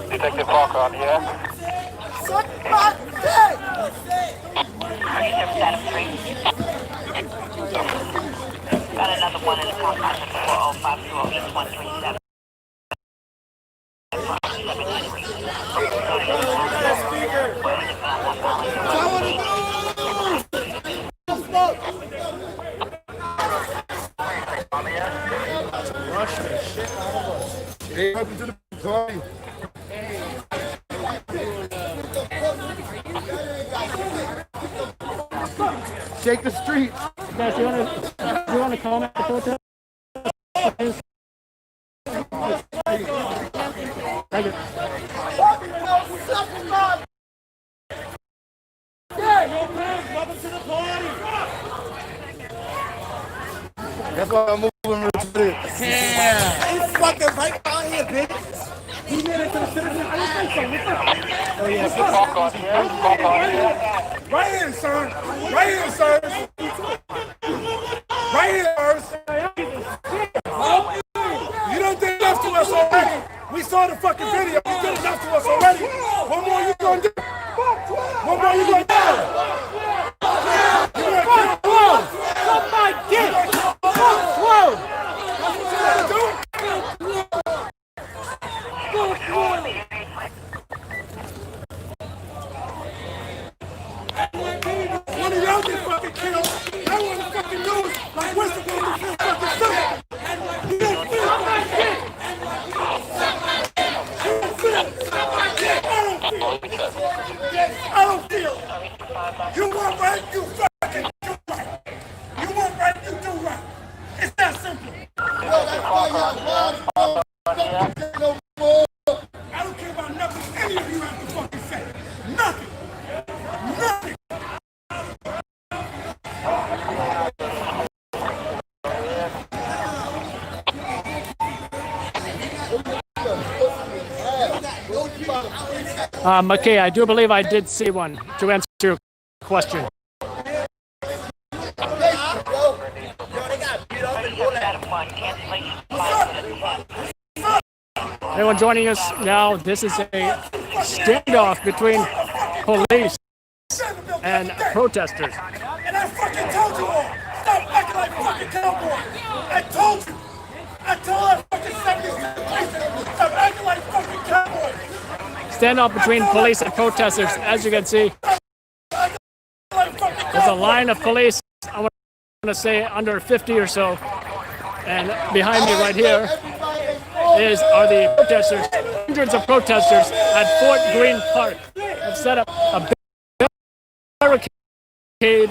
Detective Parker on here. Suck my dick! 37 3. Got another one in the compound at 40520 East 137. Hey, welcome to the party. Shake the street. Guys, do you want to comment the protest? Thank you. Welcome to the party. That's why I'm moving with it. Yeah. He's fucking right out here, bitch. He made it to the citizen. I didn't think so. Oh, yeah. Right here, sir. Right here, sir. Right here, sir. You don't think enough to us already. We saw the fucking video. You did enough to us already. What more you gonna do? What more you gonna do? You gonna kill Whoa! Suck my dick! Whoa! That's what you gonna do? One of y'all get fucking killed. I want to fucking do it like what's the one who feels fucking sick? You don't feel my dick! You don't feel my dick! I don't feel. You want right, you fucking do right. You want right, you do right. It's that simple. I don't care about nothing any of you have to fucking say. Nothing. Nothing. McKay, I do believe I did see one, to answer your question. Anyone joining us now, this is a standoff between police and protesters. And I fucking told you all, stop acting like fucking cowboys. I told you. I told that fucking 70s, stop acting like fucking cowboys. Standoff between police and protesters. As you can see, there's a line of police, I want to say under 50 or so. And behind me right here are the protesters. Hundreds of protesters at Fort Greene Park have set up a barricade,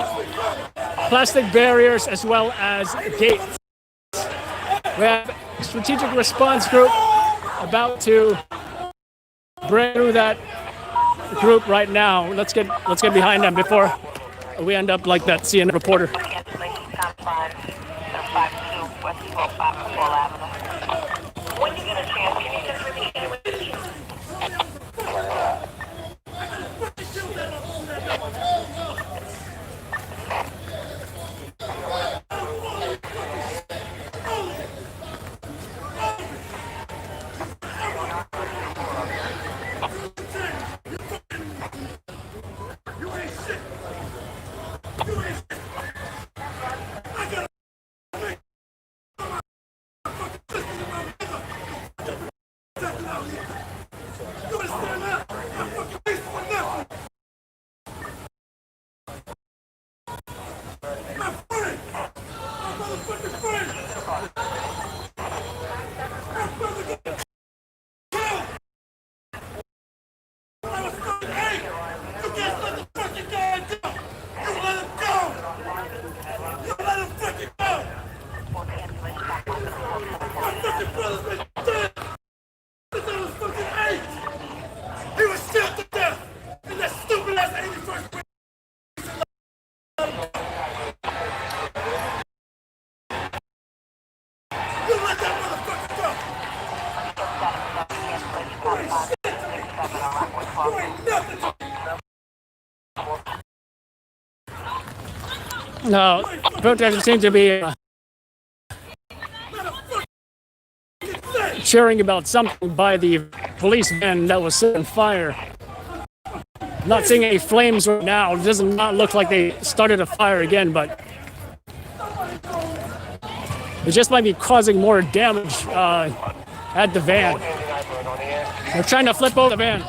plastic barriers, as well as gates. We have a strategic response group about to break through that group right now. Let's get behind them before we end up like that CNN reporter. When you get a chance, can you just repeat No, protesters seem to be cheering about something by the police van that was set on fire. I'm not seeing any flames right now. It does not look like they started a fire again, but it just might be causing more damage at the van. They're trying to flip over the van.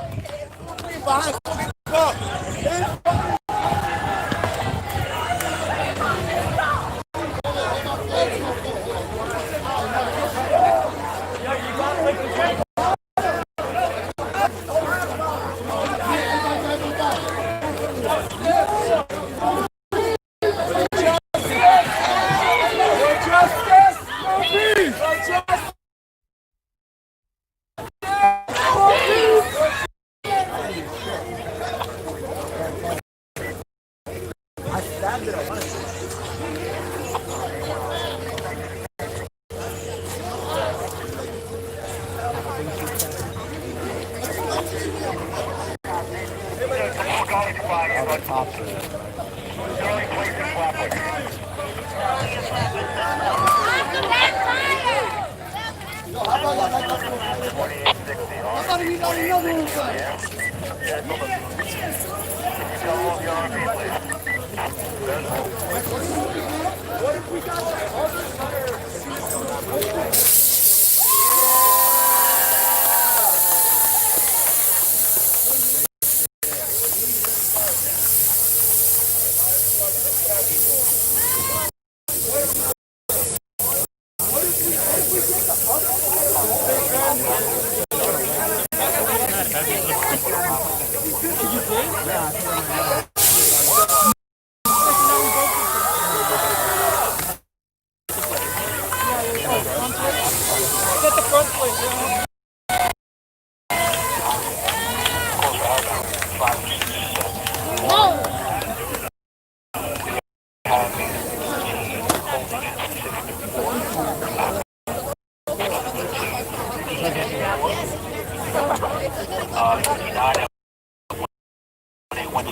Okay,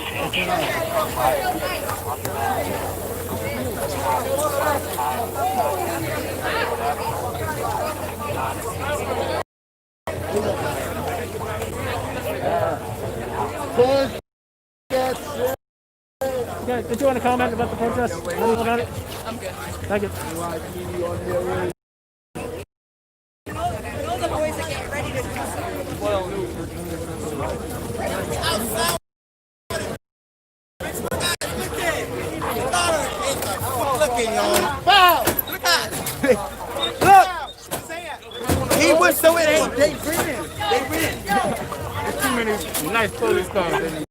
did you want to comment about the protest? Anything about it? I'm good. Thank you. Those are boys that get ready to Look! He was so in. They win. They win. There's too many nice police cars in there.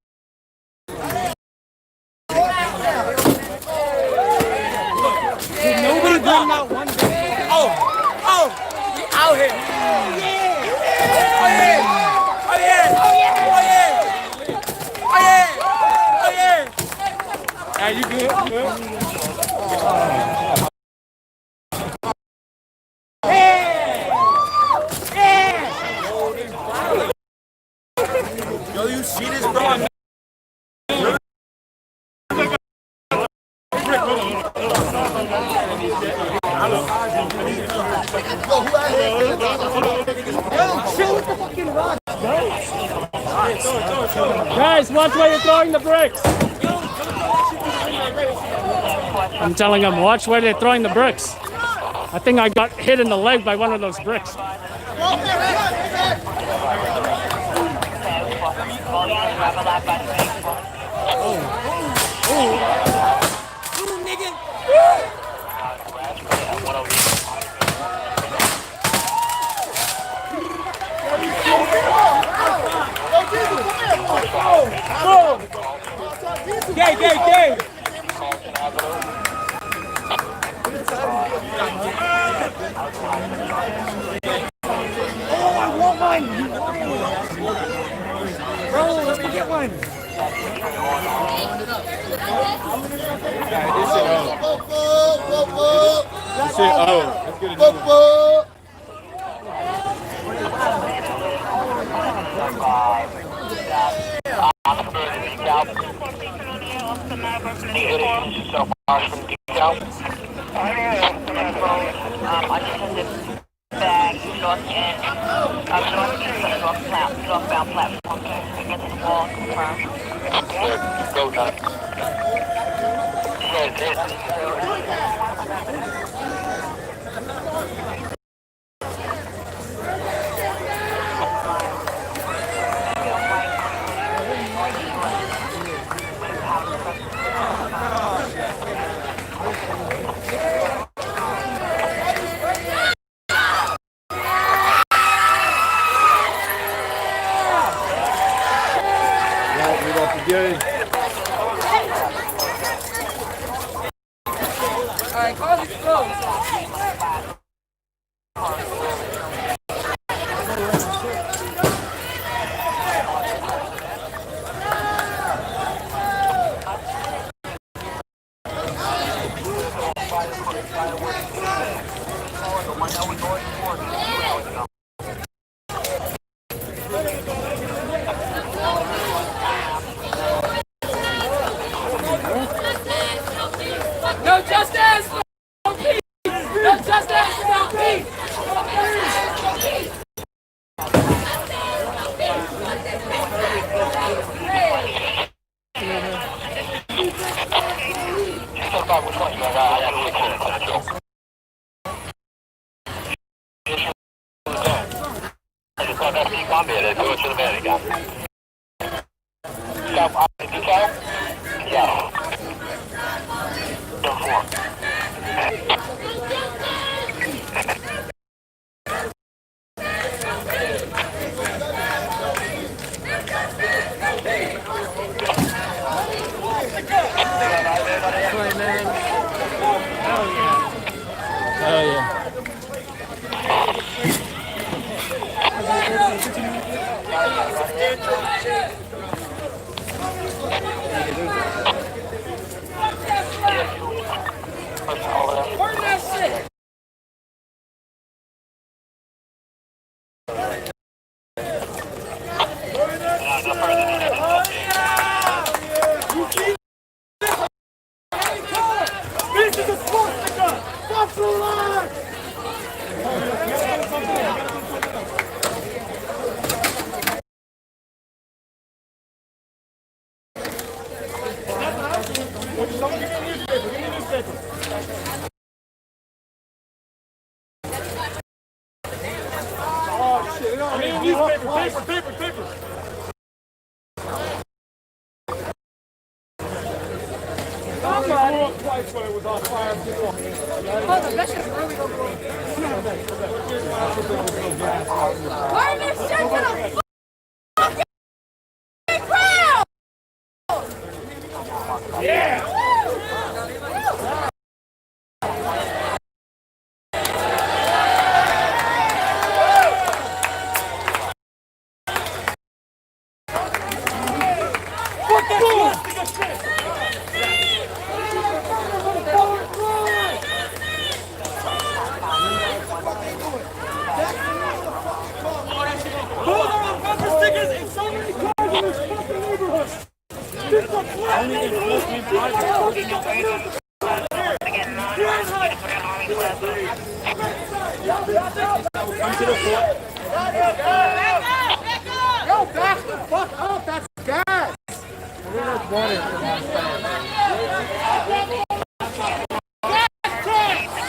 Did nobody bring out one day? Oh, we out here. Yeah. Oh yeah. Oh yeah. Oh yeah. Oh yeah. Oh yeah. Are you good? Yo, you see this, bro? Guys, watch where you're throwing the bricks. I'm telling them, watch where they're throwing the bricks. I think I got hit in the leg by one of those bricks. Gay, gay, gay. Oh, I want one. Bro, let me get one. This shit Let's get it. Alright, call these closed. No justice! No peace! No justice! No peace! No peace! Hell yeah. Someone give me a newspaper. Give me a newspaper. Oh, shit. I mean, newspaper. Paper. Somebody. Twice when it was on fire before. That shit's really gonna blow. Burn this shit to the fucking ground! Yeah! Come to the floor.